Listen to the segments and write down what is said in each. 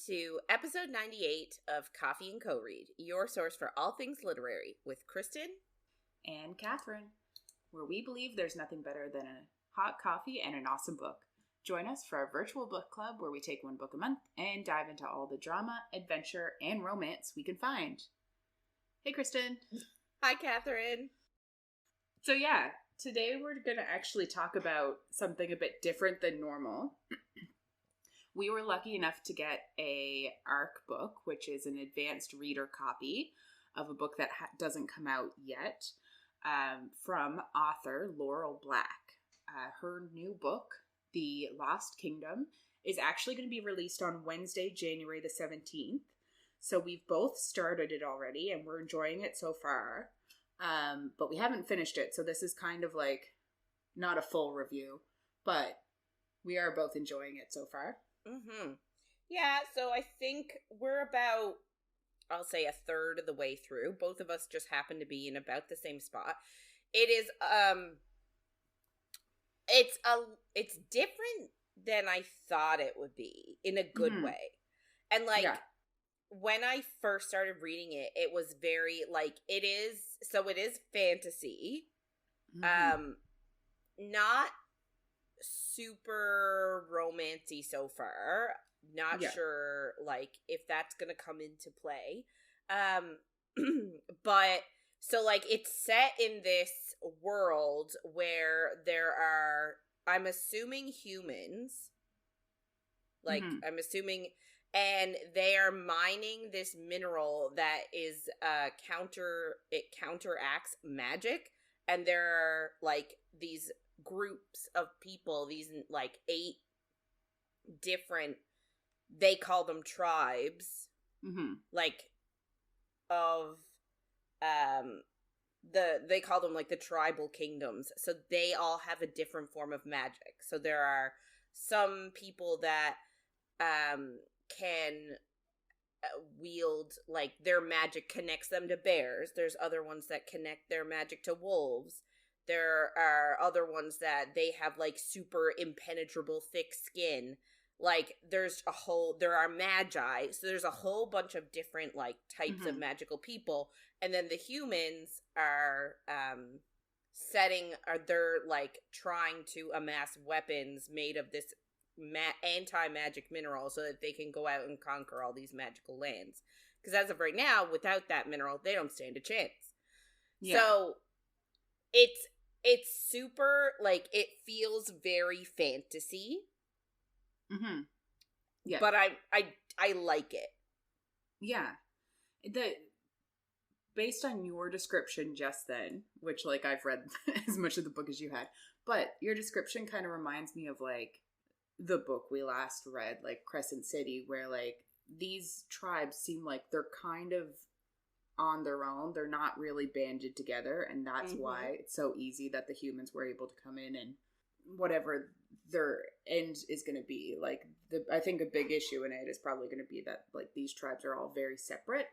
to episode 98 of Coffee and Co-Read, your source for all things literary, with Kristen and Catherine, where we believe there's nothing better than a hot coffee and an awesome book. Join us for our virtual book club where we take one book a month and dive into all the drama, adventure, and romance we can find. Hey, Kristen. Hi, Catherine. So yeah, today we're going to actually talk about something a bit different than normal. We were lucky enough to get a ARC book, which is an advanced reader copy of a book that doesn't come out yet, from author Laurel Black. Her new book, The Lost Kingdom, is actually going to be released on Wednesday, January the 17th. So we've both started it already, and we're enjoying it so far. But we haven't finished it, so this is kind of like not a full review, but we are both enjoying it so far. Mm-hmm. Yeah, so I think we're about, I'll say, a third of the way through. Both of us just happen to be in about the same spot. It is, it's different than I thought it would be, in a good way. And, like, when I first started reading it, it was very, like, it is fantasy. Not super romancy so far. Not sure, like, if that's gonna come into play. But, so, like, it's set in this world where there are, I'm assuming, humans. Like, I'm assuming, and they are mining this mineral that is, it counteracts magic, and there are, like, these groups of people, these, like, 8 different, they call them tribes, like, of, they call them, like, the tribal kingdoms, so they all have a different form of magic. So there are some people that, can wield, like, their magic connects them to bears. There's other ones that connect their magic to wolves. There are other ones that they have, like, super impenetrable thick skin. Like, there are magi, so there's a whole bunch of different, like, types of magical people. And then the humans are, they're, like, trying to amass weapons made of this anti-magic mineral so that they can go out and conquer all these magical lands. Because as of right now, without that mineral, they don't stand a chance. Yeah. So, it's super, like, it feels very fantasy. Yeah. But I like it. Yeah. Based on your description just then, which, like, I've read as much of the book as you had, but your description kind of reminds me of, like, the book we last read, like Crescent City, where, like, these tribes seem like they're kind of on their own. They're not really banded together, and that's why it's so easy that the humans were able to come in and whatever their end is going to be. Like, I think a big issue in it is probably going to be that, like, these tribes are all very separate.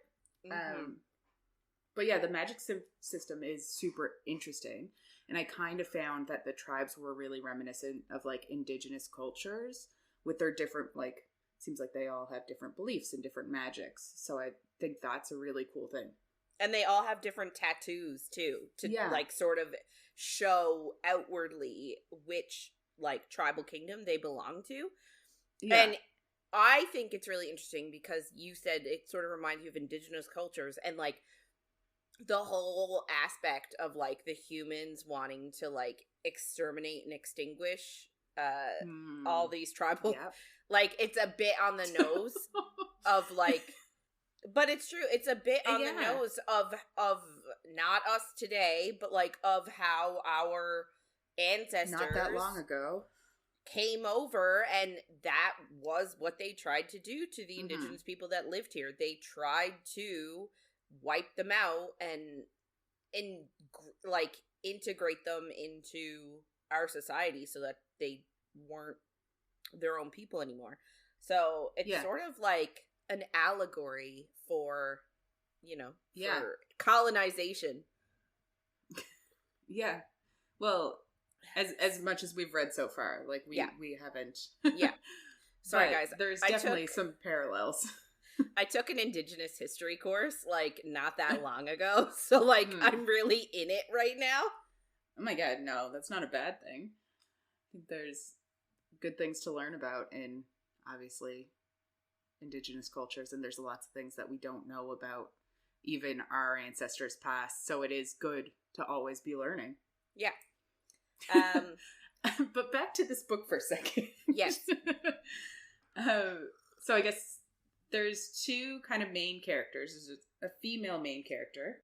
But yeah, the magic system is super interesting. And I kind of found that the tribes were really reminiscent of, like, indigenous cultures with their different, like, seems like they all have different beliefs and different magics. So I think that's a really cool thing. And they all have different tattoos, too, to, like, sort of show outwardly which, like, tribal kingdom they belong to. Yeah. And I think it's really interesting because you said it sort of reminds you of indigenous cultures, and, like, the whole aspect of, like, the humans wanting to, like, exterminate and extinguish all these tribal, like, it's a bit on the nose of, like, but it's true, it's a bit on the nose of not us today, but, like, of how our ancestors not that long ago came over, and that was what they tried to do to the indigenous people that lived here. They tried to wipe them out and like, integrate them into our society so that they weren't their own people anymore. So it's sort of like an allegory for, you know, for colonization. Yeah. Well, as much as we've read so far, like, we haven't. Sorry, guys. There's definitely some parallels. I took an Indigenous history course, like, not that long ago. So, like, I'm really in it right now. Oh my god, no, that's not a bad thing. I think there's good things to learn about in, obviously, Indigenous cultures, and there's lots of things that we don't know about even our ancestors past, so it is good to always be learning. Yeah. But back to this book for a second. Yes. So I guess there's two kind of main characters. There's a female main character.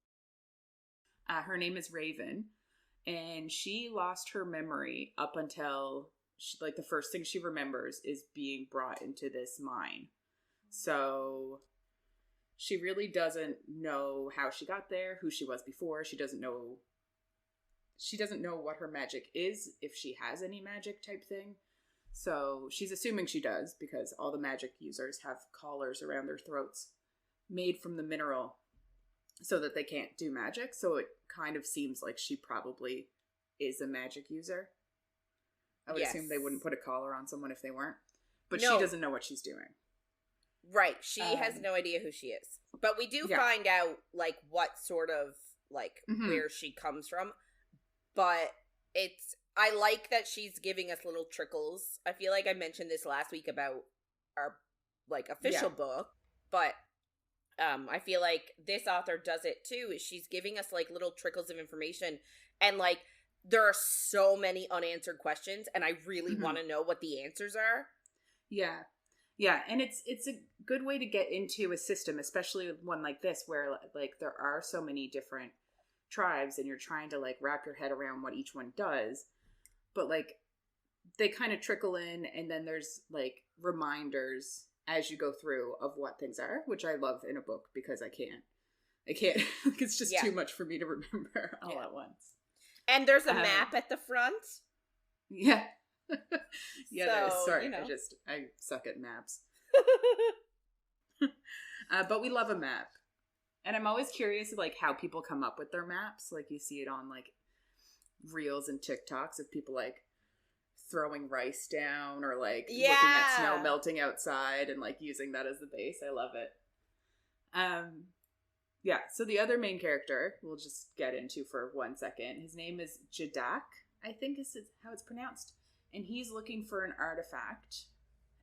Her name is Raven, and she lost her memory up until the first thing she remembers is being brought into this mine. So she really doesn't know how she got there, who she was before. She doesn't know what her magic is, if she has any magic type thing. So she's assuming she does, because all the magic users have collars around their throats made from the mineral so that they can't do magic. So it kind of seems like she probably is a magic user. I would assume they wouldn't put a collar on someone if they weren't. But she doesn't know what she's doing. Right. She has no idea who she is. But we do find out, like, what sort of, like, where she comes from. But I like that she's giving us little trickles. I feel like I mentioned this last week about our, like, official book. But I feel like this author does it, too. She's giving us, like, little trickles of information. And, like, there are so many unanswered questions. And I really want to know what the answers are. Yeah. Yeah, and it's a good way to get into a system, especially one like this, where, like, there are so many different tribes and you're trying to, like, wrap your head around what each one does. But, like, they kind of trickle in, and then there's, like, reminders as you go through of what things are, which I love in a book because I can't like, it's just too much for me to remember all at once. And there's a map at the front. Yeah. Yeah, so, sorry, I suck at maps. But we love a map. And I'm always curious, like, how people come up with their maps. Like, you see it on, like, reels and TikToks of people, like, throwing rice down or, like, looking at snow melting outside and, like, using that as the base. I love it. Yeah, so the other main character we'll just get into for 1 second. His name is Jadak, I think is how it's pronounced. And he's looking for an artifact.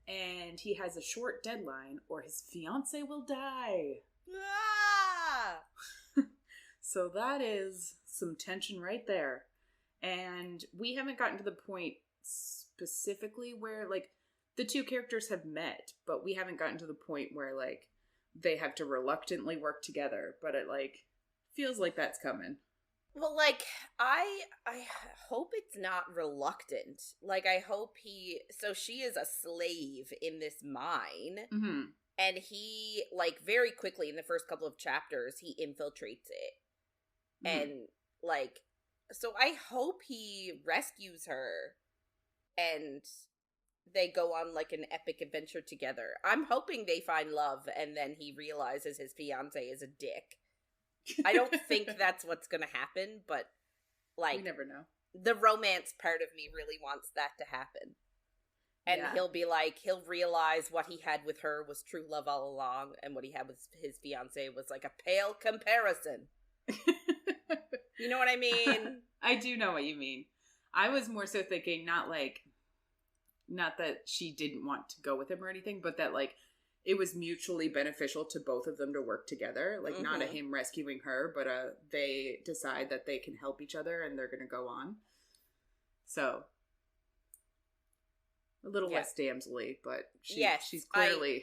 And he has a short deadline or his fiancé will die. Ah! So that is some tension right there. And we haven't gotten to the point specifically where, like, the two characters have met, but we haven't gotten to the point where, like, they have to reluctantly work together. But it, like, feels like that's coming. Well, like, I hope it's not reluctant. Like, I hope so she is a slave in this mine. Mm-hmm. And he, like, very quickly in the first couple of chapters, he infiltrates it. Mm-hmm. And, like, so I hope he rescues her and they go on, like, an epic adventure together. I'm hoping they find love and then he realizes his fiancé is a dick. I don't think that's what's going to happen, but, like, we never know. The romance part of me really wants that to happen. And he'll realize what he had with her was true love all along, and what he had with his fiancée was, like, a pale comparison. You know what I mean? I do know what you mean. I was more so thinking not that she didn't want to go with him or anything, but that, like, it was mutually beneficial to both of them to work together. Like, not a him rescuing her, but they decide that they can help each other and they're going to go on. So, a little less damsel-y, but she's clearly...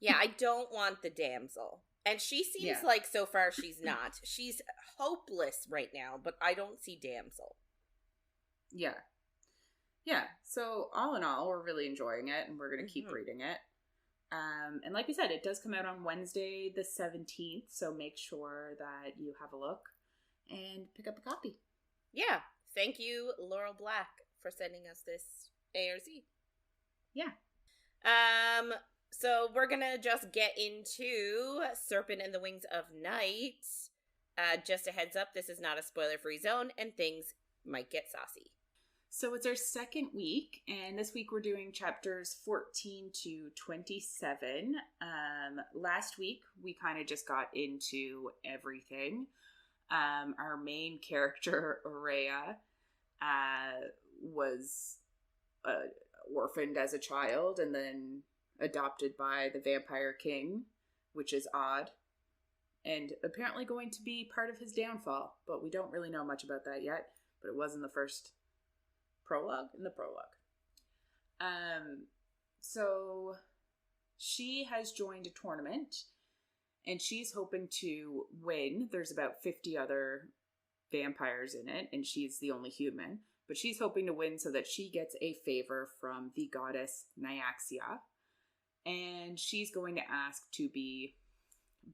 I don't want the damsel. And she seems like so far she's not. She's hopeless right now, but I don't see damsel. Yeah. Yeah, so all in all, we're really enjoying it, and we're going to keep reading it. And like we said, it does come out on Wednesday the 17th, so make sure that you have a look and pick up a copy. Yeah. Thank you, Laurel Black, for sending us this ARZ. Yeah. So we're gonna just get into Serpent and the Wings of Night. Just a heads up, this is not a spoiler-free zone, and things might get saucy. So it's our second week, and this week we're doing chapters 14 to 27. Last week we kind of just got into everything. Our main character, Oraya, was orphaned as a child and then adopted by the Vampire King, which is odd, and apparently going to be part of his downfall, but we don't really know much about that yet, but it was in the prologue. So she has joined a tournament and she's hoping to win. There's about 50 other vampires in it and she's the only human, but she's hoping to win so that she gets a favor from the goddess Nyaxia, and she's going to ask to be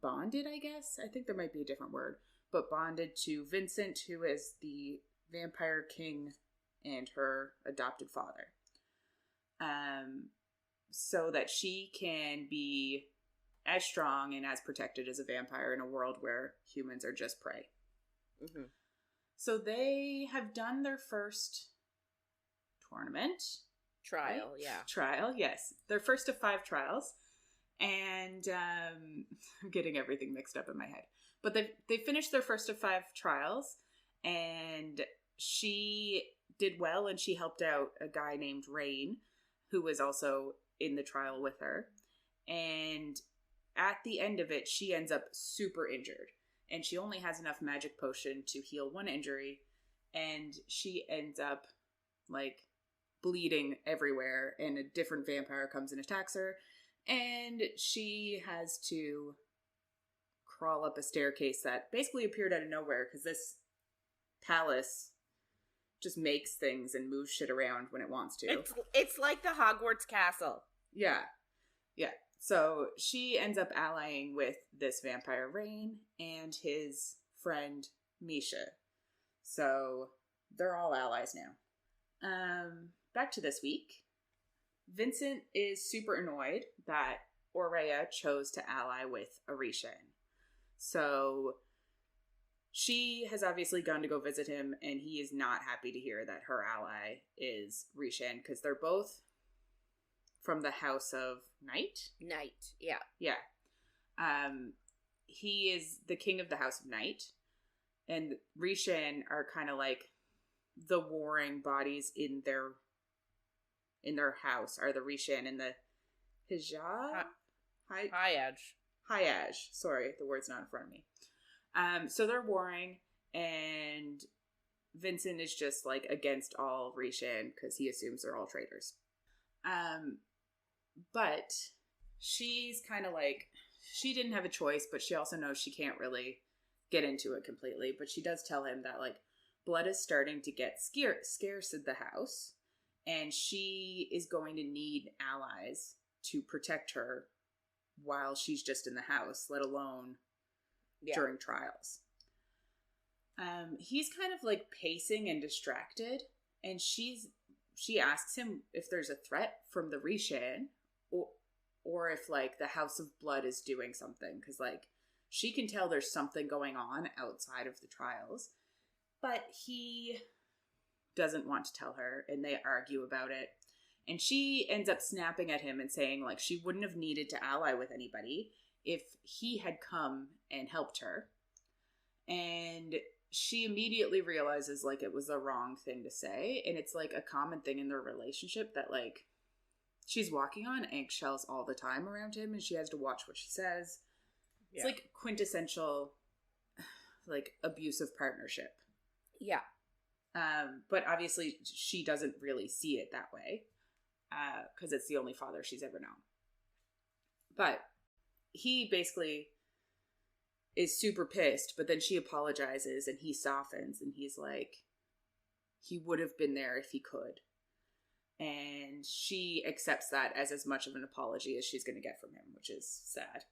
bonded, I guess. I think there might be a different word, but bonded to Vincent, who is the Vampire King and her adopted father, so that she can be as strong and as protected as a vampire in a world where humans are just prey. Mm-hmm. So they have done their first tournament. Trial, right? Yeah. Trial, yes. Their first of 5 trials. And I'm getting everything mixed up in my head. But they finished their first of 5 trials, and she did well, and she helped out a guy named Rain, who was also in the trial with her. And at the end of it, she ends up super injured, and she only has enough magic potion to heal 1 injury, and she ends up like bleeding everywhere, and a different vampire comes and attacks her, and she has to crawl up a staircase that basically appeared out of nowhere because this palace just makes things and moves shit around when it wants to. It's like the Hogwarts castle. Yeah. So she ends up allying with this vampire Rain and his friend Misha. So they're all allies now. Back to this week. Vincent is super annoyed that Oraya chose to ally with Orisha. So she has obviously gone to go visit him, and he is not happy to hear that her ally is Rishan, because they're both from the House of Night. Yeah. He is the king of the House of Night, and Rishan are kind of like the warring bodies in their house are the Rishan and the Hayaj. Sorry, the word's not in front of me. So they're warring, and Vincent is just like against all Rishan because he assumes they're all traitors. But she's kind of like, she didn't have a choice, but she also knows she can't really get into it completely. But she does tell him that like blood is starting to get scarce in the house, and she is going to need allies to protect her while she's just in the house, let alone during trials. He's kind of like pacing and distracted, and she asks him if there's a threat from the Rishan, or if like the House of Blood is doing something, because like she can tell there's something going on outside of the trials, but he doesn't want to tell her, and they argue about it. And she ends up snapping at him and saying like she wouldn't have needed to ally with anybody if he had come and helped her. And she immediately realizes like it was the wrong thing to say, and it's like a common thing in their relationship that like she's walking on eggshells all the time around him, and she has to watch what she says. It's like quintessential like abusive partnership. Yeah. But obviously she doesn't really see it that way, because it's the only father she's ever known. But he basically is super pissed, but then she apologizes and he softens, and he's like, he would have been there if he could. And she accepts that as much of an apology as she's going to get from him, which is sad.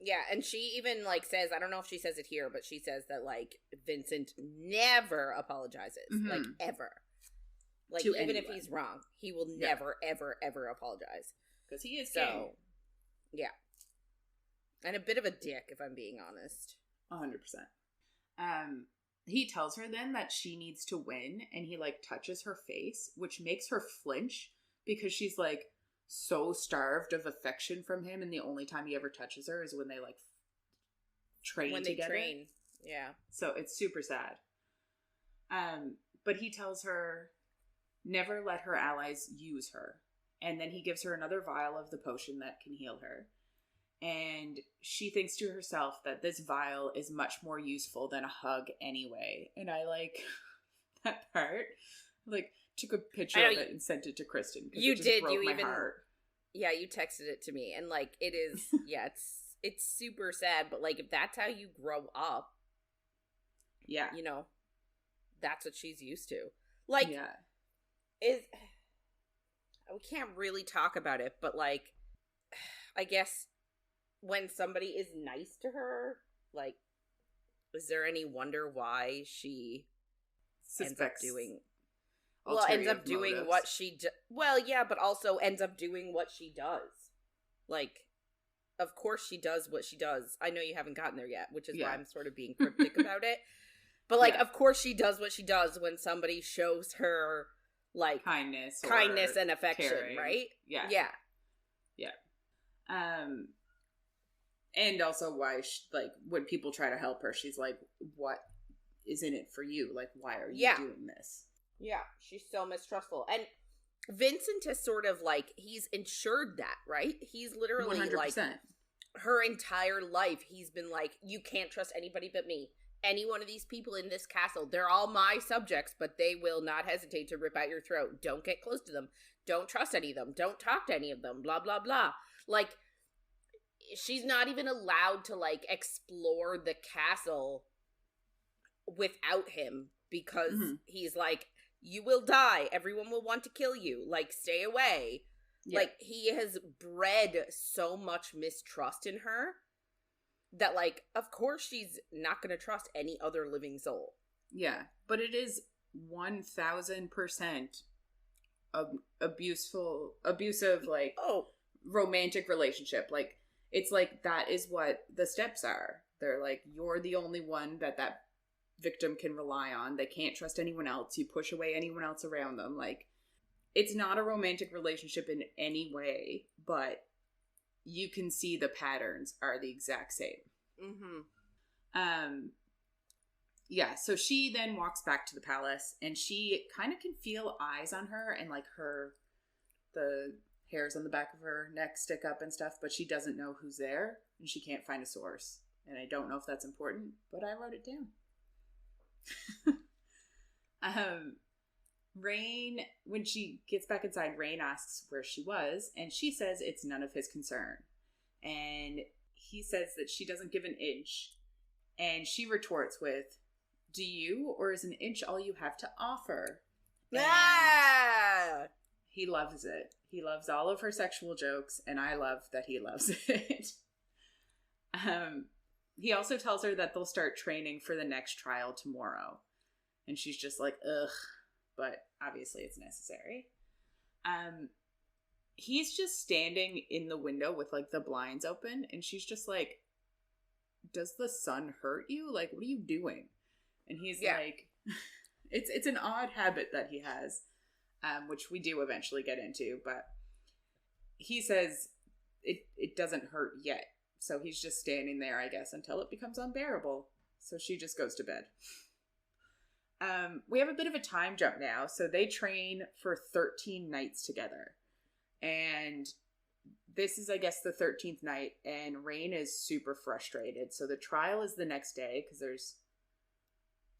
Yeah, and she even, like, says, I don't know if she says it here, but she says that, like, Vincent never apologizes. Mm-hmm. Like, ever. Like, to even anyone. If he's wrong, he will never, ever, ever apologize. Because he is king. Yeah. And a bit of a dick, if I'm being honest. 100%. he tells her then that she needs to win, and he, like, touches her face, which makes her flinch because she's, like, so starved of affection from him, and the only time he ever touches her is when they, like, train together. Yeah. So it's super sad. But he tells her never let her allies use her. And then he gives her another vial of the potion that can heal her. And she thinks to herself that this vial is much more useful than a hug anyway. And I like that part. Like, took a picture of it and sent it to Kristen. You did. You even heart. Yeah, you texted it to me, and like it is. Yeah, it's super sad. But like, if that's how you grow up, yeah, you know, that's what she's used to. Like, yeah, we can't really talk about it, but like, I guess when somebody is nice to her, like, is there any wonder why she ends up doing? Well, ends up doing motives. What she well, yeah, but also ends up doing what she does. Like, of course she does what she does. I know you haven't gotten there yet, which is why I'm sort of being cryptic about it. But like, of course she does what she does when somebody shows her like kindness and affection, caring. Right? Yeah. Yeah. And also why, like, when people try to help her, she's like, what is in it for you? Like, why are you doing this? Yeah, she's so mistrustful. And Vincent is sort of like, he's ensured that, right? He's literally 100%. Like, her entire life, he's been like, you can't trust anybody but me. Any one of these people in this castle, they're all my subjects, but they will not hesitate to rip out your throat. Don't get close to them. Don't trust any of them. Don't talk to any of them. Blah, blah, blah. Like, she's not even allowed to, like, explore the castle without him because he's like, you will die. Everyone will want to kill you. Like, stay away. Yeah. Like, he has bred so much mistrust in her that, like, of course she's not going to trust any other living soul. Yeah, but it is 1,000% abusive, like, romantic relationship. Like, it's like, that is what the steps are. They're like, you're the only one that victim can rely on. They can't trust anyone else. You push away anyone else around them. Like, it's not a romantic relationship in any way, but you can see the patterns are the exact same. Yeah, so she then walks back to the palace, and she kind of can feel eyes on her, and like the hairs on the back of her neck stick up and stuff, but she doesn't know who's there, and she can't find a source. And I don't know if that's important, but I wrote it down. Rain, when she gets back inside, Rain asks where she was, and she says it's none of his concern. And he says that she doesn't give an inch, and she retorts with, do you, or is an inch all you have to offer? And he loves it. He loves all of her sexual jokes, and I love that he loves it. He also tells her that they'll start training for the next trial tomorrow. And she's just like, ugh. But obviously it's necessary. He's just standing in the window with, like, the blinds open. And she's just like, does the sun hurt you? Like, what are you doing? And he's like, it's an odd habit that he has, which we do eventually get into. But he says it doesn't hurt yet. So he's just standing there, I guess, until it becomes unbearable. So she just goes to bed. We have a bit of a time jump now. So they train for 13 nights together. And this is, I guess, the 13th night. And Rain is super frustrated. So the trial is the next day, because there's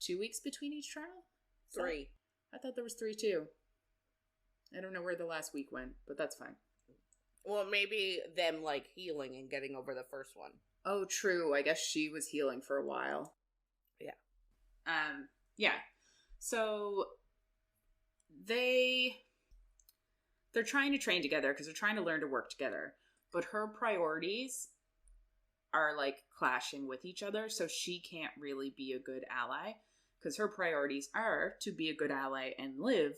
2 weeks between each trial? 3. I thought there was 3 too. I don't know where the last week went, but that's fine. Well, maybe them, like, healing and getting over the first one. Oh, true. I guess she was healing for a while. Yeah. Yeah. So they're trying to train together because they're trying to learn to work together. But her priorities are, like, clashing with each other, so she can't really be a good ally. Because her priorities are to be a good ally and live,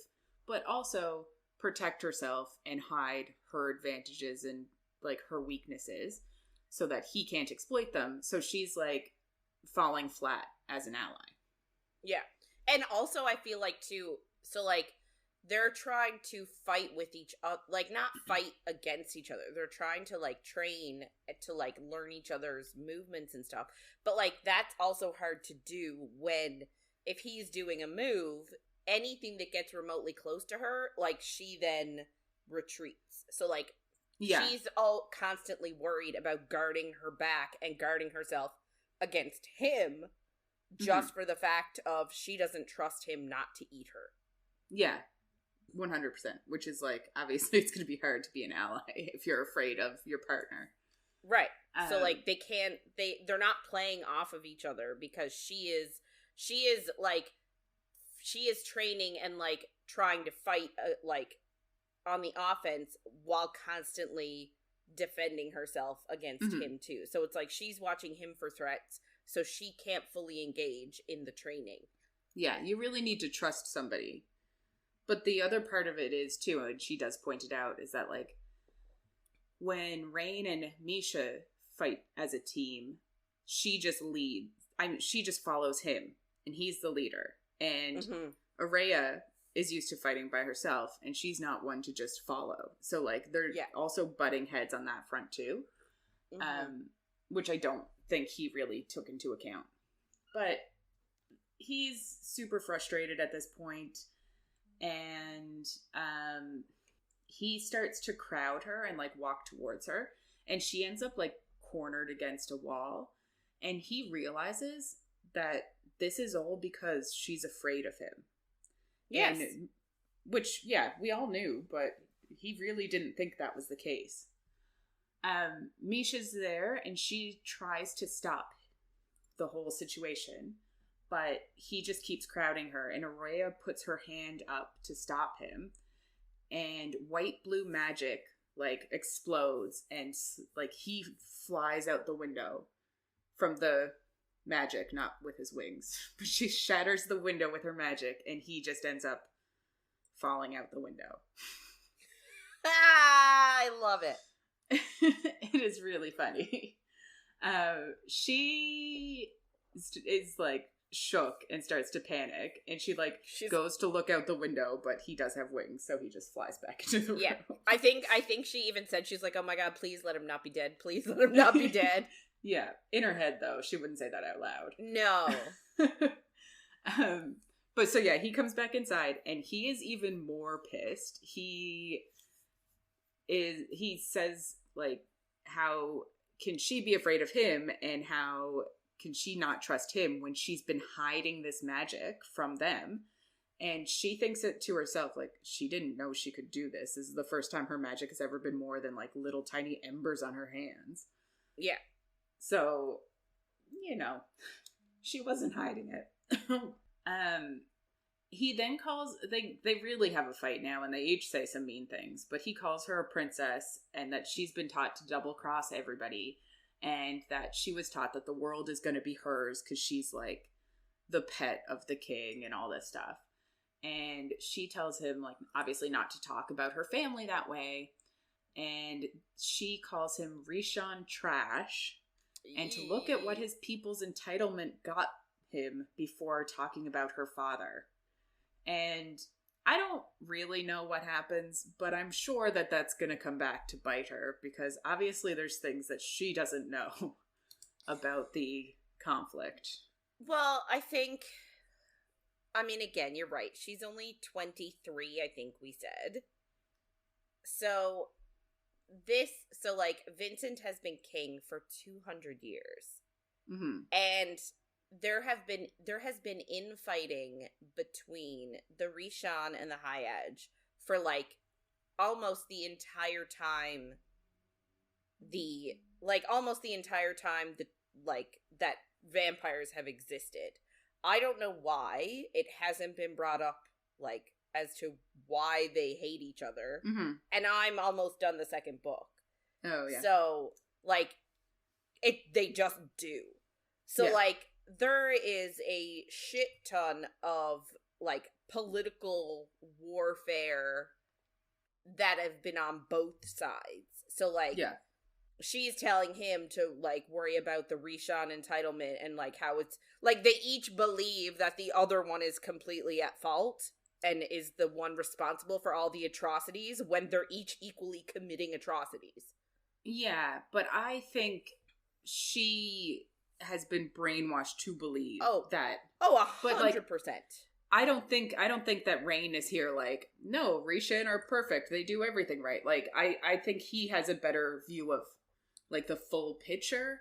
but also protect herself and hide her advantages and, like, her weaknesses so that he can't exploit them. So she's, like, falling flat as an ally. Yeah. And also I feel like too, so like they're trying to fight with each other, like not fight against each other. They're trying to like train to like learn each other's movements and stuff. But like that's also hard to do when if he's doing a move, anything that gets remotely close to her, like she then retreats. So like she's all constantly worried about guarding her back and guarding herself against him just for the fact of she doesn't trust him not to eat her. Yeah. 100%, which is like, obviously it's going to be hard to be an ally if you're afraid of your partner. Right. So like they're not playing off of each other because she is training and like trying to fight like on the offense while constantly defending herself against him too. So it's like she's watching him for threats, so she can't fully engage in the training. Yeah, you really need to trust somebody. But the other part of it is too, and she does point it out, is that like when Rain and Misha fight as a team, she just leads. She just follows him, and he's the leader. And Oraya is used to fighting by herself, and she's not one to just follow. So like they're also butting heads on that front too, which I don't think he really took into account. But he's super frustrated at this point, and he starts to crowd her and like walk towards her, and she ends up like cornered against a wall, and he realizes that this is all because she's afraid of him. Yes. And, which, we all knew, but he really didn't think that was the case. Misha's there, and she tries to stop the whole situation, but he just keeps crowding her, and Oraya puts her hand up to stop him, and white-blue magic, like, explodes, and, like, he flies out the window from the magic, not with his wings. But she shatters the window with her magic, and he just ends up falling out the window. I love it. It is really funny. She is like shook and starts to panic, and she goes to look out the window, but he does have wings, so he just flies back into the room. I think she even said, she's like, oh my god, please let him not be dead, please let him not be dead. Yeah, in her head though, she wouldn't say that out loud. No. But so yeah, he comes back inside, and he is even more pissed. He says, like, how can she be afraid of him, and how can she not trust him when she's been hiding this magic from them? And she thinks it to herself, like, she didn't know she could do this. This is the first time her magic has ever been more than, like, little tiny embers on her hands. Yeah. So, you know, she wasn't hiding it. He then calls, they really have a fight now, and they each say some mean things, but he calls her a princess, and that she's been taught to double cross everybody, and that she was taught that the world is going to be hers because she's like the pet of the king and all this stuff. And she tells him, like, obviously not to talk about her family that way, and she calls him Rishon trash, and to look at what his people's entitlement got him before talking about her father. And I don't really know what happens, but I'm sure that that's going to come back to bite her, because obviously there's things that she doesn't know about the conflict. Well, I mean, again, you're right. She's only 23, I think we said. So Vincent has been king for 200 years. Mm-hmm. And there has been infighting between the Rishon and the High Edge for like almost the entire time that vampires have existed. I don't know why it hasn't been brought up, like, as to why they hate each other. Mm-hmm. And I'm almost done the second book. Oh yeah. So like they just do. So like there is a shit ton of, like, political warfare that have been on both sides. So, like, she's telling him to, like, worry about the Rishon entitlement and, like, how it's, like, they each believe that the other one is completely at fault and is the one responsible for all the atrocities when they're each equally committing atrocities. Yeah, but I think she has been brainwashed to believe that. Oh, 100%. I don't think that Rain is here like, no, Rishan are perfect. They do everything right. Like, I think he has a better view of, like, the full picture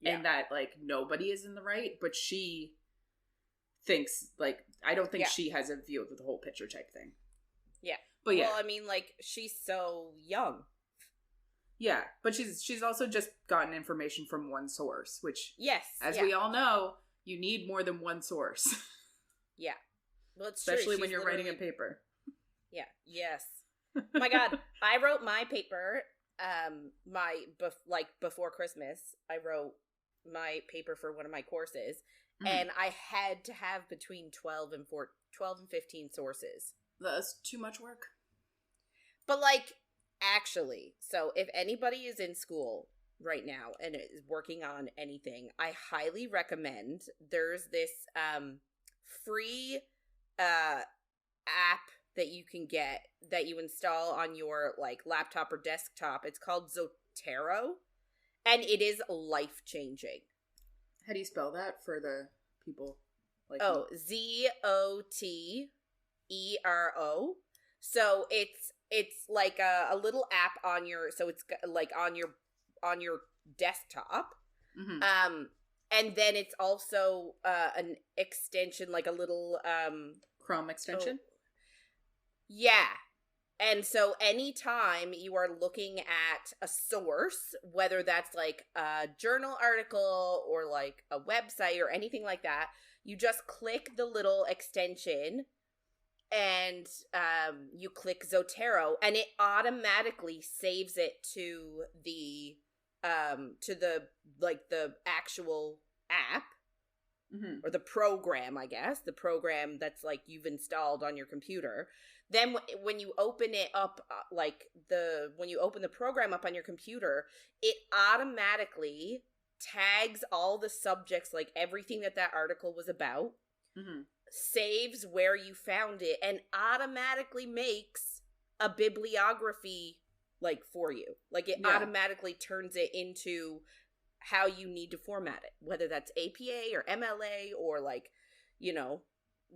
and that, like, nobody is in the right, but she thinks, like, I don't think she has a view of the whole picture type thing. Yeah. But yeah. Well, I mean, like, she's so young. Yeah, but she's also just gotten information from one source, which, yes, as we all know, you need more than one source. Yeah. Well, it's especially when you're writing a paper. Yeah. Yes. My God, I wrote my paper. Before Christmas, I wrote my paper for one of my courses, and I had to have between 12 and 15 sources. That's too much work. But, like, actually, so if anybody is in school right now and is working on anything, I highly recommend, there's this free app that you can get that you install on your, like, laptop or desktop. It's called Zotero, and it is life-changing. How do you spell that for the people? Like Zotero. So it's like a little app on your, so it's like on your desktop. Mm-hmm. And then it's also an extension, like a little Chrome extension. Yeah. And so anytime you are looking at a source, whether that's like a journal article or like a website or anything like that, you just click the little extension and you click Zotero, and it automatically saves it to the like the actual app. Mm-hmm. Or the program, I guess, the program that's like you've installed on your computer. Then when you open it up, when you open the program up on your computer, it automatically tags all the subjects, like everything that article was about, mm-hmm. saves where you found it, and automatically makes a bibliography, like, for you. Like, it automatically turns it into how you need to format it, whether that's APA or MLA or, like, you know,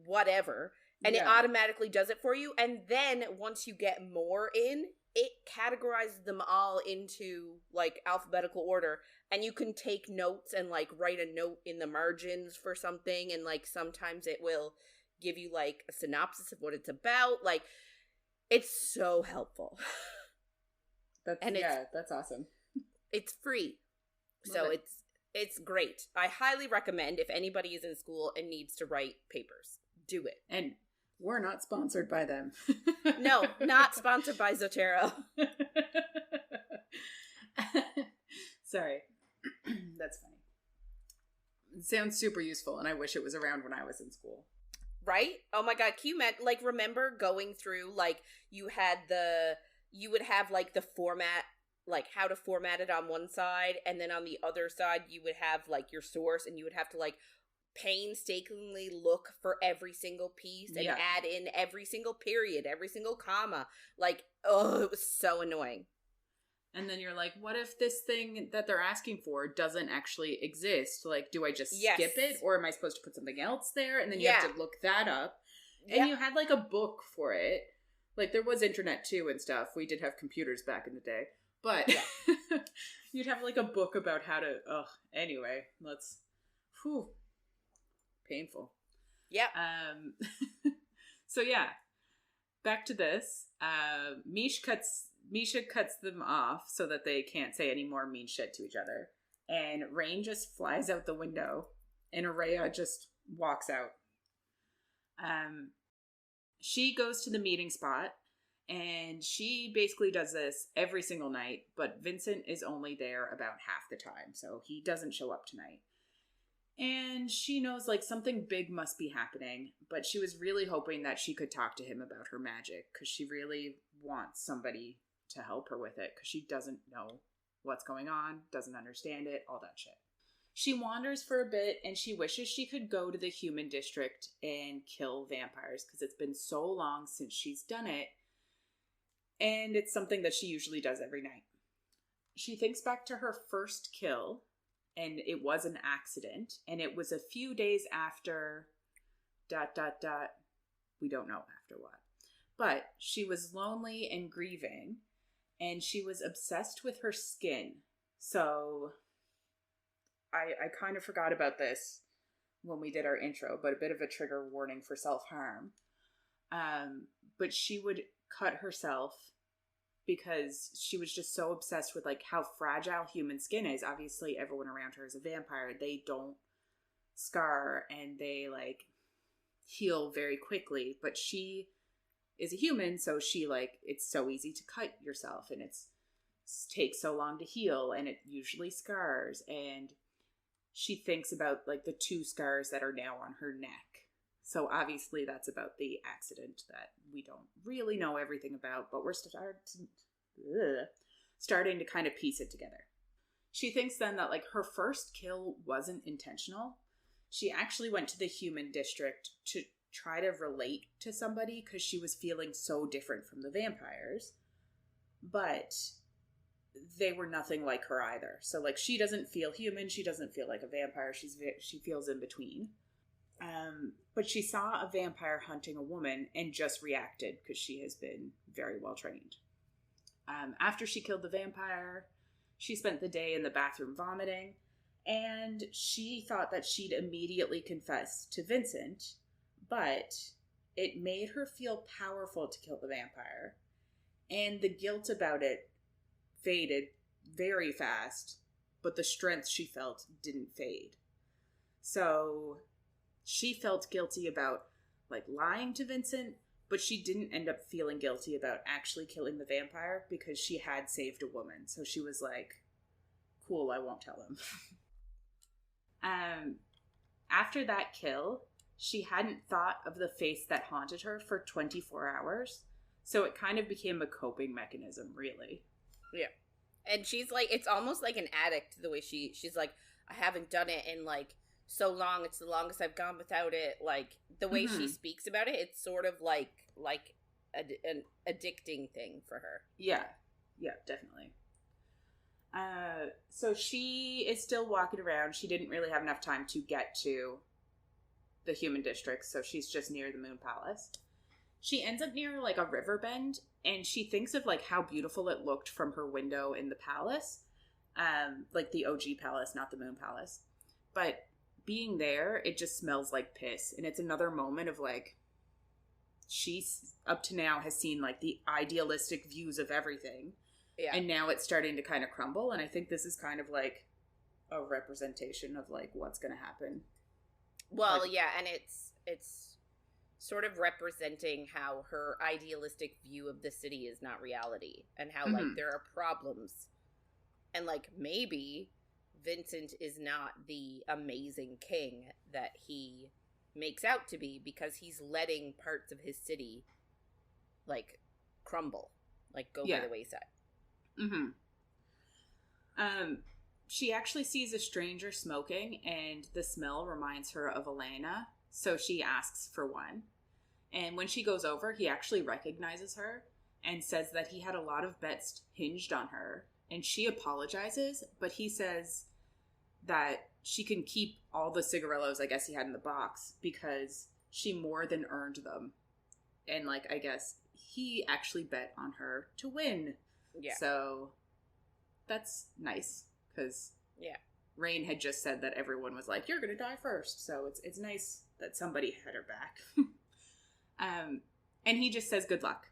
whatever. And it automatically does it for you. And then once you get more in, it categorizes them all into, like, alphabetical order. And you can take notes and, like, write a note in the margins for something. And, like, sometimes it will give you, like, a synopsis of what it's about. Like, it's so helpful. That's awesome. It's free. So it's great. I highly recommend, if anybody is in school and needs to write papers, do it. And we're not sponsored by them. No, not sponsored by Zotero. Sorry. That's funny. It sounds super useful, and I wish it was around when I was in school. Right? Oh my God, like, remember going through, like, you would have, like, the format, like, how to format it on one side, and then on the other side you would have, like, your source, and you would have to, like, painstakingly look for every single piece and add in every single period, every single comma. Like, oh, it was so annoying. And then you're like, what if this thing that they're asking for doesn't actually exist? Like, do I just skip it, or am I supposed to put something else there? And then you have to look that up. And you had, like, a book for it. Like, there was internet too and stuff. We did have computers back in the day. But you'd have, like, a book about how to, anyway, painful. Yeah. So yeah, back to this. Misha cuts them off so that they can't say any more mean shit to each other. And Rain just flies out the window, and Oraya just walks out. She goes to the meeting spot, and she basically does this every single night, but Vincent is only there about half the time, so he doesn't show up tonight. And she knows, like, something big must be happening, but she was really hoping that she could talk to him about her magic, because she really wants somebody to help her with it, because she doesn't know what's going on, doesn't understand it, all that shit. She wanders for a bit and she wishes she could go to the human district and kill vampires because it's been so long since she's done it. And it's something that she usually does every night. She thinks back to her first kill, and it was an accident, and it was a few days after ... We don't know after what. But she was lonely and grieving, and she was obsessed with her skin. So I kind of forgot about this when we did our intro, but a bit of a trigger warning for self-harm. But she would cut herself because she was just so obsessed with like how fragile human skin is. Obviously, everyone around her is a vampire. They don't scar and they like heal very quickly, but she is a human, so she like, it's so easy to cut yourself and it takes so long to heal and it usually scars. And she thinks about like the 2 scars that are now on her neck. So obviously that's about the accident that we don't really know everything about, but we're starting to kind of piece it together. She thinks then that like her first kill wasn't intentional. She actually went to the human district to try to relate to somebody because she was feeling so different from the vampires. But they were nothing like her either. So like she doesn't feel human, she doesn't feel like a vampire, she feels in between. But she saw a vampire hunting a woman and just reacted because she has been very well trained. After she killed the vampire, she spent the day in the bathroom vomiting, and she thought that she'd immediately confess to Vincent, but it made her feel powerful to kill the vampire, and the guilt about it faded very fast, but the strength she felt didn't fade. So she felt guilty about like lying to Vincent, but she didn't end up feeling guilty about actually killing the vampire because she had saved a woman. So she was like, cool, I won't tell him. After that kill, she hadn't thought of the face that haunted her for 24 hours. So it kind of became a coping mechanism, really. Yeah. And she's like, it's almost like an addict the way she's like, I haven't done it in like so long. It's the longest I've gone without it. Like the way she speaks about it, it's sort of like an addicting thing for her. Yeah. Yeah, definitely. So she is still walking around. She didn't really have enough time to get to the human district, so she's just near the Moon Palace. She ends up near like a river bend, and she thinks of like how beautiful it looked from her window in the palace. Like the OG palace, not the Moon Palace. But being there, it just smells like piss. And it's another moment of like, she's up to now has seen like the idealistic views of everything. Yeah. And now it's starting to kind of crumble. And I think this is kind of like a representation of like what's going to happen. Well, like, yeah. And it's sort of representing how her idealistic view of the city is not reality. And how like there are problems. And like maybe Vincent is not the amazing king that he makes out to be because he's letting parts of his city like crumble, like go by the wayside. She actually sees a stranger smoking, and the smell reminds her of Elena, so she asks for one. And when she goes over, he actually recognizes her and says that he had a lot of bets hinged on her, and she apologizes, but he says that she can keep all the cigarillos I guess he had in the box because she more than earned them. And like, I guess he actually bet on her to win. Yeah. So that's nice because Rain had just said that everyone was like, you're going to die first. So it's nice that somebody had her back. And he just says good luck.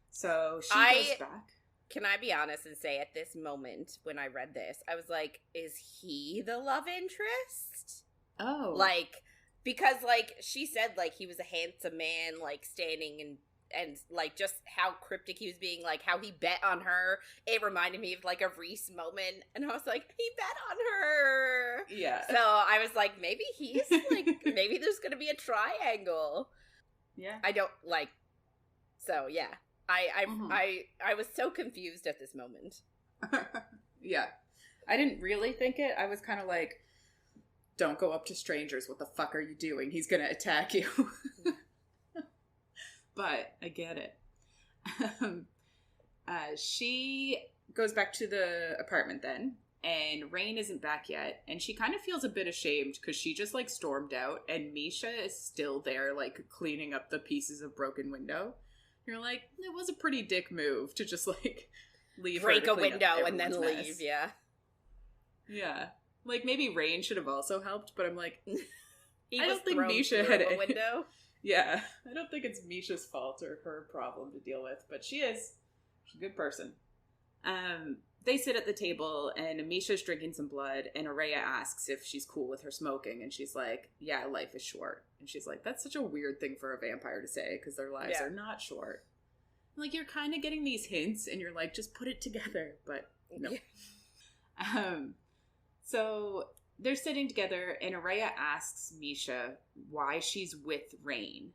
So she goes back. Can I be honest and say at this moment when I read this, I was like, is he the love interest? Oh. Like, because like she said like he was a handsome man like standing and like just how cryptic he was being, like how he bet on her. It reminded me of like a Reese moment, and I was like, he bet on her. Yeah. So I was like, maybe he's like, maybe there's gonna be a triangle. Yeah. I don't like. So yeah, I was so confused at this moment. Yeah. I didn't really think it. I was kind of like, don't go up to strangers. What the fuck are you doing? He's going to attack you. But I get it. She goes back to the apartment then, and Rain isn't back yet, and she kind of feels a bit ashamed because she just like stormed out, and Misha is still there like cleaning up the pieces of broken window. You're like, it was a pretty dick move to just like leave, break a window and then leave. Yeah, like maybe Rain should have also helped, but I'm like, I don't think Misha had a window. Yeah, I don't think it's Misha's fault or her problem to deal with, but she's a good person. They sit at the table, and Misha's drinking some blood, and Oraya asks if she's cool with her smoking, and she's like, yeah, life is short. And she's like, that's such a weird thing for a vampire to say, because their lives are not short. Like, you're kind of getting these hints, and you're like, just put it together, but no. So they're sitting together, and Oraya asks Misha why she's with Rain.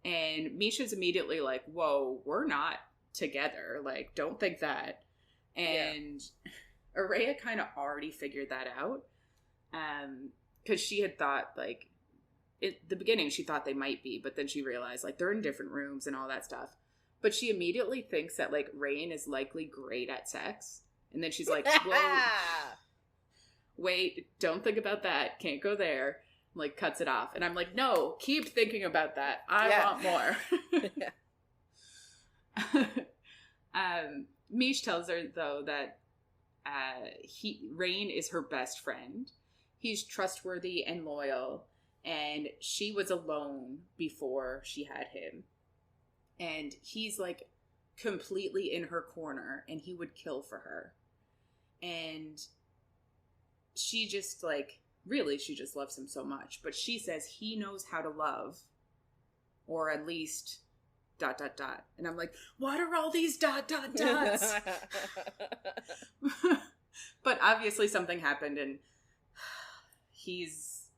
And Misha's immediately like, whoa, we're not together. Like, don't think that. And Oraya kind of already figured that out. Because she had thought, like, at the beginning, she thought they might be, but then she realized, like, they're in different rooms and all that stuff. But she immediately thinks that, like, Rain is likely great at sex. And then she's like, whoa. Wait, don't think about that. Can't go there. Like, cuts it off. And I'm like, no, keep thinking about that. I want more. Mish tells her, though, that Rain is her best friend. He's trustworthy and loyal. And she was alone before she had him. And he's, like, completely in her corner. And he would kill for her. And she just, like, really, she just loves him so much. But she says he knows how to love. Or at least... ... And I'm like, what are all these ... But obviously something happened, and he's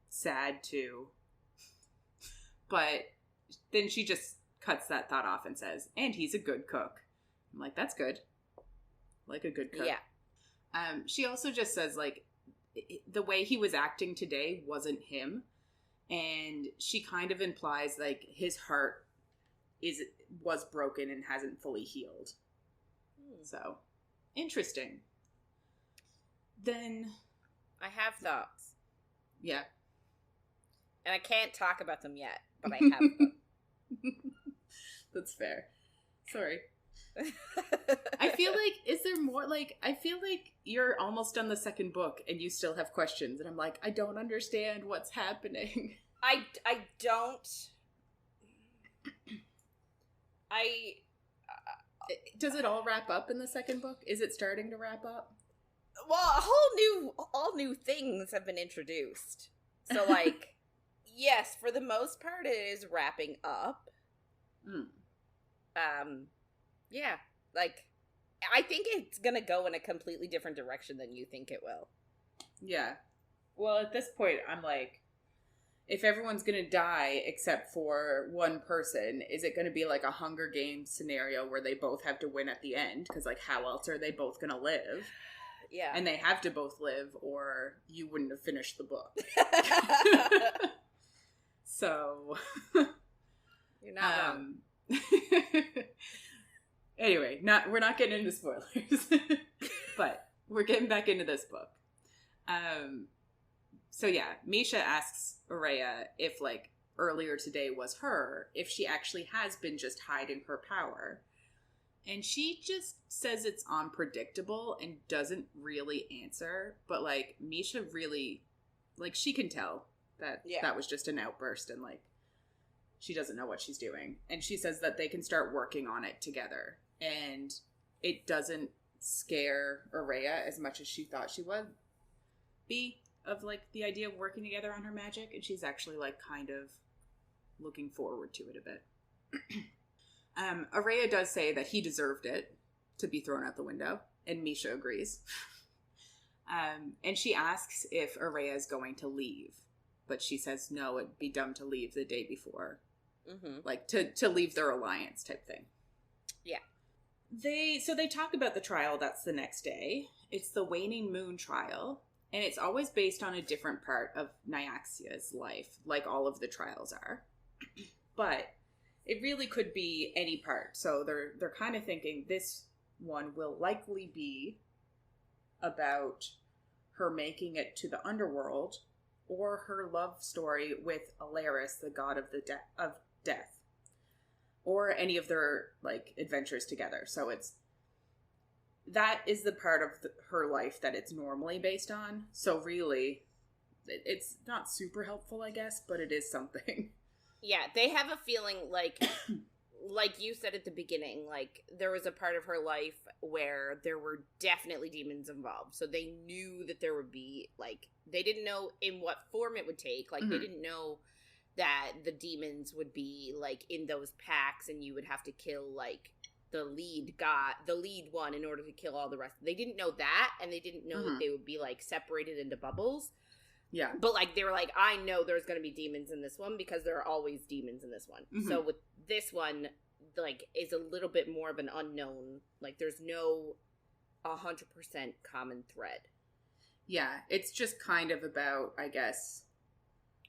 sad too. But then she just cuts that thought off and says, and he's a good cook. I'm like, that's good. Like a good cook. Yeah. She also just says, like, the way he was acting today wasn't him. And she kind of implies, like, his heart was broken and hasn't fully healed. So, interesting. Then I have thoughts. Yeah. And I can't talk about them yet, but I have them. That's fair. Sorry. I feel like, is there more, like, I feel like you're almost done the second book and you still have questions, and I'm like, I don't understand what's happening. I don't... Does it all wrap up in the second book? Is it starting to wrap up? Well, all new things have been introduced. So, like, yes, for the most part, it is wrapping up. Yeah, like, I think it's gonna go in a completely different direction than you think it will. Yeah. Well, at this point, I'm like, if everyone's going to die except for one person, is it going to be like a Hunger Games scenario where they both have to win at the end? Because, like, how else are they both going to live? Yeah. And they have to both live, or you wouldn't have finished the book. So. You're not wrong. Anyway, we're not getting into spoilers. But we're getting back into this book. So yeah, Misha asks Oraya if, like, earlier today was her, if she actually has been just hiding her power. And she just says it's unpredictable and doesn't really answer. But, like, Misha really, like, she can tell that that was just an outburst and, like, she doesn't know what she's doing. And she says that they can start working on it together. And it doesn't scare Oraya as much as she thought she would be. Of, like, the idea of working together on her magic, and she's actually, like, kind of looking forward to it a bit. Oraya does say that he deserved it to be thrown out the window, and Misha agrees. And she asks if Oraya is going to leave, but she says no, it'd be dumb to leave the day before. Like, to leave their alliance type thing. Yeah. So they talk about the trial. That's the next day. It's the Waning Moon trial, and it's always based on a different part of Nyaxia's life, like all of the trials are. But it really could be any part. So they're kind of thinking this one will likely be about her making it to the underworld, or her love story with Alaris, the god of of death, or any of their like adventures together. So that is the part of her life that it's normally based on. So really, it's not super helpful, I guess, but it is something. Yeah, they have a feeling like you said at the beginning, like there was a part of her life where there were definitely demons involved. So they knew that there would be, like, they didn't know in what form it would take. Like, they didn't know that the demons would be, like, in those packs and you would have to kill, like, the lead one in order to kill all the rest. They didn't know that, and they didn't know that they would be, like, separated into bubbles. Yeah. But, like, they were like, I know there's going to be demons in this one because there are always demons in this one. So with this one, like, is a little bit more of an unknown. Like, there's no 100% common thread. Yeah, it's just kind of about, I guess,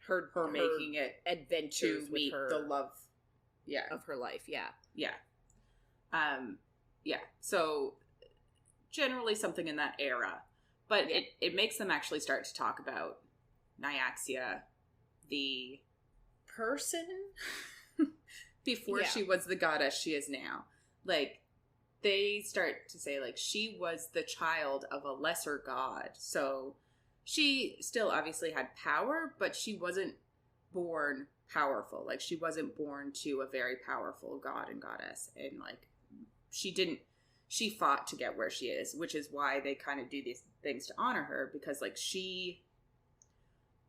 her making it adventures to meet the love of her life. Yeah. Yeah. Yeah. So generally something in that era. But it makes them actually start to talk about Nyaxia, the person, before she was the goddess she is now. Like, they start to say, like, she was the child of a lesser god. So she still obviously had power, but she wasn't born powerful. Like, she wasn't born to a very powerful god and goddess. And, like, she fought to get where she is, which is why they kind of do these things to honor her, because, like, she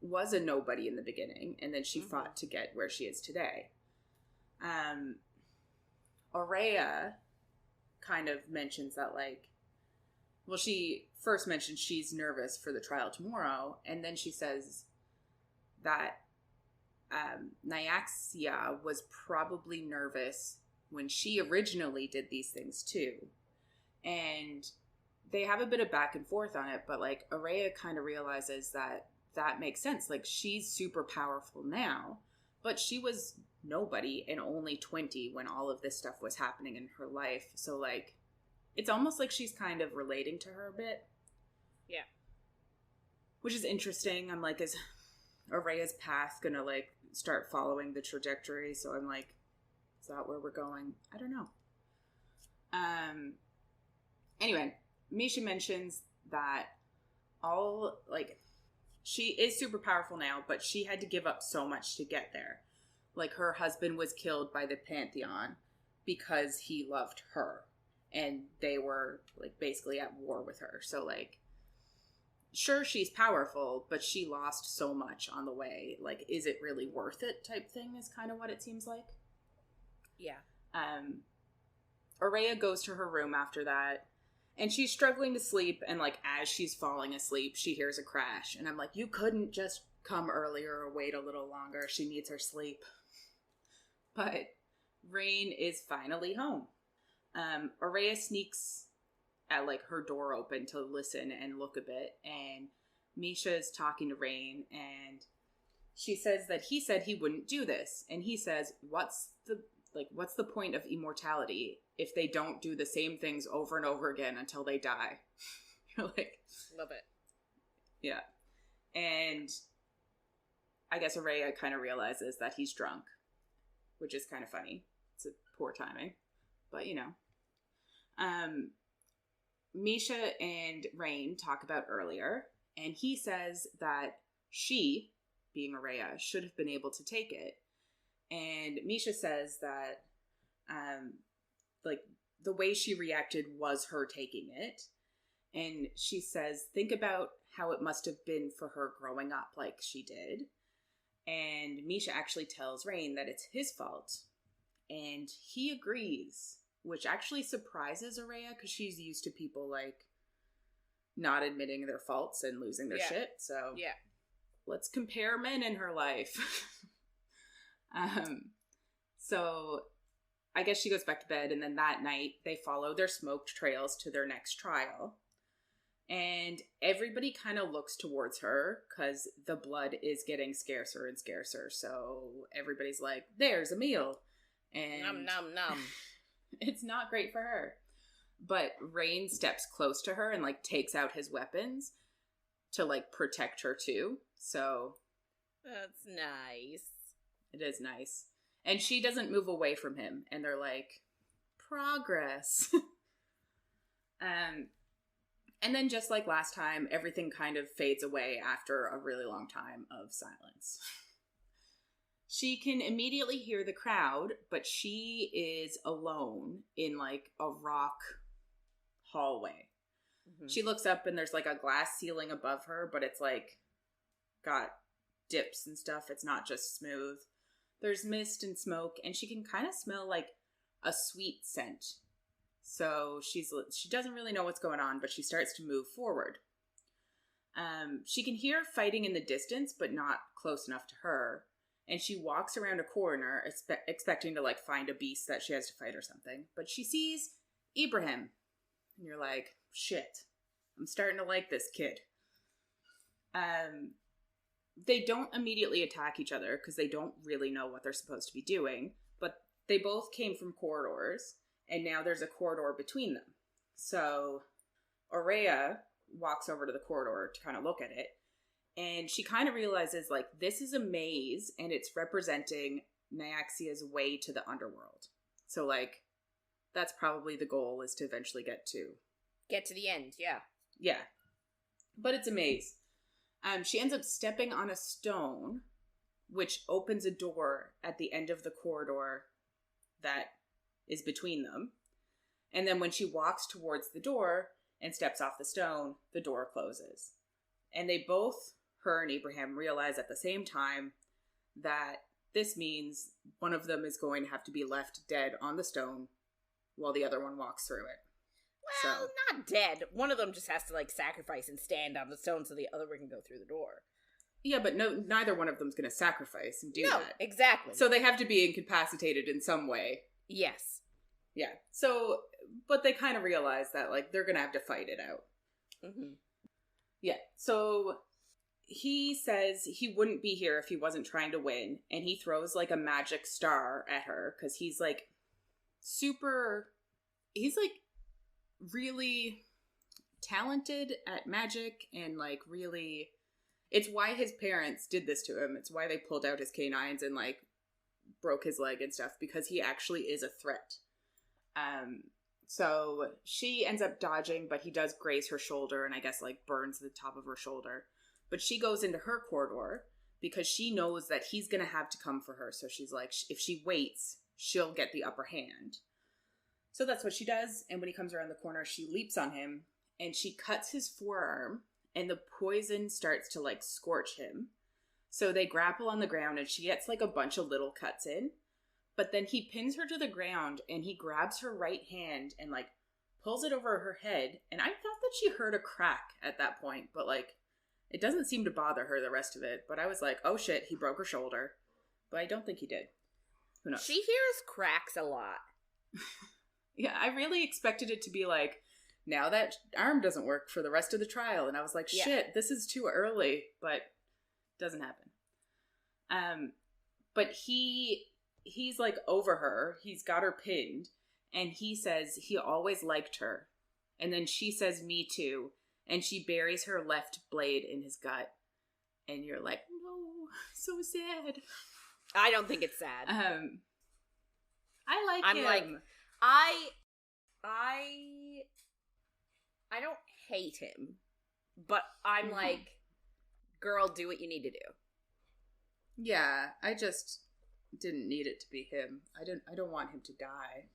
was a nobody in the beginning, and then she fought to get where she is today. Oraya kind of mentions that, like, well, she first mentioned she's nervous for the trial tomorrow, and then she says that Nyaxia was probably nervous when she originally did these things too. And they have a bit of back and forth on it, but, like, Oraya kind of realizes that makes sense. Like, she's super powerful now, but she was nobody and only 20 when all of this stuff was happening in her life. So, like, it's almost like she's kind of relating to her a bit. Yeah. Which is interesting. I'm like, is Oraya's path gonna, like, start following the trajectory? So I'm like, is that where we're going? I don't know. Anyway, Misha mentions that she is super powerful now, but she had to give up so much to get there. Like, her husband was killed by the Pantheon because he loved her. And they were, like, basically at war with her. So, like, sure, she's powerful, but she lost so much on the way. Like, is it really worth it type thing is kind of what it seems like. Yeah. Oraya goes to her room after that, and she's struggling to sleep, and, like, as she's falling asleep, she hears a crash. And I'm like, you couldn't just come earlier or wait a little longer. She needs her sleep. But Rain is finally home. Oraya sneaks at, like, her door open to listen and look a bit, and Misha is talking to Rain, and she says that he said he wouldn't do this. And he says, what's the point of immortality if they don't do the same things over and over again until they die? You're like, love it. Yeah. And I guess Oraya kind of realizes that he's drunk, which is kind of funny. It's a poor timing, but, you know. Misha and Rain talk about earlier, and he says that she, being Oraya, should have been able to take it. And Misha says that, like, the way she reacted was her taking it. And she says, think about how it must have been for her growing up like she did. And Misha actually tells Rain that it's his fault. And he agrees, which actually surprises Oraya because she's used to people, like, not admitting their faults and losing their shit. So, yeah, let's compare men in her life. So I guess she goes back to bed, and then that night they follow their smoked trails to their next trial. And everybody kind of looks towards her because the blood is getting scarcer and scarcer. So everybody's like, there's a meal. And nom, nom, nom. It's not great for her. But Rain steps close to her and, like, takes out his weapons to, like, protect her too. So that's nice. It is nice. And she doesn't move away from him. And they're like, progress. And then just like last time, everything kind of fades away after a really long time of silence. She can immediately hear the crowd, but she is alone in like a rock hallway. Mm-hmm. She looks up and there's like a glass ceiling above her, but it's like got dips and stuff. It's not just smooth. There's mist and smoke, and she can kind of smell like a sweet scent. So she doesn't really know what's going on, but she starts to move forward. She can hear fighting in the distance, but not close enough to her. And she walks around a corner, expecting to like find a beast that she has to fight or something. But she sees Ibrahim, and you're like, shit, I'm starting to like this kid. They don't immediately attack each other because they don't really know what they're supposed to be doing. But they both came from corridors. And now there's a corridor between them. So Oraya walks over to the corridor to kind of look at it. And she kind of realizes, like, this is a maze and it's representing Nyaxia's way to the underworld. So, like, that's probably the goal, is to eventually get to the end, yeah. Yeah. But it's a maze. She ends up stepping on a stone, which opens a door at the end of the corridor that is between them. And then when she walks towards the door and steps off the stone, the door closes. And they both, her and Ibrahim, realize at the same time that this means one of them is going to have to be left dead on the stone while the other one walks through it. Well, not dead. One of them just has to, like, sacrifice and stand on the stone so the other one can go through the door. Yeah, but neither one of them's going to sacrifice and do that. No, exactly. So they have to be incapacitated in some way. Yes. Yeah. So, but they kind of realize that, like, they're going to have to fight it out. Mm-hmm. Yeah. So he says he wouldn't be here if he wasn't trying to win. And he throws, like, a magic star at her because he's, like, he's, like, really talented at magic and, like, really, it's why his parents did this to him. It's why they pulled out his canines and, like, broke his leg and stuff, because he actually is a threat. So she ends up dodging, but he does graze her shoulder and I guess like burns the top of her shoulder. But she goes into her corridor because she knows that he's going to have to come for her. So she's like, if she waits, she'll get the upper hand. So that's what she does. And when he comes around the corner, she leaps on him and she cuts his forearm, and the poison starts to like scorch him. So they grapple on the ground and she gets like a bunch of little cuts in. But then he pins her to the ground and he grabs her right hand and like pulls it over her head. And I thought that she heard a crack at that point, but like it doesn't seem to bother her the rest of it. But I was like, oh shit, he broke her shoulder. But I don't think he did. Who knows? She hears cracks a lot. Yeah, I really expected it to be like, now that arm doesn't work for the rest of the trial. And I was like, shit, this is too early. But it doesn't happen. But he's like over her. He's got her pinned. And he says he always liked her. And then she says, me too. And she buries her left blade in his gut. And you're like, no, so sad. I don't think it's sad. I like him. Like, I don't hate him. But I'm like, girl, do what you need to do. Yeah, I just didn't need it to be him. I don't want him to die.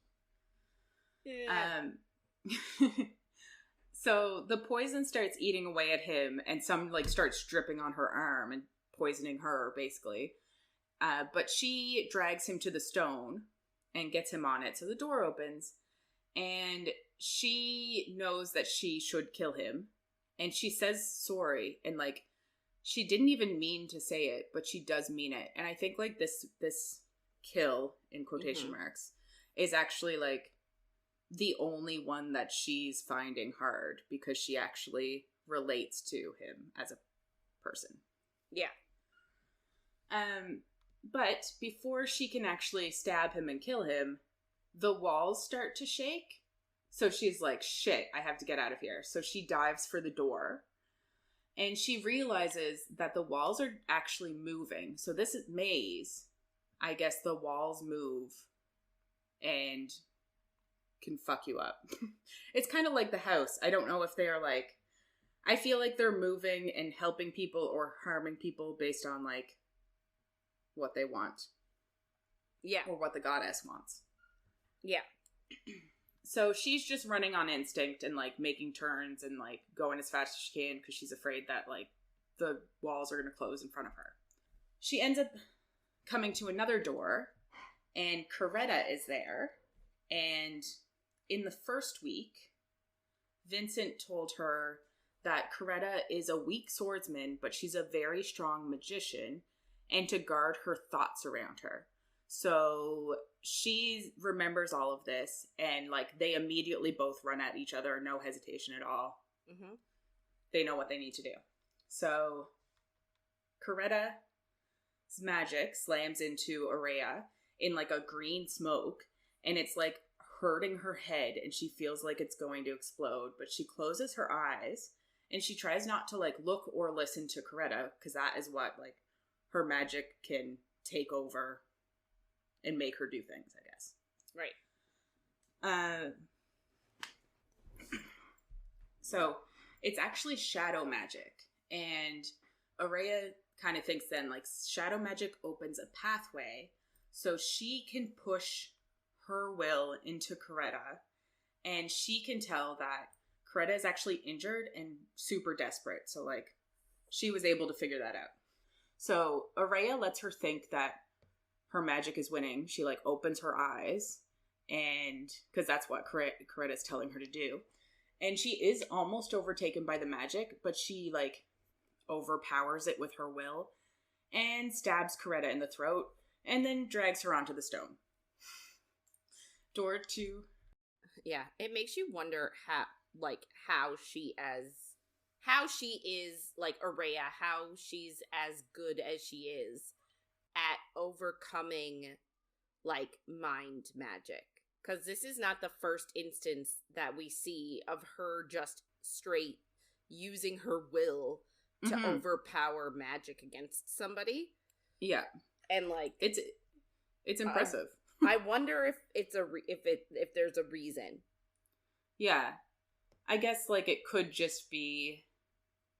Yeah. So the poison starts eating away at him, and some like starts dripping on her arm and poisoning her basically. But she drags him to the stone and gets him on it. So the door opens, and she knows that she should kill him, and she says sorry, and like she didn't even mean to say it, but she does mean it. And I think like this kill in quotation marks is actually like the only one that she's finding hard because she actually relates to him as a person. Yeah. But before she can actually stab him and kill him, the walls start to shake. So she's like, shit, I have to get out of here. So she dives for the door. And she realizes that the walls are actually moving. So this is maze. I guess the walls move and can fuck you up. It's kind of like the house. I don't know if they are like... I feel like they're moving and helping people or harming people based on, like, what they want. Yeah. Or what the goddess wants. Yeah. So she's just running on instinct and, like, making turns and, like, going as fast as she can because she's afraid that, like, the walls are going to close in front of her. She ends up coming to another door, and Carissa is there. And in the first week, Vincent told her that Carissa is a weak swordsman, but she's a very strong magician, and to guard her thoughts around her. So she remembers all of this, and, like, they immediately both run at each other, no hesitation at all. Mm-hmm. They know what they need to do. So Carissa's magic slams into Oraya in, like, a green smoke, and it's, like, hurting her head, and she feels like it's going to explode, but she closes her eyes, and she tries not to, like, look or listen to Carissa, because that is what, like, her magic can take over and make her do things, I guess. Right. So it's actually shadow magic, and Oraya kind of thinks then, like, shadow magic opens a pathway so she can push her will into Carissa, and she can tell that Carissa is actually injured and super desperate. So, like, she was able to figure that out. So Oraya lets her think that her magic is winning. She, like, opens her eyes, and because that's what Carissa is telling her to do. And she is almost overtaken by the magic, but she, like, overpowers it with her will and stabs Carissa in the throat and then drags her onto the stone. Door 2. Yeah, it makes you wonder how she is, like, Oraya, how she's as good as she is at overcoming, like, mind magic. Because this is not the first instance that we see of her just straight using her will to overpower magic against somebody. Yeah. And, like, it's impressive. I wonder if there's a reason. Yeah. I guess, like, it could just be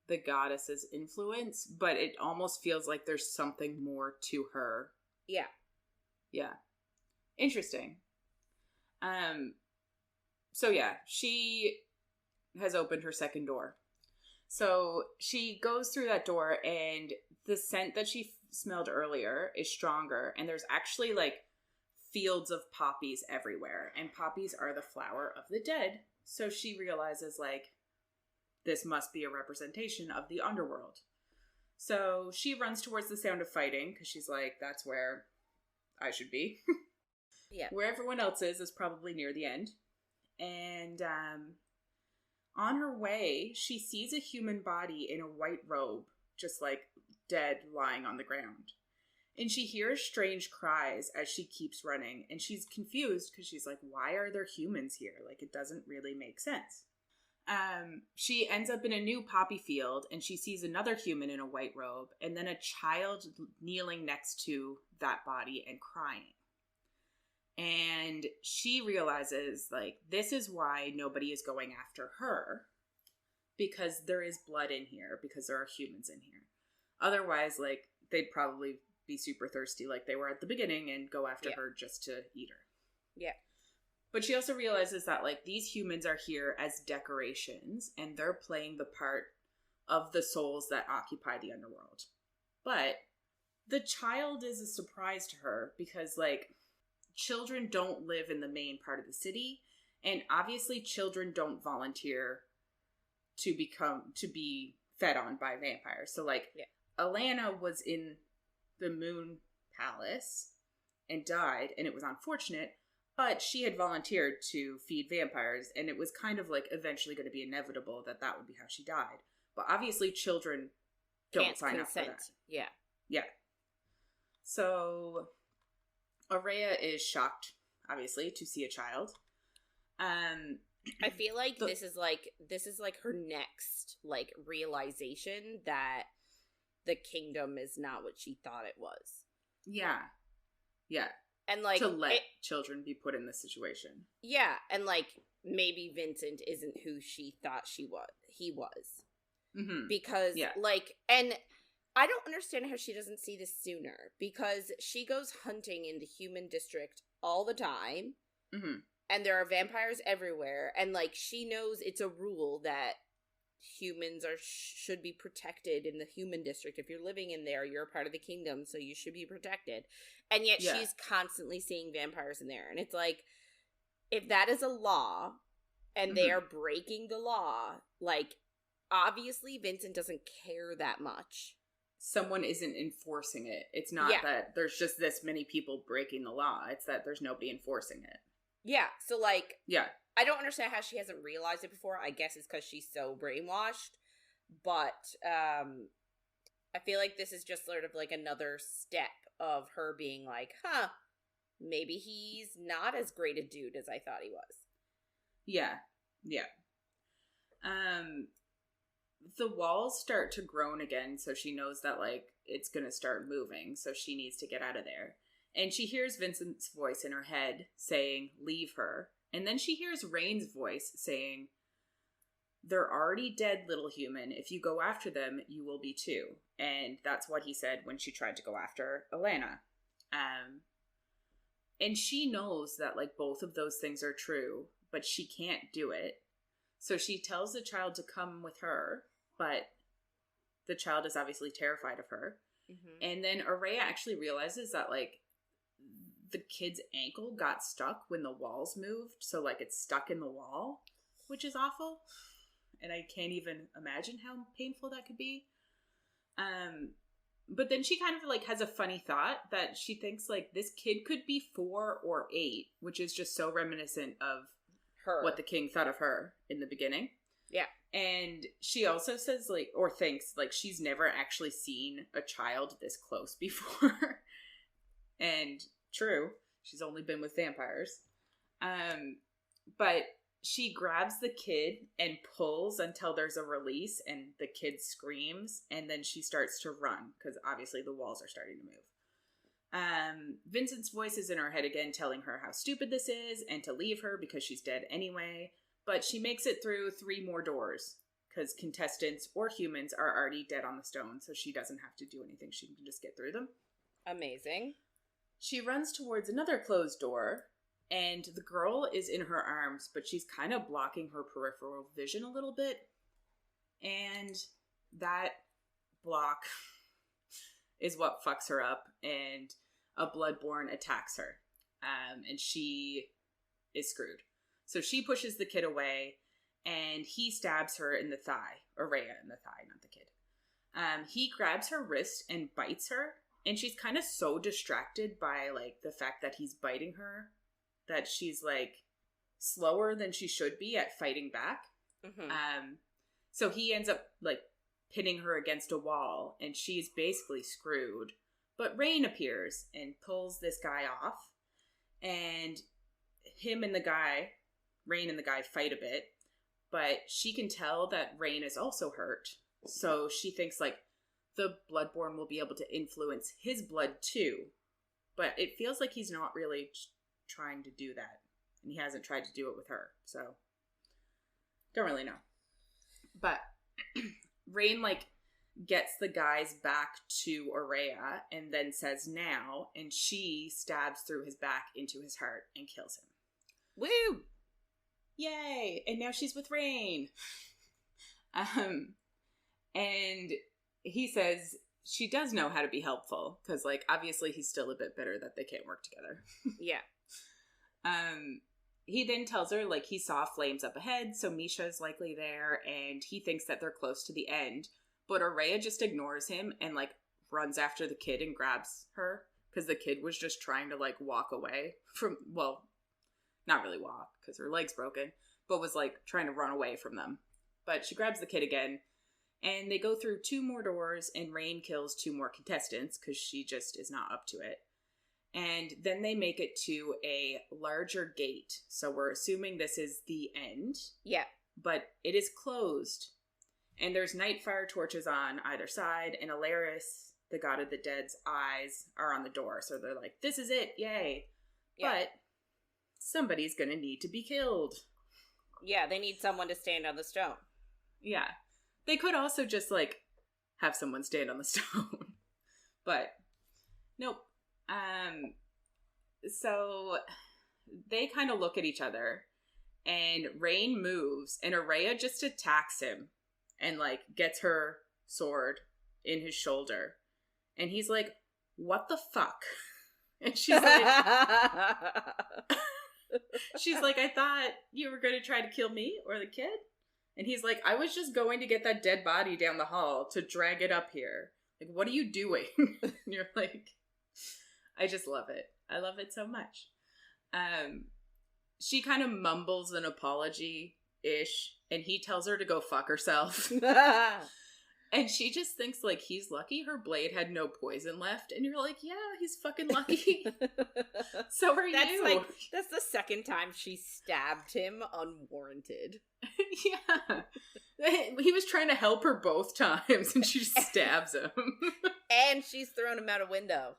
the goddess's influence, but it almost feels like there's something more to her. Yeah. Yeah. Interesting. So yeah, she has opened her second door. So she goes through that door, and the scent that she smelled earlier is stronger, and there's actually, like, fields of poppies everywhere, and poppies are the flower of the dead. So she realizes, like, this must be a representation of the underworld. So she runs towards the sound of fighting, because she's like, that's where I should be. Yeah. Where everyone else is probably near the end. And on her way, she sees a human body in a white robe, just, like, dead, lying on the ground. And she hears strange cries as she keeps running, and she's confused because she's like, why are there humans here? Like, it doesn't really make sense. She ends up in a new poppy field, and she sees another human in a white robe, and then a child kneeling next to that body and crying. And she realizes, like, this is why nobody is going after her, because there is blood in here, because there are humans in here. Otherwise, like, they'd probably be super thirsty like they were at the beginning and go after her just to eat her. Yeah. But she also realizes that, like, these humans are here as decorations, and they're playing the part of the souls that occupy the underworld. But the child is a surprise to her because, like, children don't live in the main part of the city, and obviously children don't volunteer to be fed on by vampires. So, like, Alana was in the Moon Palace and died, and it was unfortunate, But she had volunteered to feed vampires, and it was kind of like eventually going to be inevitable that that would be how she died. But obviously children don't sign up for that. Yeah. Yeah. So Oraya is shocked, obviously, to see a child. I feel like this is like her next like realization that the kingdom is not what she thought it was. Yeah. Yeah. And like to let children be put in this situation. Yeah, and like maybe Vincent isn't who she thought he was. Mm-hmm. Because like, and I don't understand how she doesn't see this sooner, because she goes hunting in the human district all the time. Mm-hmm. And there are vampires everywhere, and like she knows it's a rule that humans should be protected in the human district. If you're living in there, you're a part of the kingdom, so you should be protected. And yet she's constantly seeing vampires in there. And it's like, if that is a law and they are breaking the law, like, obviously Vincent doesn't care that much. Someone isn't enforcing it. It's not that there's just this many people breaking the law. It's that there's nobody enforcing it. Yeah, so like... Yeah. I don't understand how she hasn't realized it before. I guess it's because she's so brainwashed. But I feel like this is just sort of like another step of her being like, maybe he's not as great a dude as I thought he was. Yeah. Yeah. The walls start to groan again, so she knows that, like, it's gonna start moving, so she needs to get out of there. And she hears Vincent's voice in her head saying, leave her. And then she hears Rain's voice saying, they're already dead, little human. If you go after them, you will be too. And that's what he said when she tried to go after Alana. And she knows that, like, both of those things are true, but she can't do it. So she tells the child to come with her, but the child is obviously terrified of her. Mm-hmm. And then Oraya actually realizes that, like, the kid's ankle got stuck when the walls moved, so like it's stuck in the wall, which is awful, and I can't even imagine how painful that could be. But then she kind of like has a funny thought that she thinks like this kid could be 4 or 8, which is just so reminiscent of her, what the king thought of her in the beginning. Yeah. And she also says like, or thinks like she's never actually seen a child this close before. And true, she's only been with vampires. But she grabs the kid and pulls until there's a release and the kid screams, and then she starts to run because obviously the walls are starting to move. Vincent's voice is in her head again telling her how stupid this is and to leave her because she's dead anyway, but she makes it through 3 more doors because contestants or humans are already dead on the stone, so she doesn't have to do anything. She can just get through them. Amazing. She runs towards another closed door, and the girl is in her arms, but she's kind of blocking her peripheral vision a little bit. And that block is what fucks her up, and a Bloodborne attacks her. And she is screwed. So she pushes the kid away, and he stabs her in the thigh. Oraya in the thigh, not the kid. He grabs her wrist and bites her. And she's kind of so distracted by, like, the fact that he's biting her that she's, like, slower than she should be at fighting back. Mm-hmm. So he ends up, like, pinning her against a wall, and she's basically screwed. But Rain appears and pulls this guy off, and Rain and the guy fight a bit, but she can tell that Rain is also hurt. So she thinks, like, the Bloodborne will be able to influence his blood too. But it feels like he's not really trying to do that. And he hasn't tried to do it with her. So, don't really know. But Rain, like, gets the guys back to Oraya and then says now, and she stabs through his back into his heart and kills him. Woo! Yay! And now she's with Rain. And he says she does know how to be helpful because, like, obviously he's still a bit bitter that they can't work together. Yeah. He then tells her, like, he saw flames up ahead, so Misha's likely there, and he thinks that they're close to the end. But Oraya just ignores him and, like, runs after the kid and grabs her because the kid was just trying to, like, walk away from, well, not really walk because her leg's broken, but was like trying to run away from them. But she grabs the kid again, and they go through 2 more doors, and Rain kills 2 more contestants because she just is not up to it. And then they make it to a larger gate. So we're assuming this is the end. Yeah. But it is closed. And there's night fire torches on either side, and Alaris, the god of the dead's eyes, are on the door. So they're like, this is it, yay. Yeah. But somebody's gonna need to be killed. Yeah, they need someone to stand on the stone. Yeah. They could also just, like, have someone stand on the stone. But, nope. So they kind of look at each other, and Rain moves, and Oraya just attacks him and, like, gets her sword in his shoulder. And he's like, what the fuck? And she's like, I thought you were going to try to kill me or the kid. And he's like, I was just going to get that dead body down the hall to drag it up here. Like, what are you doing? And you're like, I just love it. I love it so much. She kind of mumbles an apology-ish, and he tells her to go fuck herself. And she just thinks, like, he's lucky her blade had no poison left. And you're like, yeah, he's fucking lucky. So are you. That's the second time she stabbed him unwarranted. Yeah. He was trying to help her both times, and she just stabs him. And she's thrown him out a window.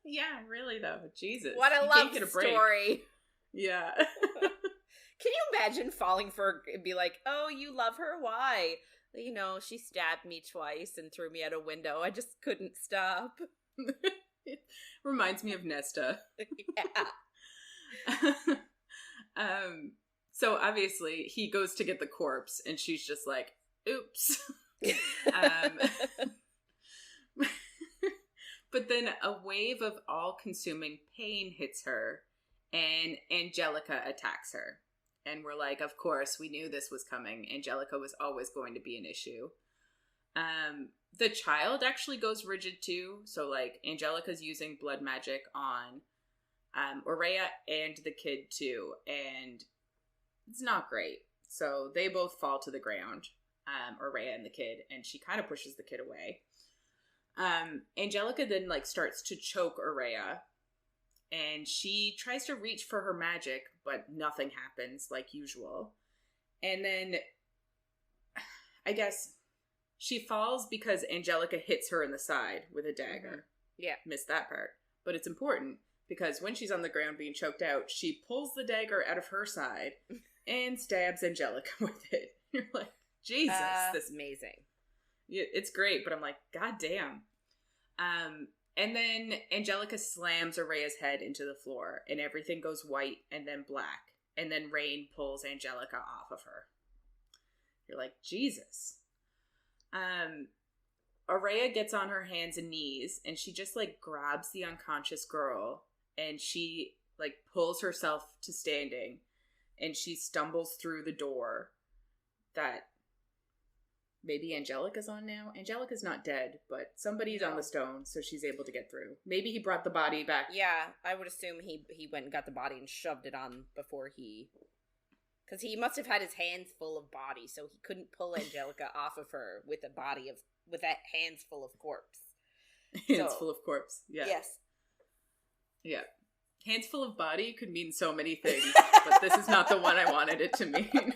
Yeah, really, though. Jesus. What a love story. Yeah. Can you imagine falling for, be like, oh, you love her? Why? You know, she stabbed me twice and threw me out a window. I just couldn't stop. It reminds me of Nesta. Yeah. So obviously he goes to get the corpse, and she's just like, oops. But then a wave of all-consuming pain hits her, and Angelica attacks her. And we're like, of course, we knew this was coming. Angelica was always going to be an issue. The child actually goes rigid too. So, like, Angelica's using blood magic on Oraya and the kid too. And it's not great. So they both fall to the ground, Oraya and the kid. And she kind of pushes the kid away. Angelica then, like, starts to choke Oraya. And she tries to reach for her magic, but nothing happens, like usual. And then, I guess, she falls because Angelica hits her in the side with a dagger. Yeah. Missed that part. But it's important, because when she's on the ground being choked out, she pulls the dagger out of her side and stabs Angelica with it. You're like, Jesus. This is amazing. Yeah, it's great, but I'm like, God damn. And then Angelica slams Oraya's head into the floor, and everything goes white and then black. And then Rain pulls Angelica off of her. You're like, Jesus. Oraya gets on her hands and knees, and she just, like, grabs the unconscious girl, and she, like, pulls herself to standing, and she stumbles through the door that maybe Angelica's on now. Angelica's not dead, but somebody's on the stone, so she's able to get through. Maybe he brought the body back. Yeah, I would assume he went and got the body and shoved it on before he... Because he must have had his hands full of body, so he couldn't pull Angelica off of her with a body of... with that hands full of corpse. Hands full of corpse, yeah. Yes. Yeah. Hands full of body could mean so many things, but this is not the one I wanted it to mean.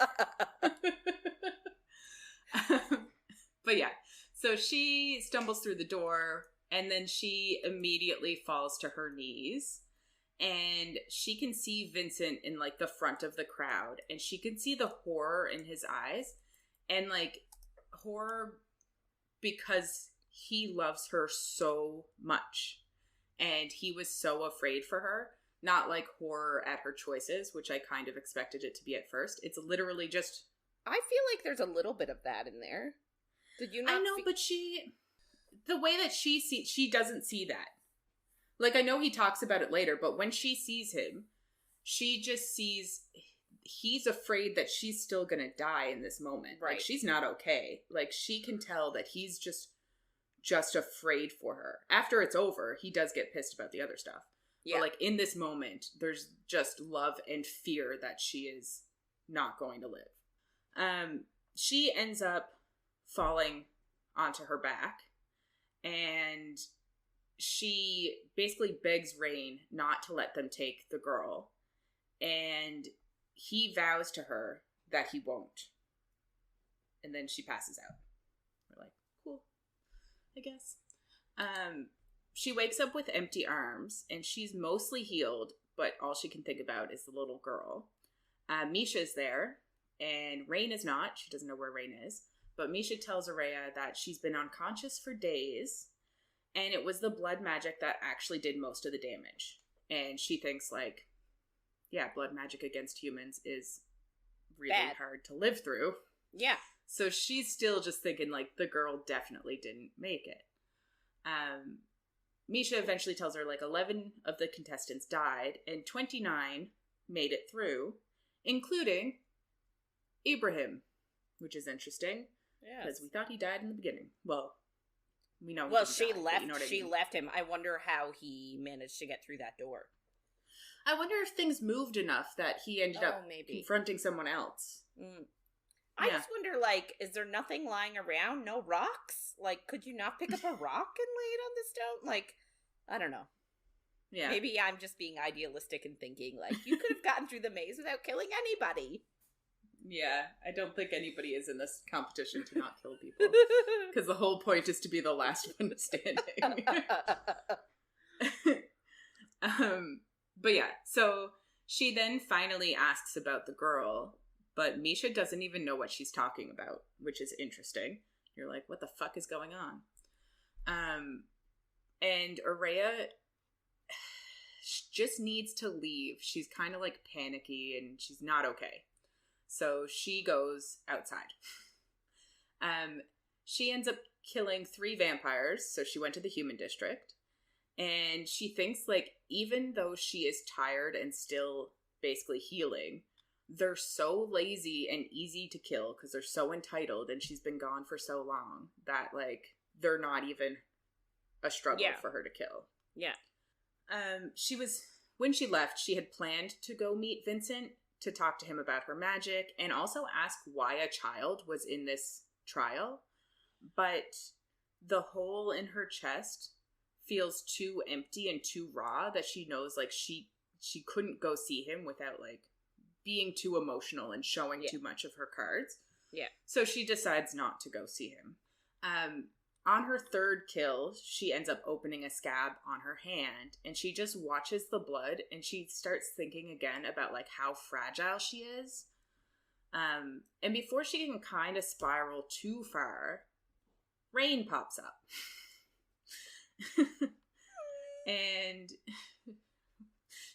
But yeah, so she stumbles through the door, and then she immediately falls to her knees, and she can see Vincent in, like, the front of the crowd, and she can see the horror in his eyes, and, like, horror because he loves her so much, and he was so afraid for her. Not, like, horror at her choices, which I kind of expected it to be at first. It's literally just... I feel like there's a little bit of that in there. Did you not? I know, but the way that she doesn't see that. Like, I know he talks about it later, but when she sees him, she just sees he's afraid that she's still gonna die in this moment. Right. Like, she's not okay. Like, she can tell that he's just afraid for her. After it's over, he does get pissed about the other stuff. Yeah. But, like, in this moment, there's just love and fear that she is not going to live. She ends up falling onto her back, and she basically begs Rain not to let them take the girl, and he vows to her that he won't. And then she passes out. We're like, cool, I guess. She wakes up with empty arms, and she's mostly healed, but all she can think about is the little girl. Misha's there, and Rain is not. She doesn't know where Rain is. But Misha tells Oraya that she's been unconscious for days, and it was the blood magic that actually did most of the damage. And she thinks, like, yeah, blood magic against humans is really hard to live through. Yeah. So she's still just thinking, like, the girl definitely didn't make it. Misha eventually tells her, like, 11 of the contestants died, and 29 made it through, including Ibrahim, which is interesting. Yeah. Because we thought he died in the beginning. Well, we know. Well, she left. You know what I mean? She left him. I wonder how he managed to get through that door. I wonder if things moved enough that he ended up confronting someone else. I just wonder, like, is there nothing lying around? No rocks? Like, could you not pick up a rock and lay it on the stone? Like, I don't know. Yeah. Maybe I'm just being idealistic and thinking, like, you could have gotten through the maze without killing anybody. Yeah, I don't think anybody is in this competition to not kill people. Because the whole point is to be the last one standing. But yeah, so she then finally asks about the girl, but Misha doesn't even know what she's talking about, which is interesting. You're like, what the fuck is going on? And Oraya just needs to leave. She's kind of like panicky and she's not okay. So she goes outside. She ends up killing 3 vampires, so she went to the human district. And she thinks, like, even though she is tired and still basically healing, they're so lazy and easy to kill because they're so entitled and she's been gone for so long that, like, they're not even a struggle for her to kill. Yeah. When she left, she had planned to go meet Vincent to talk to him about her magic and also ask why a child was in this trial. But the hole in her chest feels too empty and too raw that she knows, like, she couldn't go see him without, like, being too emotional and showing too much of her cards. Yeah. So she decides not to go see him. On her 3rd kill, she ends up opening a scab on her hand, and she just watches the blood, and she starts thinking again about, like, how fragile she is. And before she can kind of spiral too far, Rain pops up. And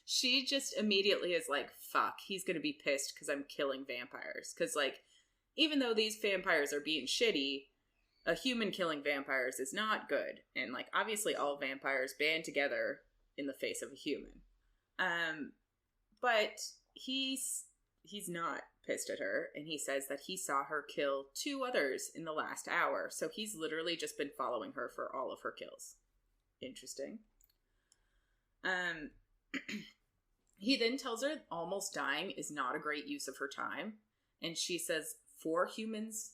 she just immediately is like, fuck, he's gonna be pissed because I'm killing vampires. Because, like, even though these vampires are being shitty, a human killing vampires is not good. And, like, obviously all vampires band together in the face of a human. But he's not pissed at her, and he says that he saw her kill 2 others in the last hour. So he's literally just been following her for all of her kills. Interesting. He then tells her almost dying is not a great use of her time. And she says 4 humans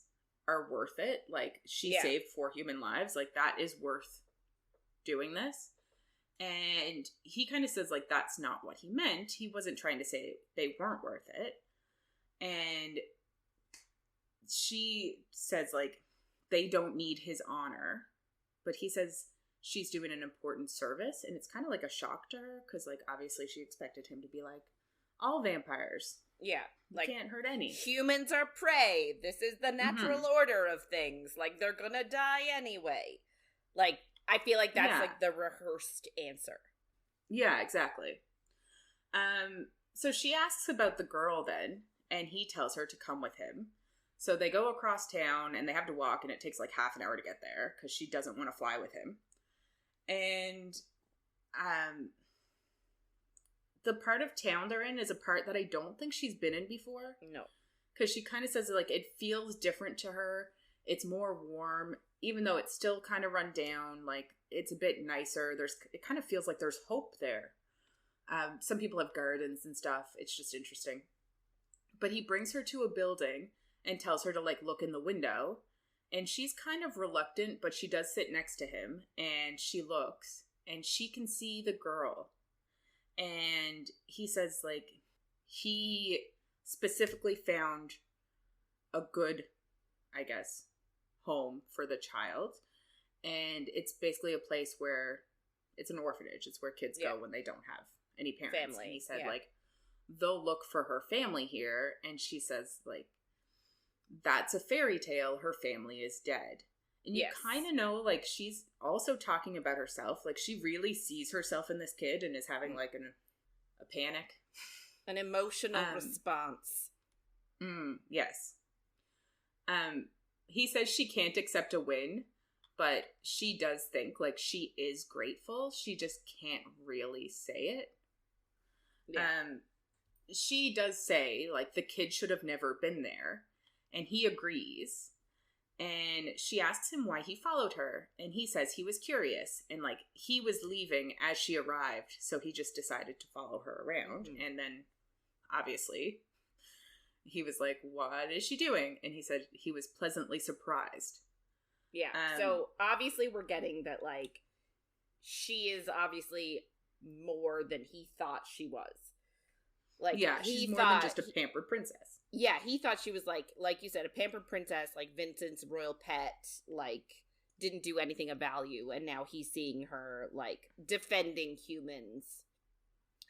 are worth it. Like, she saved 4 human lives. Like, that is worth doing this. And he kind of says, like, that's not what he meant. He wasn't trying to say they weren't worth it. And she says, like, they don't need his honor. But he says she's doing an important service. And it's kind of like a shock to her. Because, like, obviously she expected him to be like, all vampires. Yeah. Like, can't hurt any. Humans are prey. This is the natural order of things. Like, they're gonna die anyway. Like, I feel like that's, like, the rehearsed answer. Yeah, exactly. So she asks about the girl then, and he tells her to come with him. So they go across town, and they have to walk, and it takes, like, half an hour to get there, because she doesn't want to fly with him. And, the part of town they're in is a part that I don't think she's been in before. No. Because she kind of says, like, it feels different to her. It's more warm, even though it's still kind of run down. Like, it's a bit nicer. It kind of feels like there's hope there. Some people have gardens and stuff. It's just interesting. But he brings her to a building and tells her to, like, look in the window. And she's kind of reluctant, but she does sit next to him. And she looks, and she can see the girl. And he says, like, he specifically found a good, I guess, home for the child. And it's basically a place where it's an orphanage. It's where kids go when they don't have any parents. Family. And he said, like, they'll look for her family here. And she says, like, that's a fairy tale. Her family is dead. And you kind of know, like, she's also talking about herself. Like, she really sees herself in this kid and is having, like, a panic. An emotional response. Yes. He says she can't accept a win, but she does think, like, she is grateful. She just can't really say it. Yeah. She does say, like, the kid should have never been there. And he agrees. And she asks him why he followed her. And he says he was curious. And, like, he was leaving as she arrived. So he just decided to follow her around. Mm-hmm. And then, obviously, he was like, what is she doing? And he said he was pleasantly surprised. Yeah. So, obviously, we're getting that, like, she is obviously more than he thought she was. Like, yeah, she's more than just a pampered princess. Yeah, he thought she was, like you said, a pampered princess, like Vincent's royal pet, like, didn't do anything of value, and now he's seeing her, like, defending humans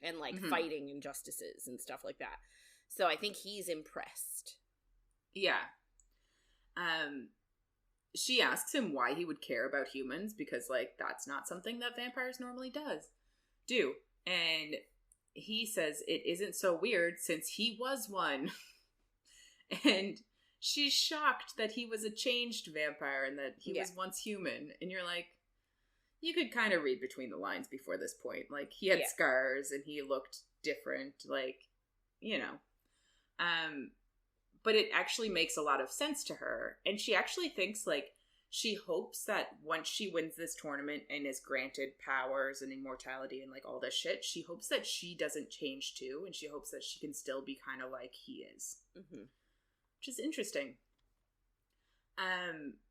and, like, fighting injustices and stuff like that. So I think he's impressed. Yeah. She asks him why he would care about humans, because, like, that's not something that vampires normally do. And he says it isn't so weird since he was one. And she's shocked that he was a changed vampire and that he was once human. And you're like, you could kind of read between the lines before this point. Like, he had scars and he looked different, like, you know. But it actually makes a lot of sense to her. And she actually thinks, like, she hopes that once she wins this tournament and is granted powers and immortality and, like, all this shit, she hopes that she doesn't change too, and she hopes that she can still be kind of like he is. Mm-hmm. Which is interesting.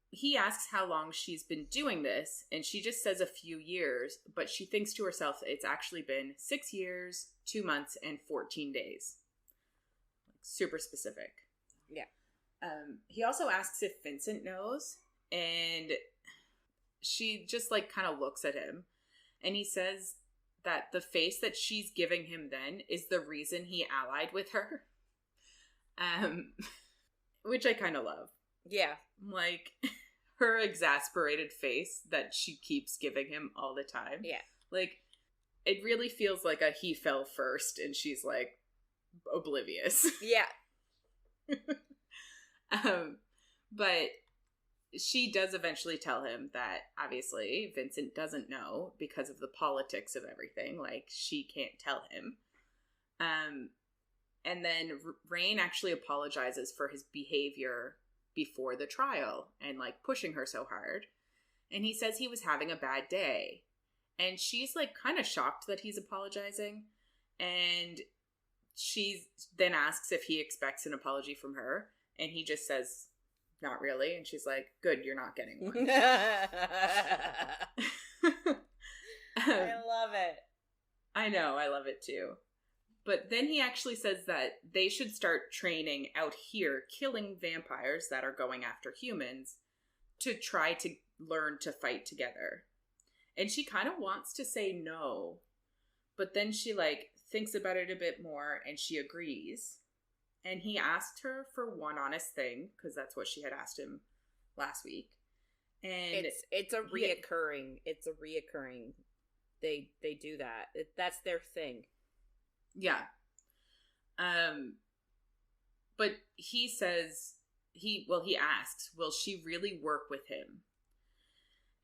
He asks how long she's been doing this, and she just says a few years, but she thinks to herself that it's actually been 6 years, 2 months, and 14 days. Like, super specific. Yeah. He also asks if Vincent knows, and she just, like, kind of looks at him, and he says that the face that she's giving him then is the reason he allied with her. Which I kind of love. Yeah. Like, her exasperated face that she keeps giving him all the time. Yeah. Like, it really feels like a he fell first, and she's, like, oblivious. Yeah. But she does eventually tell him that, obviously, Vincent doesn't know because of the politics of everything. Like, she can't tell him. And then Rain actually apologizes for his behavior before the trial and, like, pushing her so hard. And he says he was having a bad day. And she's, like, kind of shocked that he's apologizing. And she then asks if he expects an apology from her. And he just says, not really. And she's like, good, you're not getting one. I love it. I know, I love it too. But then he actually says that they should start training out here, killing vampires that are going after humans to try to learn to fight together. And she kind of wants to say no, but then she, like, thinks about it a bit more and she agrees. And he asked her for one honest thing, because that's what she had asked him last week. And it's a reoccurring. They do that. That's their thing. Yeah. But he says, he asks, will she really work with him?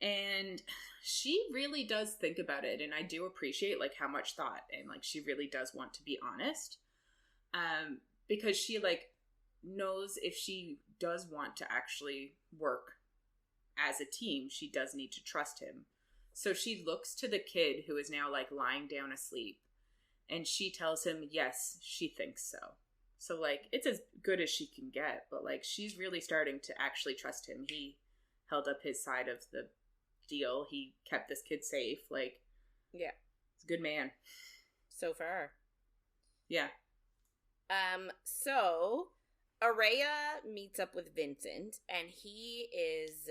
And she really does think about it, and I do appreciate, like, how much thought, and, like, she really does want to be honest. Because she, like, knows if she does want to actually work as a team, she does need to trust him. So she looks to the kid who is now, like, lying down asleep. And she tells him, yes, she thinks so. So, like, it's as good as she can get, but, like, she's really starting to actually trust him. He held up his side of the deal. He kept this kid safe. Like, yeah. He's a good man. So far. Yeah. So, Oraya meets up with Vincent, and he is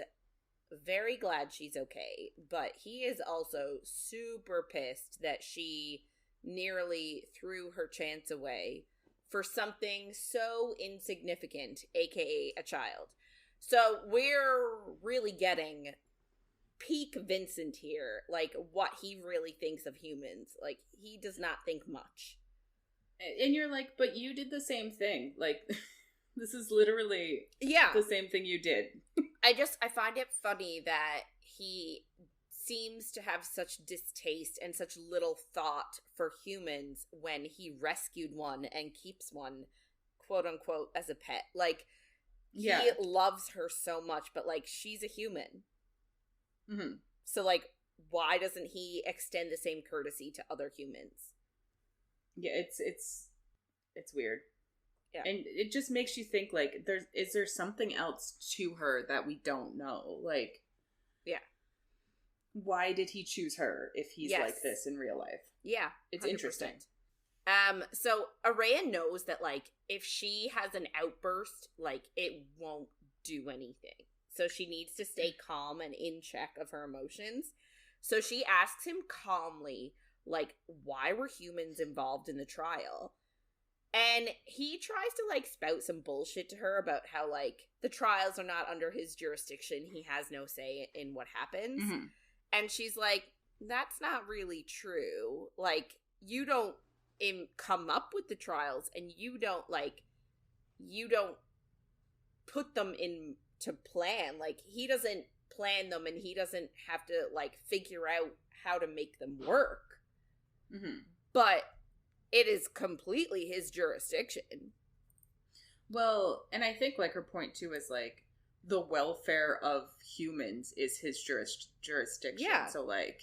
very glad she's okay, but he is also super pissed that she nearly threw her chance away for something so insignificant, aka a child. So we're really getting peak Vincent here, like what he really thinks of humans. Like, he does not think much. And you're like, but you did the same thing. Like, this is literally the same thing you did. I find it funny that he seems to have such distaste and such little thought for humans when he rescued one and keeps one, quote unquote, as a pet. Like, he loves her so much, but, like, she's a human. Mm-hmm. So, like, why doesn't he extend the same courtesy to other humans? Yeah, it's weird. Yeah. And it just makes you think, like, is there something else to her that we don't know? Like, yeah. Why did he choose her if he's like this in real life? Yeah. It's 100%. Interesting. So Oraya knows that, like, if she has an outburst, like, it won't do anything. So she needs to stay calm and in check of her emotions. So she asks him calmly, like, why were humans involved in the trial? And he tries to, like, spout some bullshit to her about how, like, the trials are not under his jurisdiction. He has no say in what happens. Mm-hmm. And she's like, that's not really true. Like, you don't come up with the trials, and you don't put them into plan. Like, he doesn't plan them, and he doesn't have to, like, figure out how to make them work. Mm-hmm. But it is completely his jurisdiction. Well, and I think, like, her point, too, is, like, the welfare of humans is his jurisdiction. Yeah. So, like...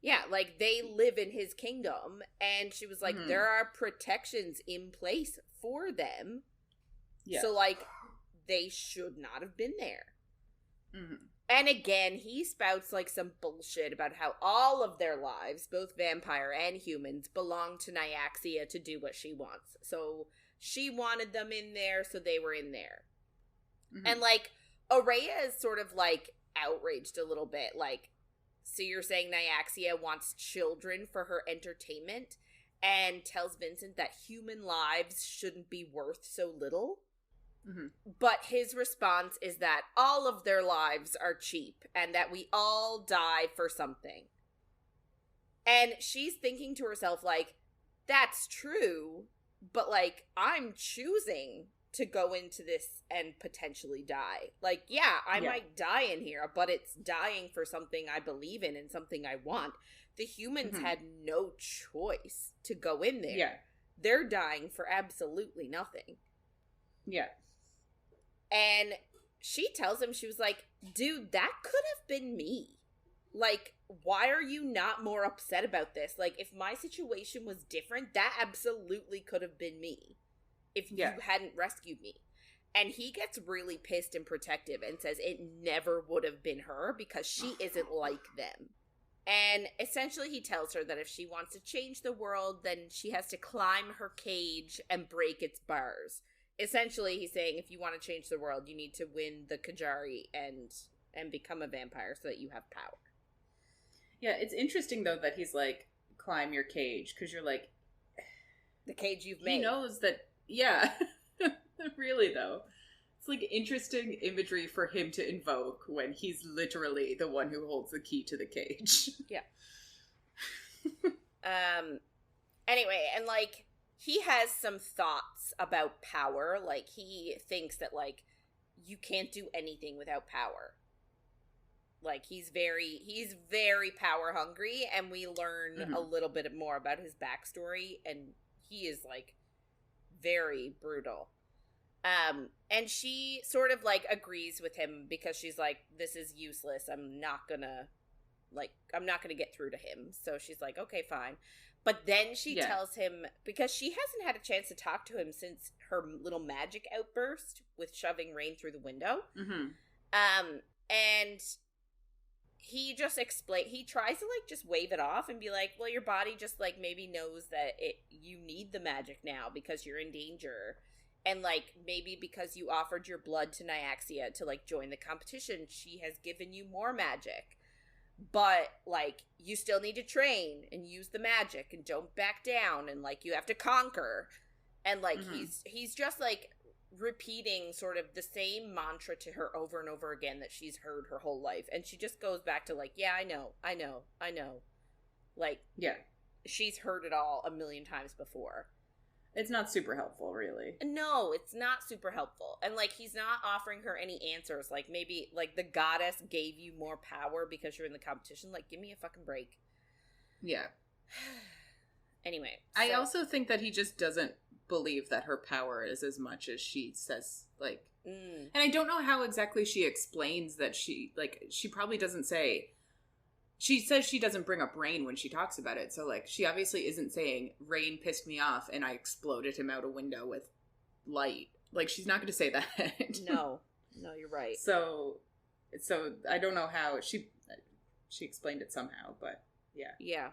Yeah, like, they live in his kingdom, and she was like, there are protections in place for them. Yeah. So, like, they should not have been there. Mm-hmm. And again, he spouts, like, some bullshit about how all of their lives, both vampire and humans, belong to Nyaxia to do what she wants. So she wanted them in there, so they were in there. Mm-hmm. And, like, Oraya is sort of, like, outraged a little bit. Like, so you're saying Nyaxia wants children for her entertainment and tells Vincent that human lives shouldn't be worth so little? Mm-hmm. But his response is that all of their lives are cheap and that we all die for something. And she's thinking to herself, like, that's true, but, like, I'm choosing to go into this and potentially die. Like, yeah, I might die in here, but it's dying for something I believe in and something I want. The humans had no choice to go in there. Yeah. They're dying for absolutely nothing. Yeah. And she tells him, she was like, dude, that could have been me. Like, why are you not more upset about this? Like, if my situation was different, that absolutely could have been me. If you hadn't rescued me. And he gets really pissed and protective and says it never would have been her because she isn't like them. And essentially he tells her that if she wants to change the world, then she has to climb her cage and break its bars. Essentially he's saying if you want to change the world, you need to win the Kajari and become a vampire so that you have power. Yeah, it's interesting though that he's like, climb your cage, because you're like... The cage you've made. He knows that... Yeah, really though. It's like interesting imagery for him to invoke when he's literally the one who holds the key to the cage. Yeah. Anyway, and like he has some thoughts about power. Like he thinks that like you can't do anything without power. Like he's very power hungry, and we learn a little bit more about his backstory, and he is like very brutal. And she sort of like agrees with him because she's like, this is useless. I'm not gonna get through to him. So she's like, okay, fine. But then she tells him, because she hasn't had a chance to talk to him since her little magic outburst with shoving Rain through the window. And he just he tries to, like, just wave it off and be like, well, your body just, like, maybe knows that you need the magic now because you're in danger. And, like, maybe because you offered your blood to Nyaxia to, like, join the competition, she has given you more magic. But, like, you still need to train and use the magic and don't back down, and, like, you have to conquer. And, like, he's just, like, repeating sort of the same mantra to her over and over again that she's heard her whole life. And she just goes back to, like, yeah, I know. Like, yeah, she's heard it all a million times before. It's not super helpful, really. No, it's not super helpful. And, like, he's not offering her any answers. Like, maybe, like, the goddess gave you more power because you're in the competition. Like, give me a fucking break. Yeah. Anyway. I also think that he just doesn't believe that her power is as much as she says, like... And I don't know how exactly she explains that she probably doesn't say... She says she doesn't bring up Rain when she talks about it, so, like, she obviously isn't saying, Rain pissed me off and I exploded him out a window with light. Like, she's not going to say that. No, you're right. So I don't know how... She explained it somehow, but, yeah. Yeah.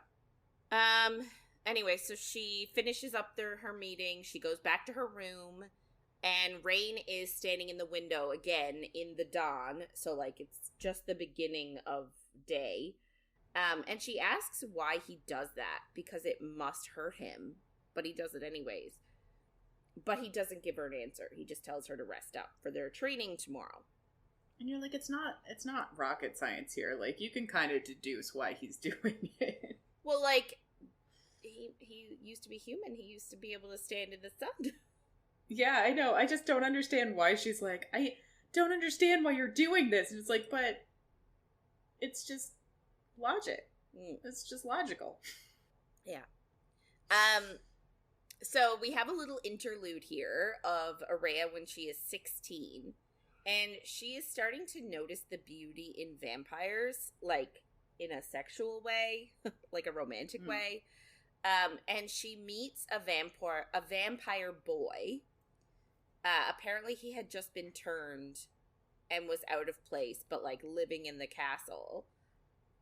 Anyway, so she finishes up her meeting, she goes back to her room, and Rain is standing in the window again in the dawn, so, like, it's just the beginning of day. And she asks why he does that, because it must hurt him, but he does it anyways. But he doesn't give her an answer. He just tells her to rest up for their training tomorrow. And you're like, it's not rocket science here. Like, you can kind of deduce why he's doing it. Well, like, he used to be human. He used to be able to stand in the sun. Yeah, I know. I just don't understand why she's like, I don't understand why you're doing this. And it's like, but it's just logic. It's just logical. Yeah. So we have a little interlude here of Oraya when she is 16, and she is starting to notice the beauty in vampires, like, in a sexual way, like a romantic way. And she meets a vampire boy. Apparently he had just been turned and was out of place, but, like, living in the castle.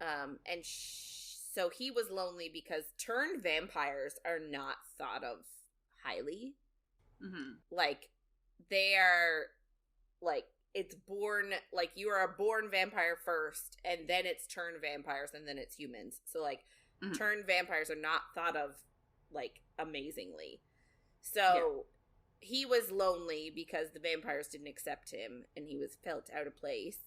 And so he was lonely because turned vampires are not thought of highly. Like, they are, like, it's born, like, you are a born vampire first, and then it's turned vampires, and then it's humans. So, like, turned vampires are not thought of, like, amazingly. So he was lonely because the vampires didn't accept him, and he felt out of place.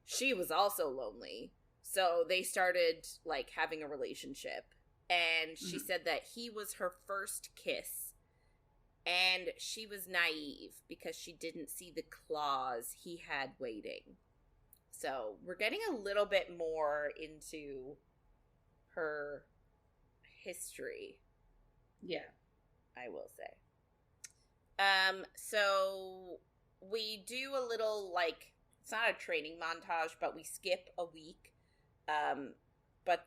She was also lonely. So they started, like, having a relationship. And she said that he was her first kiss. And she was naive because she didn't see the claws he had waiting. So we're getting a little bit more into her history. Yeah. I will say. So we do a little, like, it's not a training montage, but we skip a week. But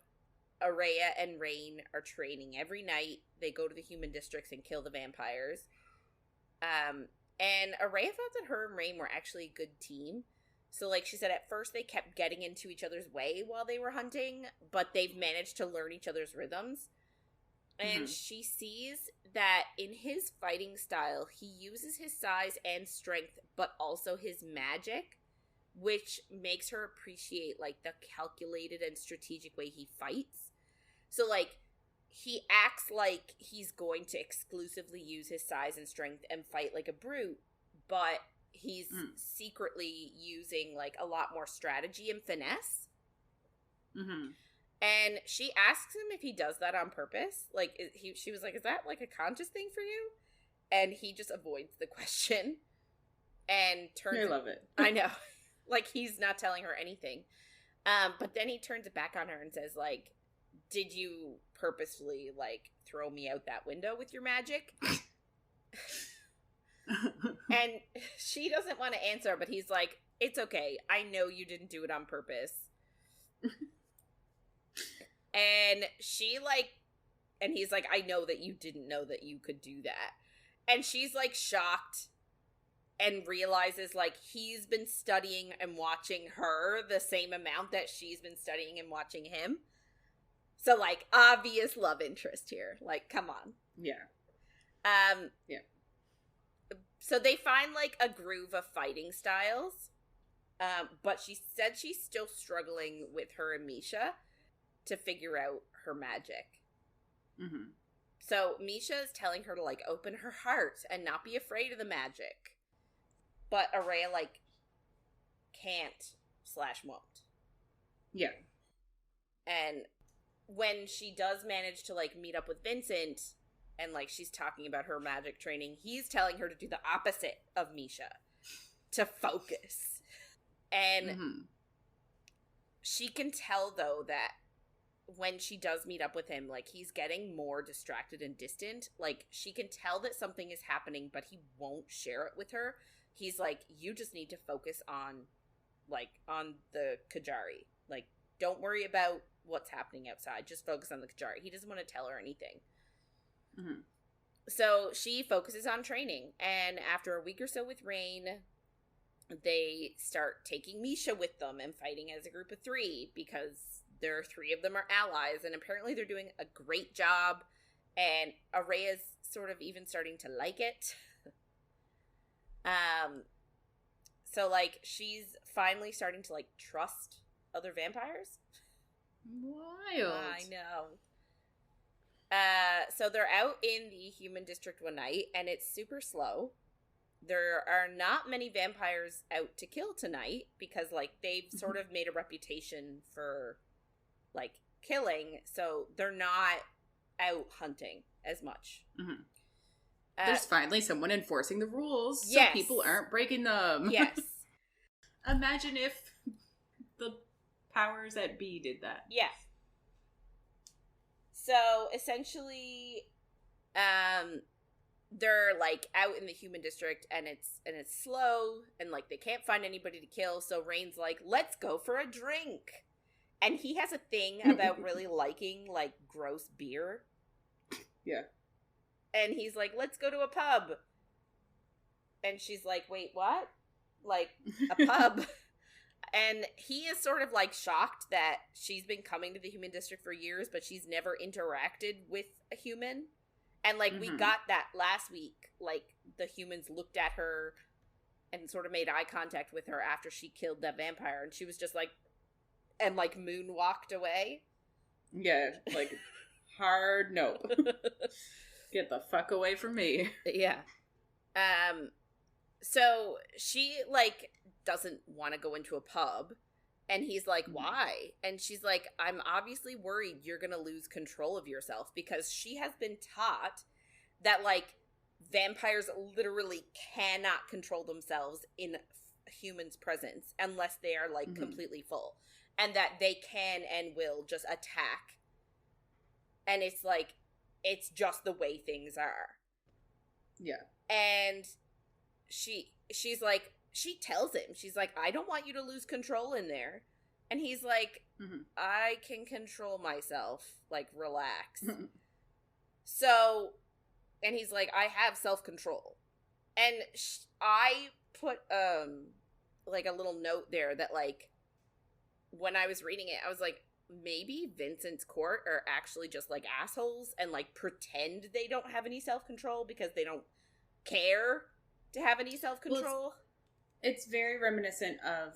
Oraya and Rain are training every night. They go to the human districts and kill the vampires. And Oraya thought that her and Rain were actually a good team. So, like she said, at first they kept getting into each other's way while they were hunting, but they've managed to learn each other's rhythms. And she sees that in his fighting style, he uses his size and strength, but also his magic, which makes her appreciate, like, the calculated and strategic way he fights. So, like, he acts like he's going to exclusively use his size and strength and fight like a brute, but he's secretly using, like, a lot more strategy and finesse. And she asks him if he does that on purpose. Like, she was like, is that, like, a conscious thing for you? And he just avoids the question and turns... I love it. I know. Like, he's not telling her anything. But then he turns it back on her and says, like, did you purposefully, like, throw me out that window with your magic? And she doesn't want to answer, but he's like, it's okay. I know you didn't do it on purpose. And she, like, And he's like, I know that you didn't know that you could do that. And she's, like, shocked and realizes, like, he's been studying and watching her the same amount that she's been studying and watching him. So, like, obvious love interest here. Like, come on. Yeah. Yeah. So they find, like, a groove of fighting styles. But she said she's still struggling with her and Misha to figure out her magic. Mm-hmm. So Misha is telling her to, like, open her heart and not be afraid of the magic. But Oraya, like, can't/won't. Yeah. And when she does manage to, like, meet up with Vincent and, like, she's talking about her magic training, he's telling her to do the opposite of Misha. To focus. And she can tell, though, that when she does meet up with him, like, he's getting more distracted and distant. Like, she can tell that something is happening, but he won't share it with her. He's like, you just need to focus on, like, on the Kajari. Like, don't worry about what's happening outside. Just focus on the Kajari. He doesn't want to tell her anything. Mm-hmm. So she focuses on training. And after a week or so with Rain, they start taking Misha with them and fighting as a group of 3 because there are 3 of them are allies. And apparently they're doing a great job. And Araya's sort of even starting to like it. So, like, she's finally starting to, like, trust other vampires. Wild. I know. So they're out in the human district one night, and it's super slow. There are not many vampires out to kill tonight, because, like, they've sort of made a reputation for, like, killing, so they're not out hunting as much. Mm-hmm. There's finally someone enforcing the rules, so yes. people aren't breaking them. Yes. Imagine if the powers that be did that. Yeah. So, essentially, they're, like, out in the human district, and it's slow, and, like, they can't find anybody to kill, so Rain's like, let's go for a drink. And he has a thing about really liking, like, gross beer. Yeah. And he's like, let's go to a pub. And she's like, wait, what? Like, a pub? And he is sort of, like, shocked that she's been coming to the human district for years, but she's never interacted with a human. And, like, we got that last week. Like, the humans looked at her and sort of made eye contact with her after she killed that vampire. And she was just like, and, like, moonwalked away. Yeah, like, hard nope. Get the fuck away from me. Yeah. So she, like, doesn't want to go into a pub. And he's like, why? And she's like, I'm obviously worried you're going to lose control of yourself, because she has been taught that, like, vampires literally cannot control themselves in a human's presence unless they are, like, completely full. And that they can and will just attack. And it's like, it's just the way things are. Yeah. And she's like, she tells him, she's like, I don't want you to lose control in there. And he's like, I can control myself. Like, relax. So, and he's like, I have self-control. And I put, like, a little note there that, like, when I was reading it, I was like, maybe Vincent's court are actually just, like, assholes and, like, pretend they don't have any self-control because they don't care to have any self-control. Well, it's very reminiscent of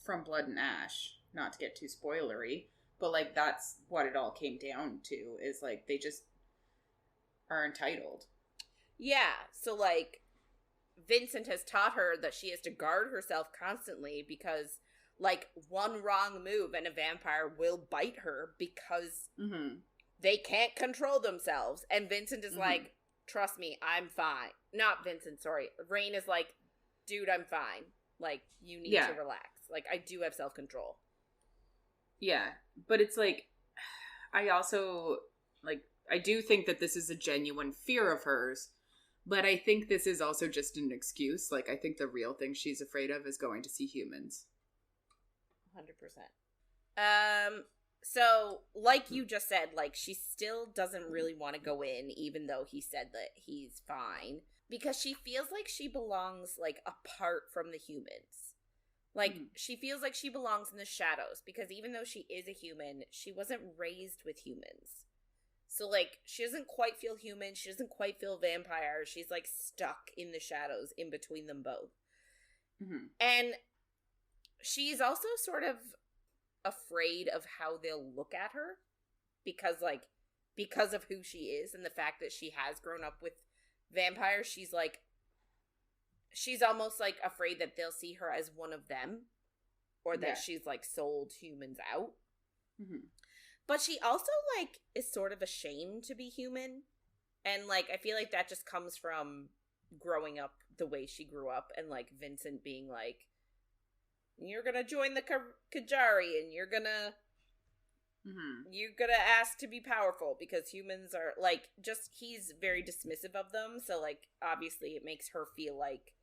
From Blood and Ash, not to get too spoilery, but, like, that's what it all came down to, is, like, they just are entitled. Yeah, so, like, Vincent has taught her that she has to guard herself constantly because, like, one wrong move and a vampire will bite her because they can't control themselves. And Vincent is like, trust me, I'm fine. Not Vincent, sorry. Rain is like, dude, I'm fine. Like, you need to relax. Like, I do have self-control. Yeah, but it's like, I also, like, I do think that this is a genuine fear of hers, but I think this is also just an excuse. Like, I think the real thing she's afraid of is going to see humans. 100%. So, like you just said, like, she still doesn't really want to go in, even though he said that he's fine. Because she feels like she belongs, like, apart from the humans. Like, she feels like she belongs in the shadows. Because even though she is a human, she wasn't raised with humans. So, like, she doesn't quite feel human. She doesn't quite feel vampire. She's, like, stuck in the shadows in between them both. And she's also sort of afraid of how they'll look at her because of who she is and the fact that she has grown up with vampires. She's almost like afraid that they'll see her as one of them, or that she's like sold humans out. But she also like is sort of ashamed to be human, and like I feel like that just comes from growing up the way she grew up, and like Vincent being like, you're gonna join the Kajari, and you're gonna ask to be powerful because humans are like, just, he's very dismissive of them. So like, obviously it makes her feel like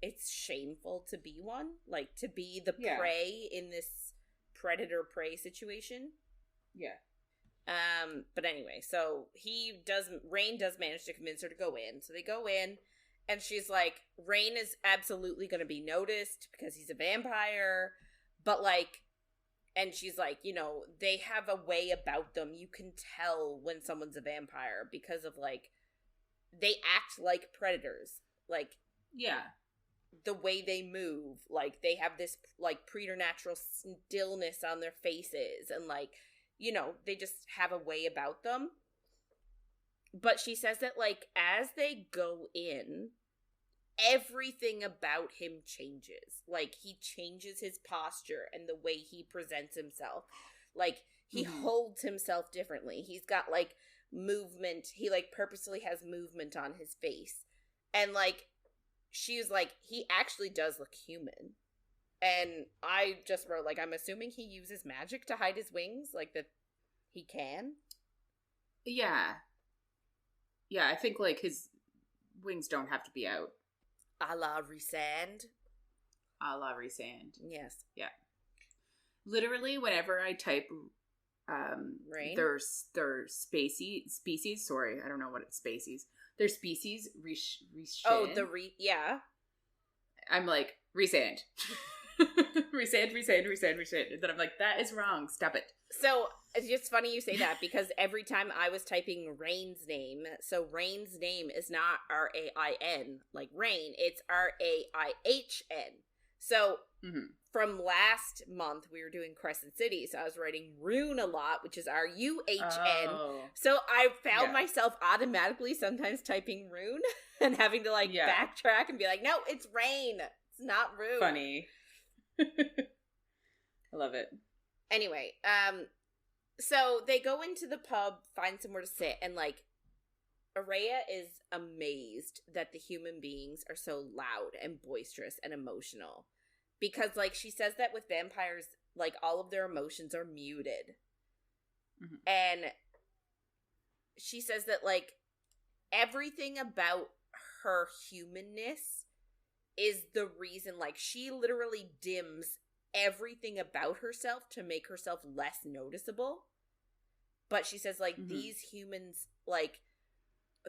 it's shameful to be one, like to be the prey in this predator-prey situation. But anyway, so Rain does manage to convince her to go in. So they go in. And she's like, Rain is absolutely going to be noticed because he's a vampire. But, like, and she's like, you know, they have a way about them. You can tell when someone's a vampire because of, like, they act like predators. Like, the way they move. Like, they have this, like, preternatural stillness on their faces. And, like, you know, they just have a way about them. But she says that, like, as they go in, everything about him changes. Like, he changes his posture and the way he presents himself. Like, he holds himself differently. He's got, like, movement. He, like, purposely has movement on his face. And, like, she was like, he actually does look human. And I just wrote, like, I'm assuming he uses magic to hide his wings. Like, that he can. Yeah, I think, like, his wings don't have to be out. A la Rysand. Yes. Yeah. Literally, whenever I type Rain? their species, sorry, I don't know what it's species. Their species, I'm like, Rysand. Rysand. And then I'm like, that is wrong. Stop it. So, it's just funny you say that, because every time I was typing Rain's name, so Rain's name is not R-A-I-N, like Rain, it's R-A-I-H-N. So, from last month, we were doing Crescent City, so I was writing Rune a lot, which is R-U-H-N. Oh. So, I found myself automatically sometimes typing Rune, and having to, like, backtrack and be like, no, it's Rain, it's not Rune. Funny. I love it. Anyway, so they go into the pub, find somewhere to sit, and, like, Oraya is amazed that the human beings are so loud and boisterous and emotional. Because, like, she says that with vampires, like, all of their emotions are muted. And she says that, like, everything about her humanness is the reason, like, she literally dims everything about herself to make herself less noticeable. But she says, like, these humans, like,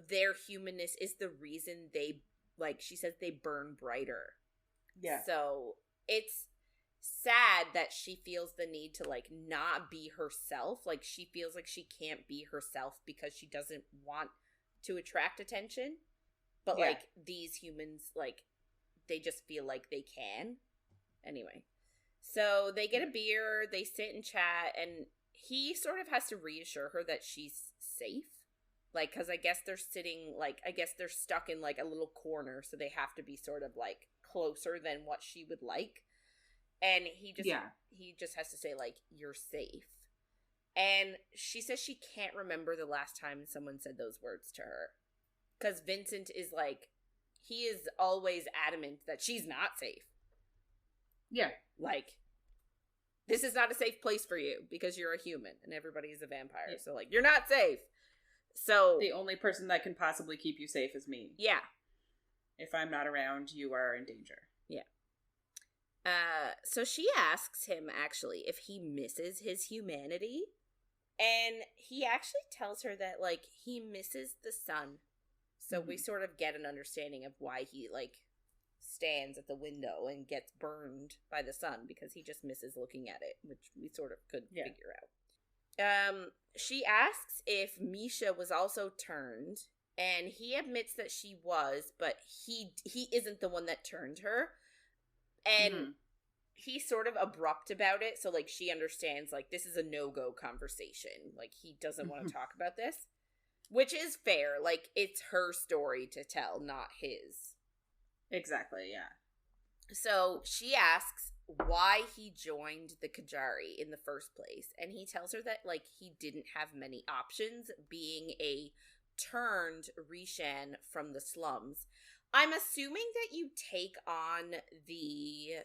their humanness is the reason they, like, she says they burn brighter. Yeah. So it's sad that she feels the need to, like, not be herself. Like, she feels like she can't be herself because she doesn't want to attract attention. But, like, these humans, like, they just feel like they can. Anyway. So they get a beer, they sit and chat, and he sort of has to reassure her that she's safe. Like, because I guess they're sitting, like, I guess they're stuck in, like, a little corner, so they have to be sort of, like, closer than what she would like. And he just has to say, like, you're safe. And she says she can't remember the last time someone said those words to her. Because Vincent is, like, he is always adamant that she's not safe. Yeah. Like, this is not a safe place for you because you're a human and everybody is a vampire. Yeah. So, like, you're not safe. So the only person that can possibly keep you safe is me. Yeah. If I'm not around, you are in danger. Yeah. So she asks him, actually, if he misses his humanity. And he actually tells her that, like, he misses the sun. So we sort of get an understanding of why he, like, stands at the window and gets burned by the sun, because he just misses looking at it, which we sort of could figure out. She asks if Misha was also turned, and he admits that she was, but he isn't the one that turned her. And he's sort of abrupt about it, so, like, she understands, like, this is a no-go conversation. Like, he doesn't want to talk about this. Which is fair. Like, it's her story to tell, not his. Exactly, yeah. So, she asks why he joined the Kajari in the first place. And he tells her that, like, he didn't have many options, being a turned Rishan from the slums. I'm assuming that you take on the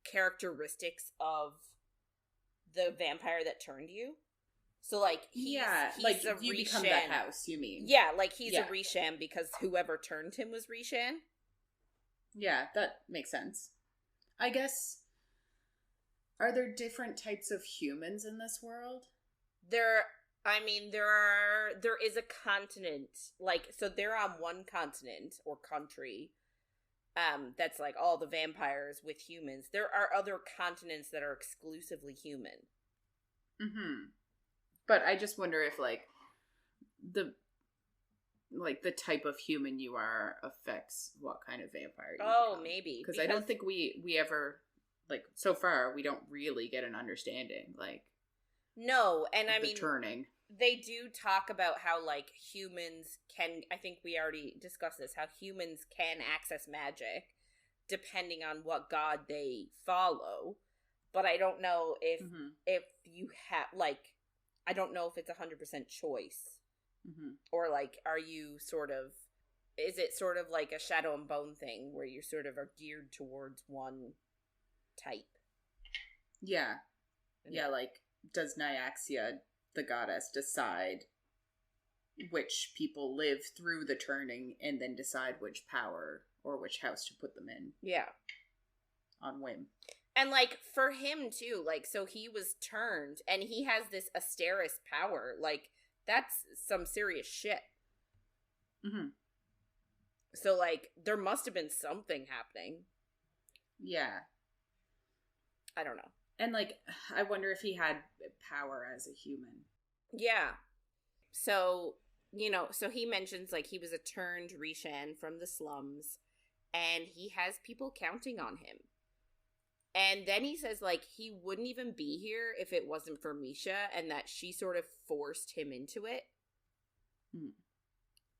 characteristics of the vampire that turned you. So, like, he's like, a you Rishan. Become that house, you mean? Yeah, like, he's a Rishan because whoever turned him was Rishan. Yeah, that makes sense. I guess, are there different types of humans in this world? There is a continent, like, so they're on one continent, or country, that's, like, all the vampires with humans. There are other continents that are exclusively human. But I just wonder if, like, the type of human you are affects what kind of vampire you become. Maybe. Because I don't think we ever, like, so far, we don't really get an understanding, like... No, and I mean... turning. They do talk about how, like, humans can... I think we already discussed this, how humans can access magic, depending on what god they follow. But I don't know if you have, like... I don't know if it's 100% choice. Or, like, are you sort of... Is it sort of like a Shadow and Bone thing, where you sort of are geared towards one type? Yeah. Yeah, like, does Nyaxia, the goddess, decide which people live through the turning and then decide which power or which house to put them in? Yeah. On whim. And, like, for him, too, like, so he was turned, and he has this Asteris power. Like, that's some serious shit. So, like, there must have been something happening. Yeah. I don't know. And, like, I wonder if he had power as a human. Yeah. So, you know, so he mentions, like, he was a turned Rishan from the slums, and he has people counting on him. And then he says, like, he wouldn't even be here if it wasn't for Misha, and that she sort of forced him into it.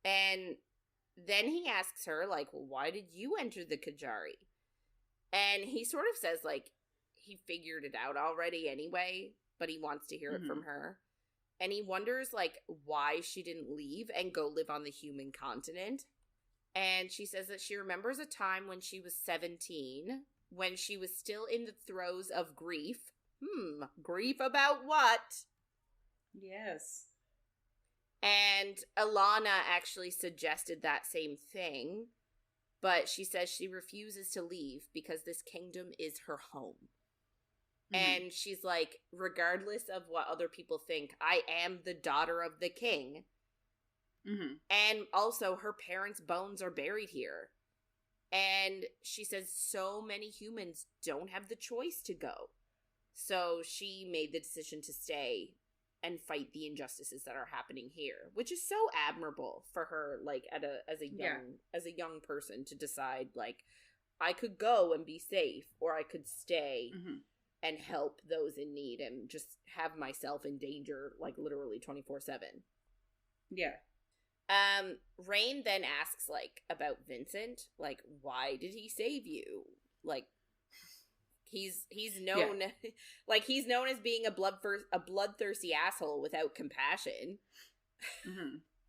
And then he asks her, like, well, why did you enter the Kajari? And he sort of says, like, he figured it out already anyway, but he wants to hear it from her. And he wonders, like, why she didn't leave and go live on the human continent. And she says that she remembers a time when she was 17... when she was still in the throes of grief. Grief about what? Yes. And Alana actually suggested that same thing, but she says she refuses to leave because this kingdom is her home. And she's like, regardless of what other people think, I am the daughter of the king. And also, her parents' bones are buried here. And she says so many humans don't have the choice to go. So she made the decision to stay and fight the injustices that are happening here, which is so admirable for her, like, as a young person to decide, like, I could go and be safe, or I could stay and help those in need and just have myself in danger, like, literally 24/7. Yeah. Rain then asks, like, about Vincent, like, why did he save you? Like, he's known, like, he's known as being a bloodthirsty asshole without compassion.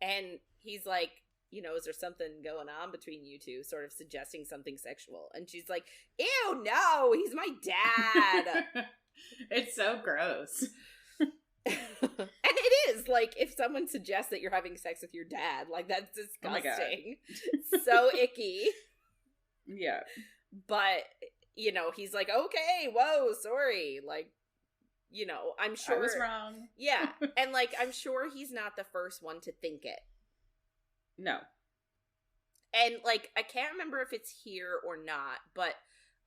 And he's like, you know, is there something going on between you two? Sort of suggesting something sexual. And she's like, ew, no, he's my dad. It's so gross. And it is, like, if someone suggests that you're having sex with your dad, like, that's disgusting. Oh so icky. Yeah. But you know, he's like, okay, whoa, sorry. Like, you know, I'm sure. I was wrong. Yeah. And, like, I'm sure he's not the first one to think it. No. And, like, I can't remember if it's here or not, but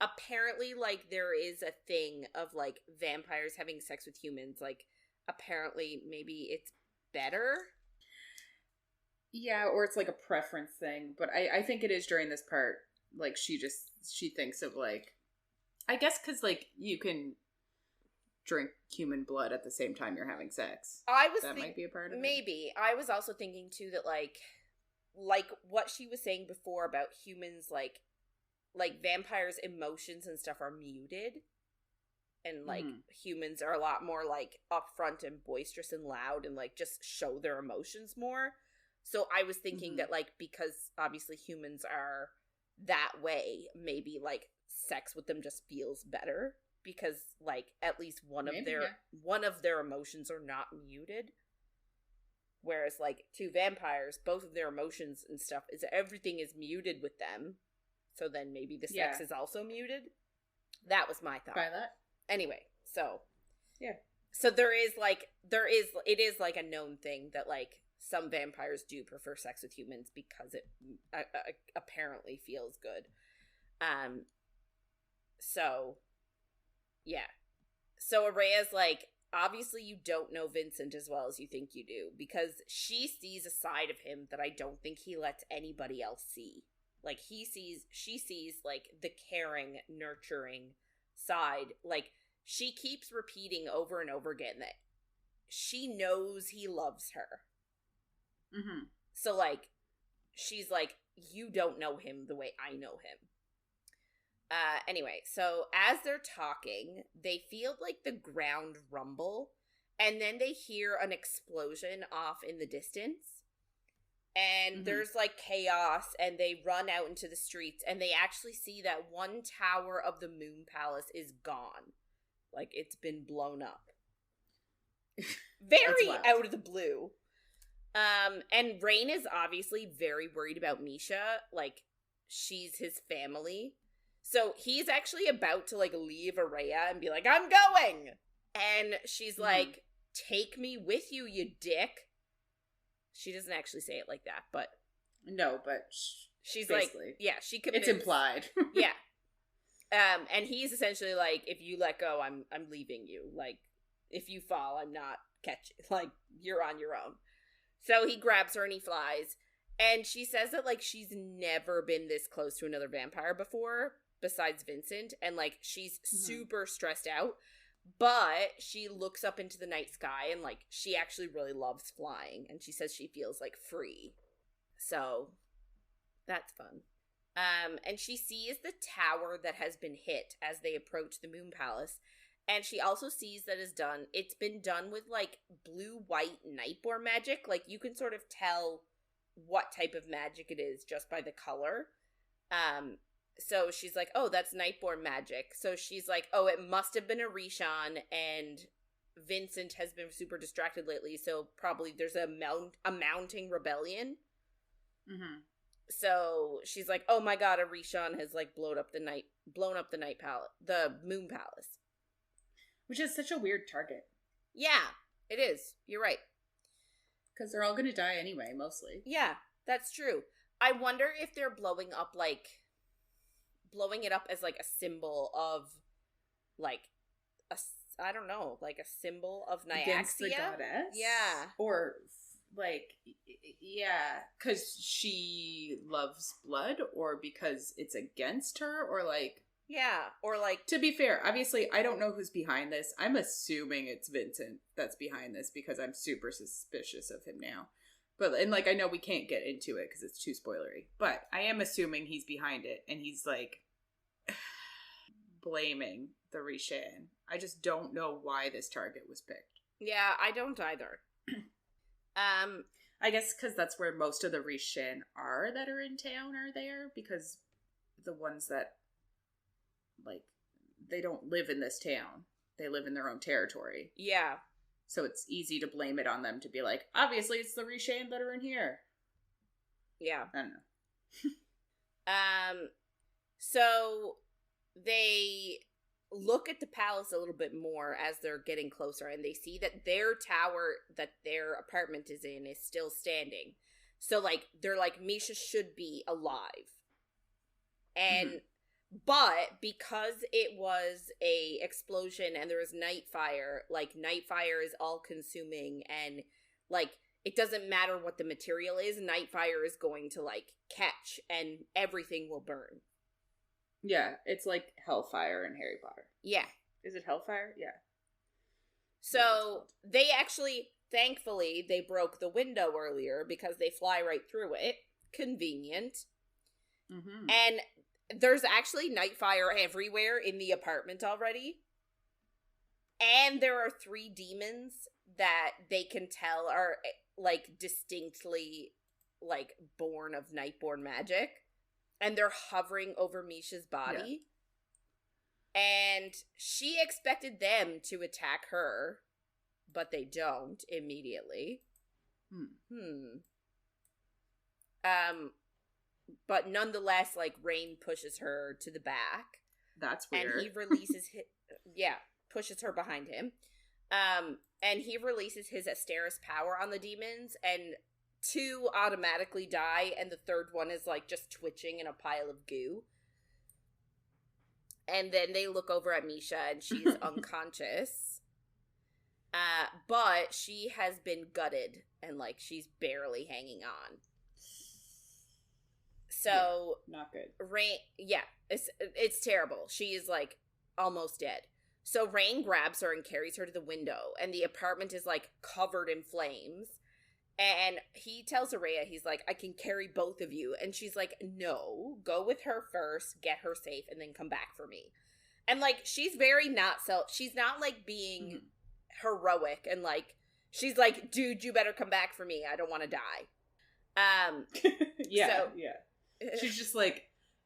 apparently, like, there is a thing of, like, vampires having sex with humans. Like, apparently, maybe it's better. Yeah, or it's, like, a preference thing. But I think it is during this part. Like, she thinks of, like, I guess because, like, you can drink human blood at the same time you're having sex. That might be a part of it. Maybe. I was also thinking, too, that, like what she was saying before about humans, like vampires' emotions and stuff are muted. And, like, humans are a lot more, like, upfront and boisterous and loud and, like, just show their emotions more. So I was thinking that, like, because obviously humans are that way, maybe, like, sex with them just feels better. Because, like, at least one of their emotions are not muted. Whereas, like, two vampires, both of their emotions and stuff, everything is muted with them. So then maybe the sex is also muted. That was my thought. By that. Anyway, so. Yeah. So it is, like, a known thing that, like, some vampires do prefer sex with humans because it apparently feels good. So, yeah. So Oraya's like, obviously you don't know Vincent as well as you think you do, because she sees a side of him that I don't think he lets anybody else see. Like, she sees, like, the caring, nurturing side. Like, she keeps repeating over and over again that she knows he loves her. Mm-hmm. So, like, she's like, you don't know him the way I know him. Anyway, so as they're talking, they feel, like, the ground rumble, and then they hear an explosion off in the distance, and there's, like, chaos, and they run out into the streets, and they actually see that one tower of the Moon Palace is gone. Like, it's been blown up. Very out of the blue. And Rain is obviously very worried about Misha. Like, she's his family. So he's actually about to, like, leave Oraya and be like, I'm going! And she's like, take me with you, you dick. She doesn't actually say it like that, but... No, but she's basically, like, yeah, she commits. It's implied. Yeah. And he's essentially like, if you let go, I'm leaving you. Like, if you fall, I'm not catching. Like, you're on your own. So he grabs her and he flies. And she says that, like, she's never been this close to another vampire before, besides Vincent. And, like, she's super stressed out. But she looks up into the night sky and, like, she actually really loves flying. And she says she feels, like, free. So, that's fun. And she sees the tower that has been hit as they approach the Moon Palace. And she also sees that it's been done with, like, blue-white Nightborn magic. Like, you can sort of tell what type of magic it is just by the color. So she's like, oh, that's Nightborn magic. So she's like, oh, it must have been a Rishon, and Vincent has been super distracted lately, so probably there's a mounting rebellion. Mm-hmm. So she's like, oh my god, a Rishon has, like, blown up the Moon Palace. Which is such a weird target. Yeah, it is. You're right. Because they're all going to die anyway, mostly. Yeah, that's true. I wonder if they're blowing it up as, like, a symbol of, like, I don't know, like a symbol of Nyaxia? Against the goddess? Yeah. Or, like, yeah, because she loves blood, or because it's against her, or, like... Yeah, or, like... To be fair, obviously, I don't know who's behind this. I'm assuming it's Vincent that's behind this, because I'm super suspicious of him now. But, and, like, I know we can't get into it because it's too spoilery. But I am assuming he's behind it. And he's, like, blaming the Rishon. I just don't know why this target was picked. Yeah, I don't either. I guess because that's where most of the Rishon that are in town are there. Because the ones that, like, they don't live in this town. They live in their own territory. Yeah. So it's easy to blame it on them to be like, obviously it's the Rishon that are in here. Yeah. I don't know. So they look at the palace a little bit more as they're getting closer, and they see that their tower that their apartment is in is still standing. So, like, they're like, Misha should be alive. And, but because it was a explosion and there was night fire, like, night fire is all consuming, and, like, it doesn't matter what the material is, night fire is going to, like, catch, and everything will burn. Yeah, it's like Hellfire in Harry Potter. Yeah. Is it Hellfire? Yeah. So, they actually, thankfully, they broke the window earlier because they fly right through it. Convenient. Mm-hmm. And there's actually night fire everywhere in the apartment already. And there are 3 demons that they can tell are, like, distinctly, like, born of Nightborn magic. And they're hovering over Misha's body. Yeah. And she expected them to attack her, but they don't immediately. But nonetheless, like, Rain pushes her to the back. That's weird. And he releases pushes her behind him. And he releases his Asteris power on the demons, and 2 automatically die, and the 3rd one is, like, just twitching in a pile of goo. And then they look over at Misha, and she's unconscious. But she has been gutted, and, like, she's barely hanging on. So... Yeah, not good. Rain... Yeah, it's terrible. She is, like, almost dead. So Rain grabs her and carries her to the window, and the apartment is, like, covered in flames. And he tells Oraya, he's like, I can carry both of you. And she's like, no, go with her first, get her safe, and then come back for me. And, like, she's very she's not, like, being heroic. And, like, she's like, dude, you better come back for me. I don't want to die. Yeah. She's just like,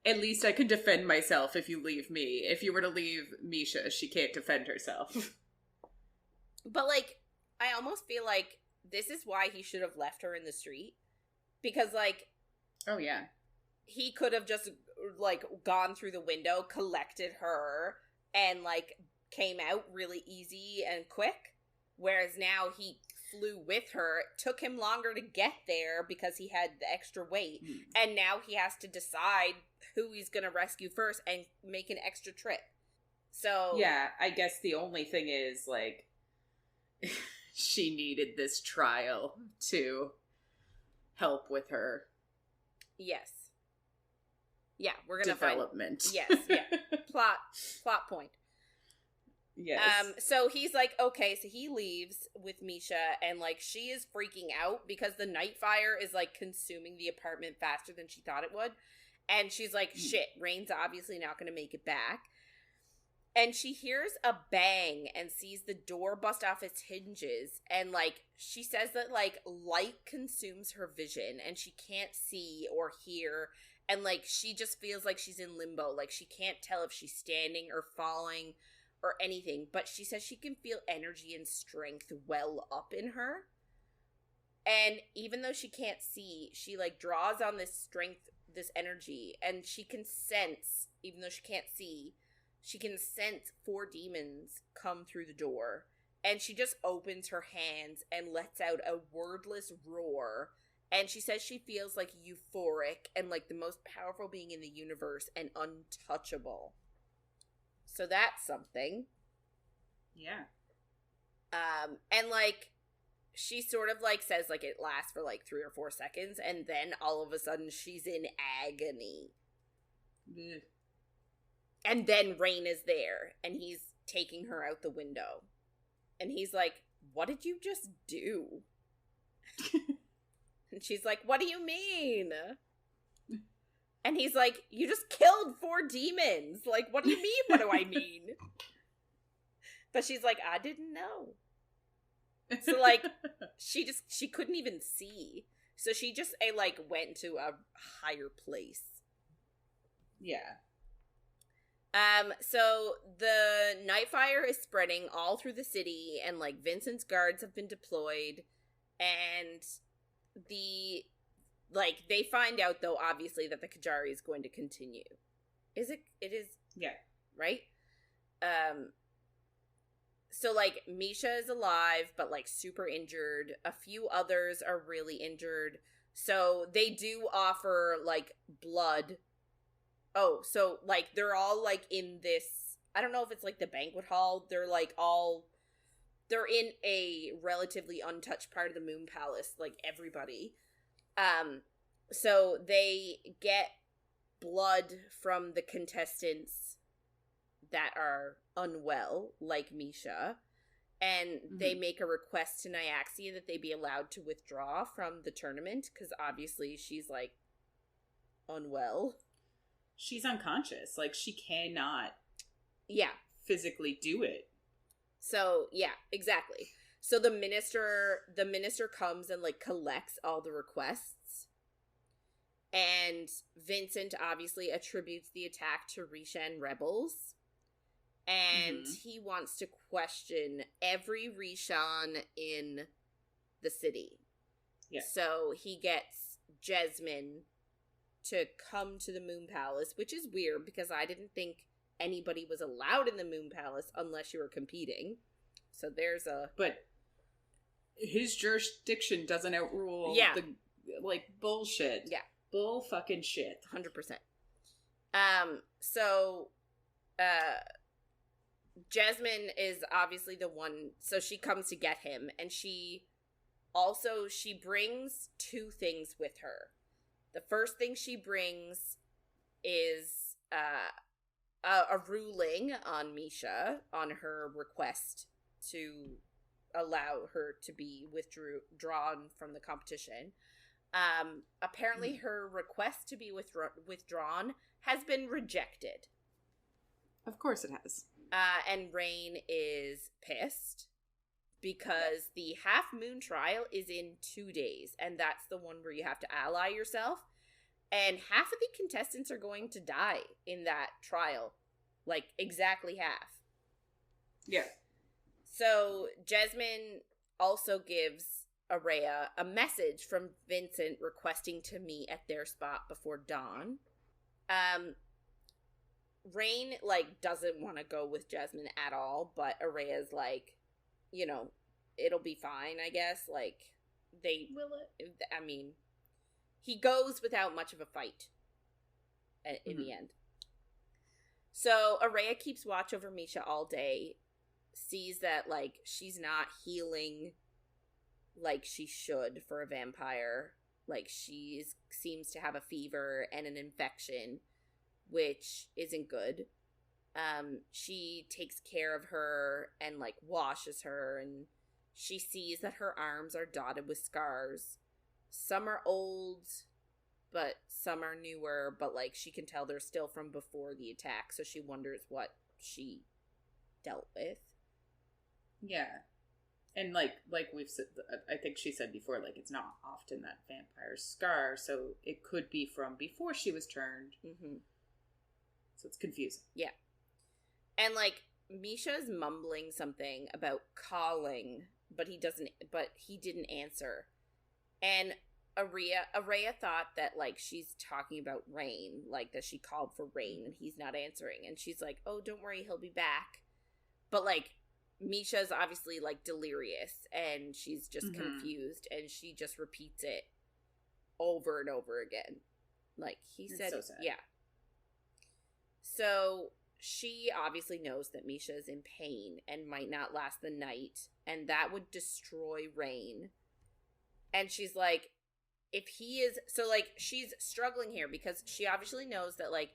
at least I can defend myself if you leave me. If you were to leave Misha, she can't defend herself. But, like, I almost feel like this is why he should have left her in the street. Because, like... Oh, yeah. He could have just, like, gone through the window, collected her, and, like, came out really easy and quick. Whereas now he flew with her. It took him longer to get there because he had the extra weight. And now he has to decide who he's going to rescue first and make an extra trip. So... Yeah, I guess the only thing is, like... she needed this trial to help with her. Yes. Yeah, we're gonna development. Yes, yeah. Plot point. Yes. So he's like, okay, so he leaves with Misha, and, like, she is freaking out because the night fire is, like, consuming the apartment faster than she thought it would. And she's like, shit, Rain's obviously not gonna make it back. And she hears a bang and sees the door bust off its hinges. And, like, she says that, like, light consumes her vision and she can't see or hear. And, like, she just feels like she's in limbo. Like, she can't tell if she's standing or falling or anything. But she says she can feel energy and strength well up in her. And even though she can't see, she, like, draws on this strength, this energy. And she can sense, even though she can't see... She can sense 4 demons come through the door, and she just opens her hands and lets out a wordless roar, and she says she feels, like, euphoric and like the most powerful being in the universe and untouchable. So that's something. Yeah. And, like, she sort of, like, says, like, it lasts for, like, 3 or 4 seconds, and then all of a sudden she's in agony. Ugh. And then Rain is there, and he's taking her out the window. And he's like, what did you just do? And she's like, what do you mean? And he's like, you just killed 4 demons. Like, what do you mean, what do I mean? But she's like, I didn't know. So, like, she couldn't even see. So she just, like, went to a higher place. Yeah. So the night fire is spreading all through the city, and, like, Vincent's guards have been deployed, and they find out, though, obviously, that the Kajari is going to continue. It is? Yeah. right? So, like, Misha is alive, but, like, super injured. A few others are really injured. So, they do offer, like, blood. Oh, so, like, they're all, like, in this... I don't know if it's, like, the banquet hall. They're, like, all... They're in a relatively untouched part of the Moon Palace, like, everybody. So, they get blood from the contestants that are unwell, like Misha, and they make a request to Nyaxia that they be allowed to withdraw from the tournament, because obviously she's, like, unwell. She's unconscious. Like, she cannot physically do it. So, yeah, exactly. So the minister comes and, like, collects all the requests, and Vincent obviously attributes the attack to Rishan rebels. And he wants to question every Rishan in the city. Yeah. So he gets Jasmine to come to the Moon Palace, which is weird because I didn't think anybody was allowed in the Moon Palace unless you were competing. So there's a... But his jurisdiction doesn't outrule the, like, bullshit. Yeah. Bull fucking shit. 100%. So, Jasmine is obviously the one, so she comes to get him, and she brings two things with her. The first thing she brings is a ruling on Misha, on her request to allow her to be withdrawn from the competition. Apparently her request to be withdrawn has been rejected. Of course it has. And Rain is pissed because the Half Moon trial is in 2 days, and that's the one where you have to ally yourself. And half of the contestants are going to die in that trial. Like, exactly half. Yeah. So, Jasmine also gives Oraya a message from Vincent requesting to meet at their spot before dawn. Rain, like, doesn't want to go with Jasmine at all, but Araya's like, you know, it'll be fine, I guess. Like, they... Will it? I mean, he goes without much of a fight in the end. So, Oraya keeps watch over Misha all day, sees that, like, she's not healing like she should for a vampire. Like, she seems to have a fever and an infection, which isn't good. She takes care of her and, like, washes her, and she sees that her arms are dotted with scars. Some are old, but some are newer, but, like, she can tell they're still from before the attack, so she wonders what she dealt with. Yeah. And, like we've said, I think she said before, like, it's not often that vampires scar, so it could be from before she was turned. Mm-hmm. So it's confusing. Yeah. And, like, Misha's mumbling something about calling, but he didn't answer. And Oraya thought that, like, she's talking about Rain, like, that she called for Rain and he's not answering. And she's like, oh, don't worry, he'll be back. But, like, Misha's obviously, like, delirious and she's just confused, and she just repeats it over and over again. Like, he said, so sad. Yeah. So she obviously knows that Misha is in pain and might not last the night, and that would destroy Rain. And she's like, if he is... So, like, she's struggling here because she obviously knows that, like,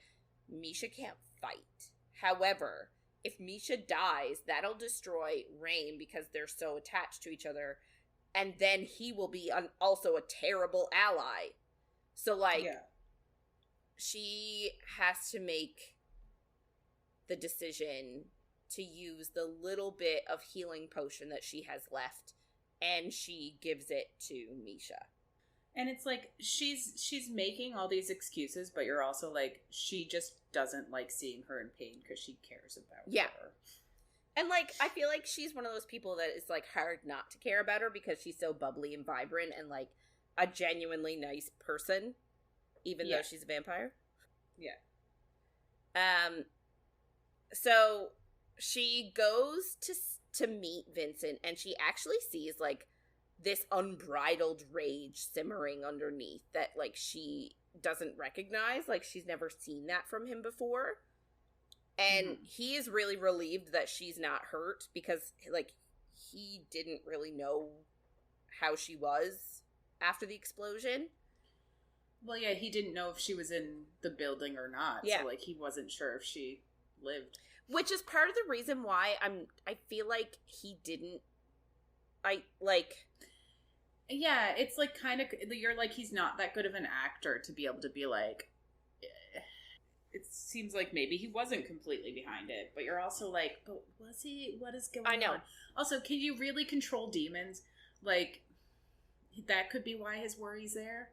Misha can't fight. However, if Misha dies, that'll destroy Rain because they're so attached to each other, and then he will be also a terrible ally. So, like, she has to make the decision to use the little bit of healing potion that she has left, and she gives it to Misha. And it's like, she's making all these excuses, but you're also like, she just doesn't like seeing her in pain because she cares about her. And, like, I feel like she's one of those people that is, like, hard not to care about her because she's so bubbly and vibrant and, like, a genuinely nice person, even though she's a vampire. Yeah. So she goes to meet Vincent, and she actually sees, like, this unbridled rage simmering underneath that, like, she doesn't recognize. Like, she's never seen that from him before. And he is really relieved that she's not hurt because, like, he didn't really know how she was after the explosion. Well, yeah, he didn't know if she was in the building or not. Yeah. So, like, he wasn't sure if she lived. Which is part of the reason why I feel like he didn't... Yeah, it's, like, kind of... You're like, he's not that good of an actor to be able to be like... It seems like maybe he wasn't completely behind it, but you're also like, but was he? What is going on? I know. Also, can you really control demons? Like, that could be why his worry's there.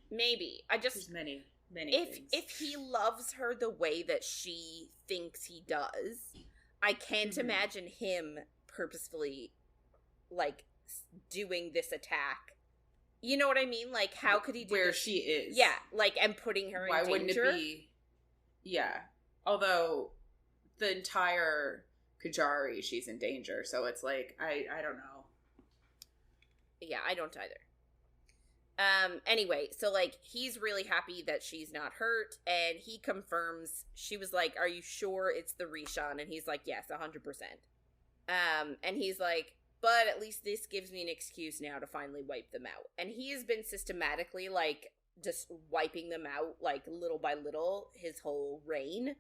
Maybe. There's many things. If he loves her the way that she thinks he does, I can't imagine him purposefully, like, doing this attack. You know what I mean? Like, how could he do where this? She is? Yeah, like, and putting her in danger. Why wouldn't it be? Yeah. Although the entire Kajari, she's in danger, so it's like I don't know. Yeah, I don't either. Anyway, so, like, he's really happy that she's not hurt, and he confirms, she was like, are you sure it's the Rishon? And he's like, yes, 100%. And he's like, but at least this gives me an excuse now to finally wipe them out. And he has been systematically, like, just wiping them out, like, little by little, his whole reign.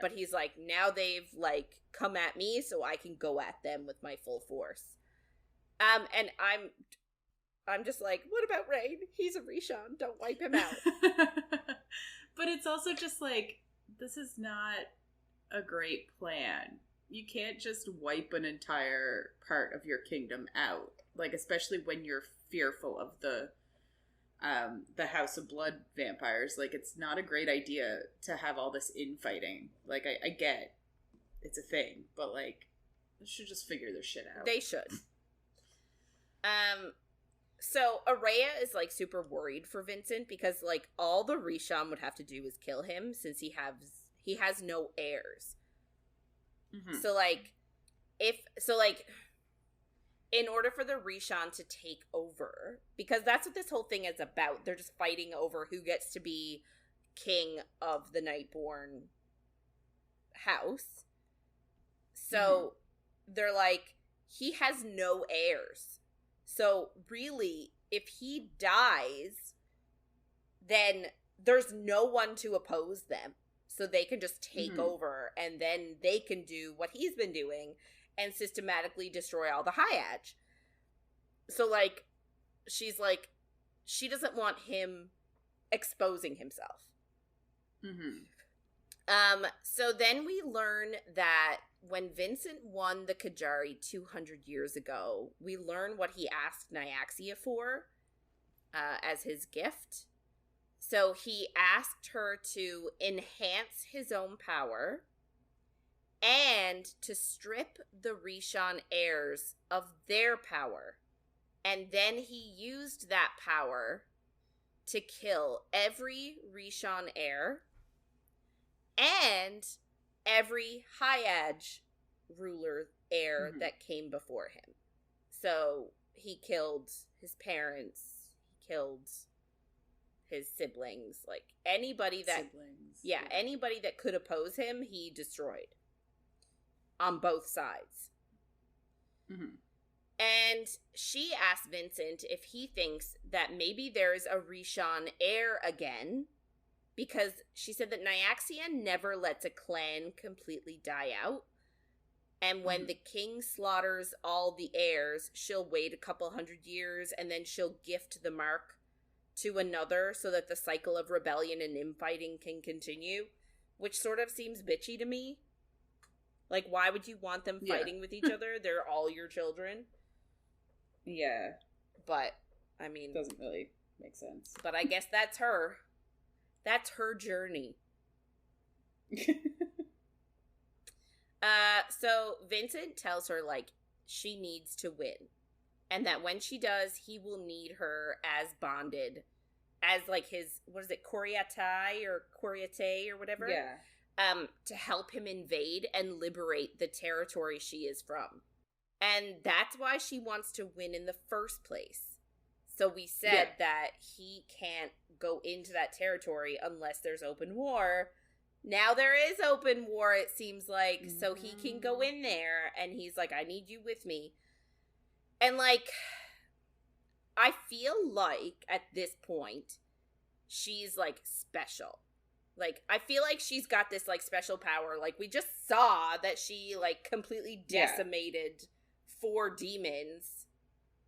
But he's like, now they've, like, come at me, so I can go at them with my full force. And I'm just like, what about Rain? He's a Rishon. Don't wipe him out. But it's also just like, this is not a great plan. You can't just wipe an entire part of your kingdom out. Like, especially when you're fearful of the House of Blood vampires. Like, it's not a great idea to have all this infighting. Like, I get it's a thing, but, like, they should just figure their shit out. They should. So Oraya is, like, super worried for Vincent because, like, all the Rishon would have to do is kill him since he has no heirs. So, like, in order for the Rishon to take over, because that's what this whole thing is about, they're just fighting over who gets to be king of the Nightborn house. So they're like, he has no heirs. So really, if he dies, then there's no one to oppose them. So they can just take over, and then they can do what he's been doing and systematically destroy all the Hayaj. So, like, she's like, she doesn't want him exposing himself. So then we learn that when Vincent won the Kajari 200 years ago, we learn what he asked Nyaxia for as his gift. So he asked her to enhance his own power and to strip the Rishon heirs of their power. And then he used that power to kill every Rishon heir and every Hayaj ruler heir that came before him. So he killed his parents, he killed his siblings, like anybody that anybody that could oppose him, he destroyed on both sides. And she asked Vincent if he thinks that maybe there's a Rishon heir again, because she said that Nyaxia never lets a clan completely die out, and when the king slaughters all the heirs, she'll wait a couple 100 years and then she'll gift the mark to another so that the cycle of rebellion and infighting can continue, which sort of seems bitchy to me. Like, why would you want them fighting with each other? They're all your children. Yeah. But, I mean... doesn't really make sense. But I guess that's her. That's her journey. So Vincent tells her, like, she needs to win. And that when she does, he will need her as bonded, as, like, his, what is it, Coriatai or Coriate or whatever? Yeah. to help him invade and liberate the territory she is from. And that's why she wants to win in the first place. So we said that he can't go into that territory unless there's open war. Now there is open war, it seems like, so he can go in there, and he's like, I need you with me. And, like, I feel like, at this point, she's, like, special. Like, I feel like she's got this, like, special power. Like, we just saw that she, like, completely decimated 4 demons.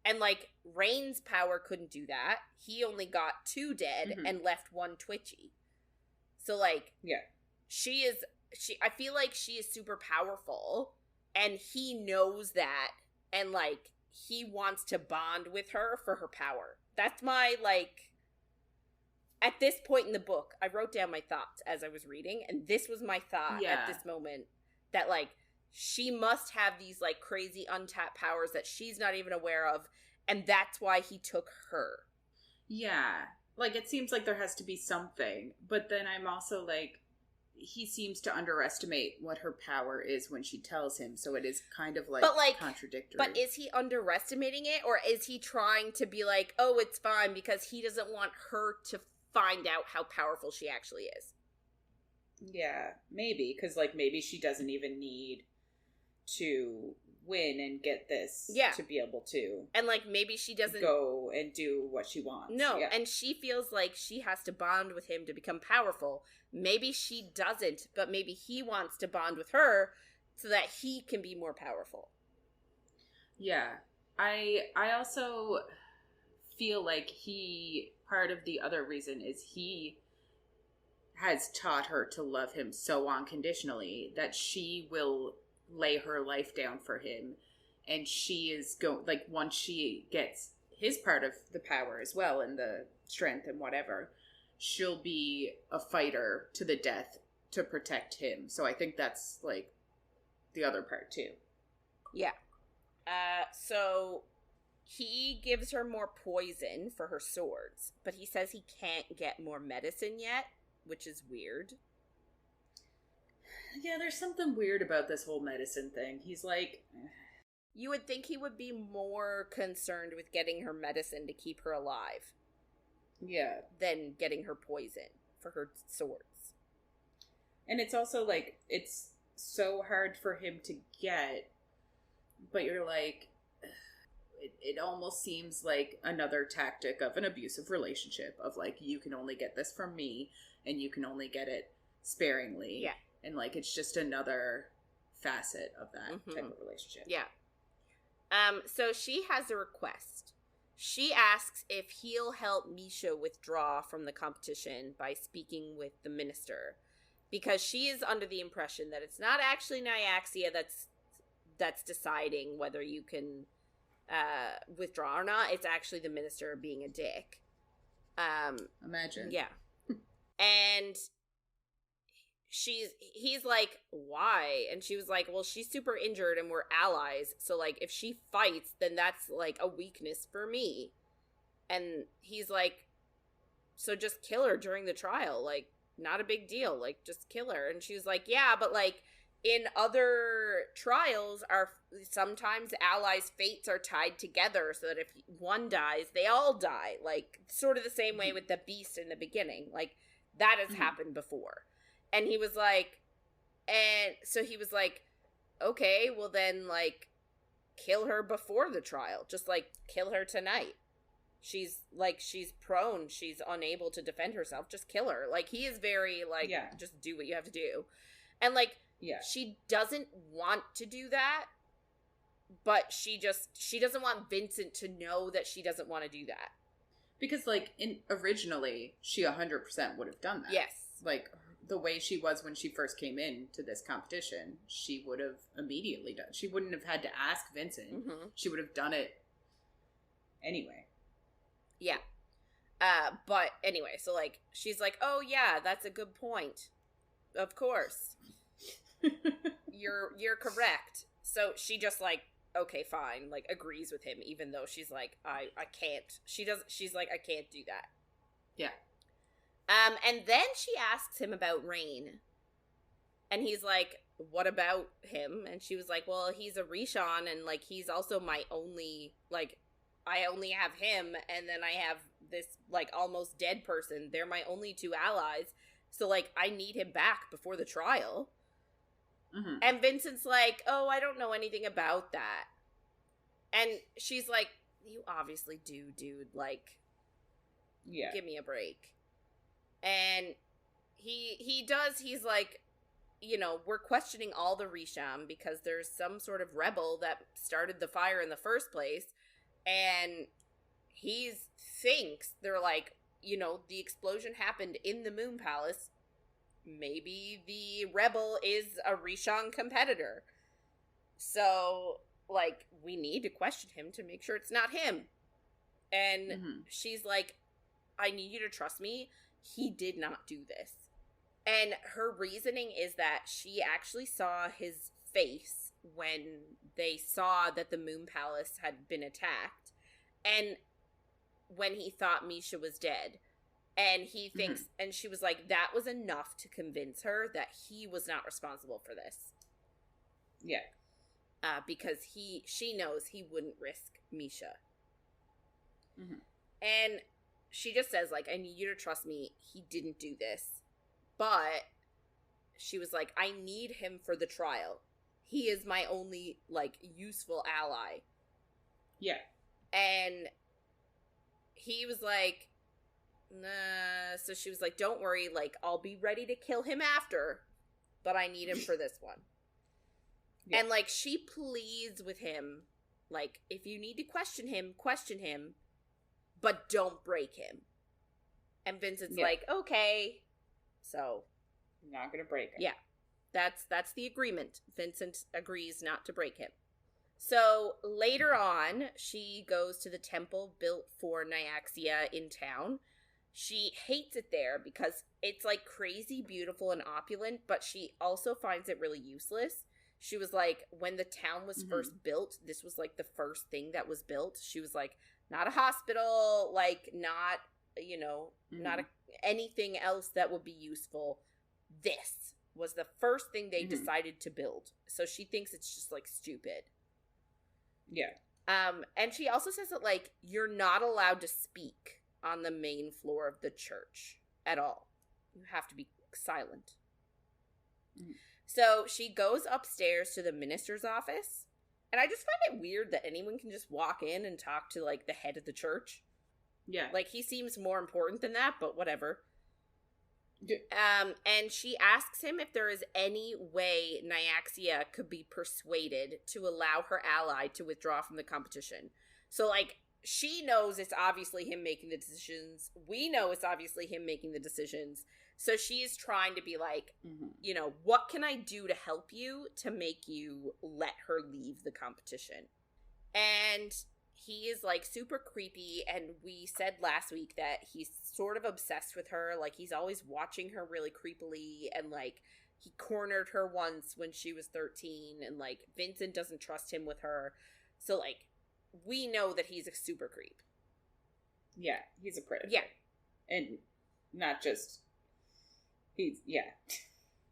And, like, Rain's power couldn't do that. He only got 2 dead and left 1 twitchy. So, like, I feel like she is super powerful, and he knows that, and, like, he wants to bond with her for her power. That's my, like, at this point in the book, I wrote down my thoughts as I was reading, and this was my thought at this moment, that, like, she must have these, like, crazy untapped powers that she's not even aware of, and that's why he took her. Yeah. Like, it seems like there has to be something, but then I'm also, like, he seems to underestimate what her power is when she tells him, so it is kind of, like, contradictory. But is he underestimating it, or is he trying to be like, oh, it's fine, because he doesn't want her to find out how powerful she actually is? Yeah, maybe, because, like, maybe she doesn't even need to win and get this to be able to, and, like, maybe she doesn't go and do what she wants. And she feels like she has to bond with him to become powerful. Maybe she doesn't, but maybe he wants to bond with her so that he can be more powerful. Yeah. I also feel like part of the other reason is he has taught her to love him so unconditionally that she will lay her life down for him, and she is once she gets his part of the power as well and the strength and whatever, she'll be a fighter to the death to protect him. So I think that's, like, the other part too. Yeah. So he gives her more poison for her swords, but he says he can't get more medicine yet, which is weird. Yeah, there's something weird about this whole medicine thing. He's like... You would think he would be more concerned with getting her medicine to keep her alive. Yeah. Than getting her poison for her swords. And it's also, like, it's so hard for him to get, but you're like... It almost seems like another tactic of an abusive relationship, of, like, you can only get this from me, and you can only get it sparingly. Yeah. And, like, it's just another facet of that type of relationship. Yeah. So she has a request. She asks if he'll help Misha withdraw from the competition by speaking with the minister, because she is under the impression that it's not actually Nyaxia that's deciding whether you can withdraw or not. It's actually the minister being a dick. Imagine. Yeah. And he's like, why? And she was like, well, she's super injured and we're allies, so, like, if she fights, then that's, like, a weakness for me. And he's like, so just kill her during the trial, like, not a big deal, like, just kill her. And she was like, yeah, but, like, in other trials, sometimes allies' fates are tied together, so that if one dies, they all die, like, sort of the same way with the beast in the beginning, like, that has happened before. And he was like, okay, well then, like, kill her before the trial. Just, like, kill her tonight. She's prone. She's unable to defend herself. Just kill her. Like, he is very, like, just do what you have to do. And, like, she doesn't want to do that, but she doesn't want Vincent to know that she doesn't want to do that. Because, like, originally, she 100% would have done that. Yes. Like, the way she was when she first came into this competition, she would have immediately done. She wouldn't have had to ask Vincent. Mm-hmm. She would have done it anyway. Yeah. But anyway, so, like, she's like, oh yeah, that's a good point. Of course. You're correct. So she just, like, okay, fine, like, agrees with him, even though she's like, I can't. She's like, I can't do that. Yeah. And then she asks him about Rain. And he's like, what about him? And she was like, well, he's a Rishon, and, like, he's also my only, like, I only have him, and then I have this, like, almost dead person. They're my only two allies. So, like, I need him back before the trial. Mm-hmm. And Vincent's like, oh, I don't know anything about that. And she's like, you obviously do, dude. Like, yeah, give me a break. And he does, he's like, you know, we're questioning all the Risham because there's some sort of rebel that started the fire in the first place. And he thinks, they're like, you know, the explosion happened in the Moon Palace. Maybe the rebel is a Rishon competitor. So, like, we need to question him to make sure it's not him. And she's like, I need you to trust me. He did not do this. And her reasoning is that she actually saw his face when they saw that the Moon Palace had been attacked. And when he thought Misha was dead. And he thinks, and she was like, that was enough to convince her that he was not responsible for this. Yeah. Because she knows he wouldn't risk Misha. And she just says, like, I need you to trust me. He didn't do this. But she was like, I need him for the trial. He is my only, like, useful ally. Yeah. And he was like, nah. So she was like, don't worry, like, I'll be ready to kill him after, but I need him for this one. Yeah. And, like, she pleads with him, like, if you need to question him, but don't break him. And Vincent's like, okay. So, not gonna break him. Yeah. That's the agreement. Vincent agrees not to break him. So, later on, she goes to the temple built for Nyaxia in town. She hates it there because it's, like, crazy beautiful and opulent, but she also finds it really useless. She was like, when the town was first built, this was, like, the first thing that was built. She was like, not a hospital, like, not, you know, not anything else that would be useful. This was the first thing they decided to build. So she thinks it's just, like, stupid. Yeah. And she also says that, like, you're not allowed to speak on the main floor of the church at all. You have to be silent. So she goes upstairs to the minister's office. And I just find it weird that anyone can just walk in and talk to, like, the head of the church. Yeah. Like, he seems more important than that, but whatever. Yeah. And she asks him if there is any way Nyaxia could be persuaded to allow her ally to withdraw from the competition. So, like, she knows it's obviously him making the decisions. We know it's obviously him making the decisions. So she's trying to be like, you know, what can I do to help you to make you let her leave the competition? And he is, like, super creepy, and we said last week that he's sort of obsessed with her. Like, he's always watching her really creepily, and, like, he cornered her once when she was 13, and, like, Vincent doesn't trust him with her. So, like, we know that he's a super creep. Yeah, he's a predator. Yeah. And not just...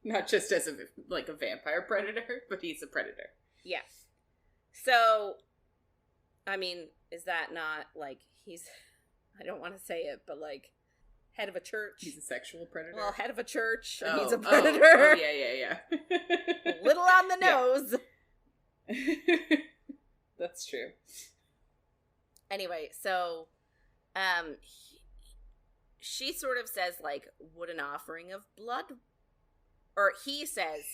not just as a vampire predator, but he's a predator. Yeah. So, I mean, is that not, like, he's, I don't want to say it, but, like, head of a church. He's a sexual predator? Well, head of a church, and he's a predator. Yeah. A little on the nose. That's true. Anyway, so, she sort of says, like, would an offering of blood, or he says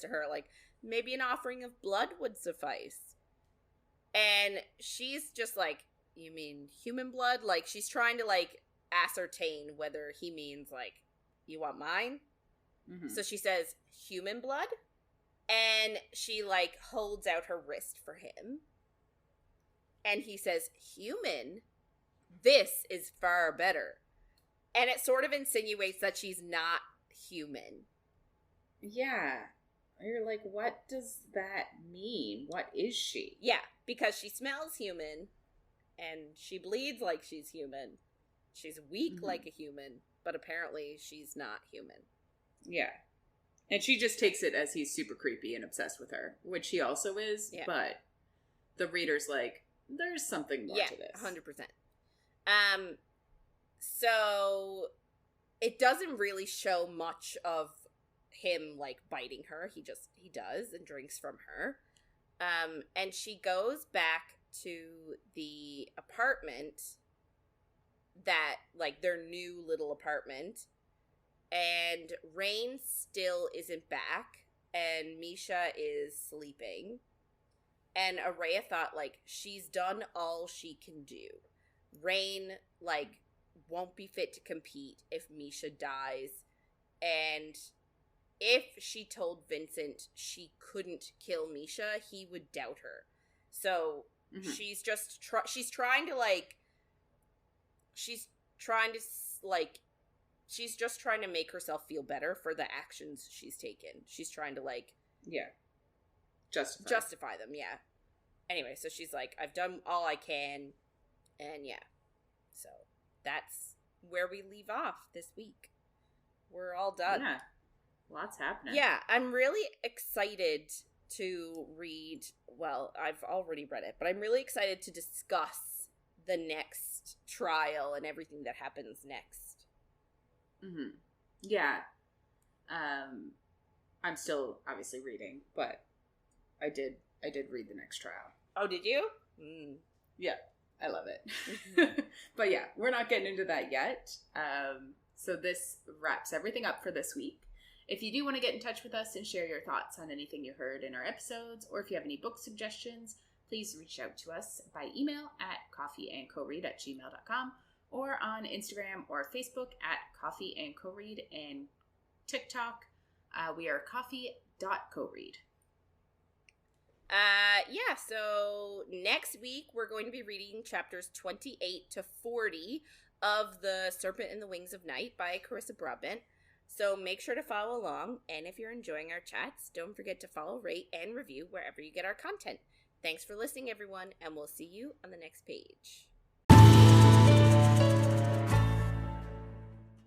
to her, like, maybe an offering of blood would suffice. And she's just like, you mean human blood? Like, she's trying to, like, ascertain whether he means, like, you want mine? So she says, human blood? And she, like, holds out her wrist for him. And he says, human? This is far better. And it sort of insinuates that she's not human. Yeah. You're like, what does that mean? What is she? Yeah, because she smells human, and she bleeds like she's human. She's weak like a human, but apparently she's not human. Yeah. And she just takes it as he's super creepy and obsessed with her, which he also is, but the reader's like, there's something more to this. 100%. So it doesn't really show much of him, like, biting her. He does and drinks from her. And she goes back to the apartment that, like, their new little apartment, and Rain still isn't back, and Misha is sleeping, and Oraya thought, like, she's done all she can do. Rain, like, won't be fit to compete if Misha dies, and if she told Vincent she couldn't kill Misha, he would doubt her. So she's just she's trying to make herself feel better for the actions she's taken. She's trying to, like, justify them. Anyway, so she's like, I've done all I can, and so that's where we leave off this week. We're all done. Yeah, lots happening. Yeah, I'm really excited to read, well, I've already read it, but I'm really excited to discuss the next trial and everything that happens next. Yeah. I'm still obviously reading, but I did read the next trial. Oh, did you? Yeah, I love it. But yeah, we're not getting into that yet. So this wraps everything up for this week. If you do want to get in touch with us and share your thoughts on anything you heard in our episodes, or if you have any book suggestions, please reach out to us by email at coffeeandcoread@gmail.com, or on Instagram or Facebook at coffeeandcoread, and TikTok, we are coffee.coread. So next week we're going to be reading chapters 28 to 40 of The Serpent and the Wings of Night by Carissa Broadbent. So make sure to follow along, and if you're enjoying our chats, don't forget to follow, rate, and review wherever you get our content. Thanks for listening, everyone, and we'll see you on the next page.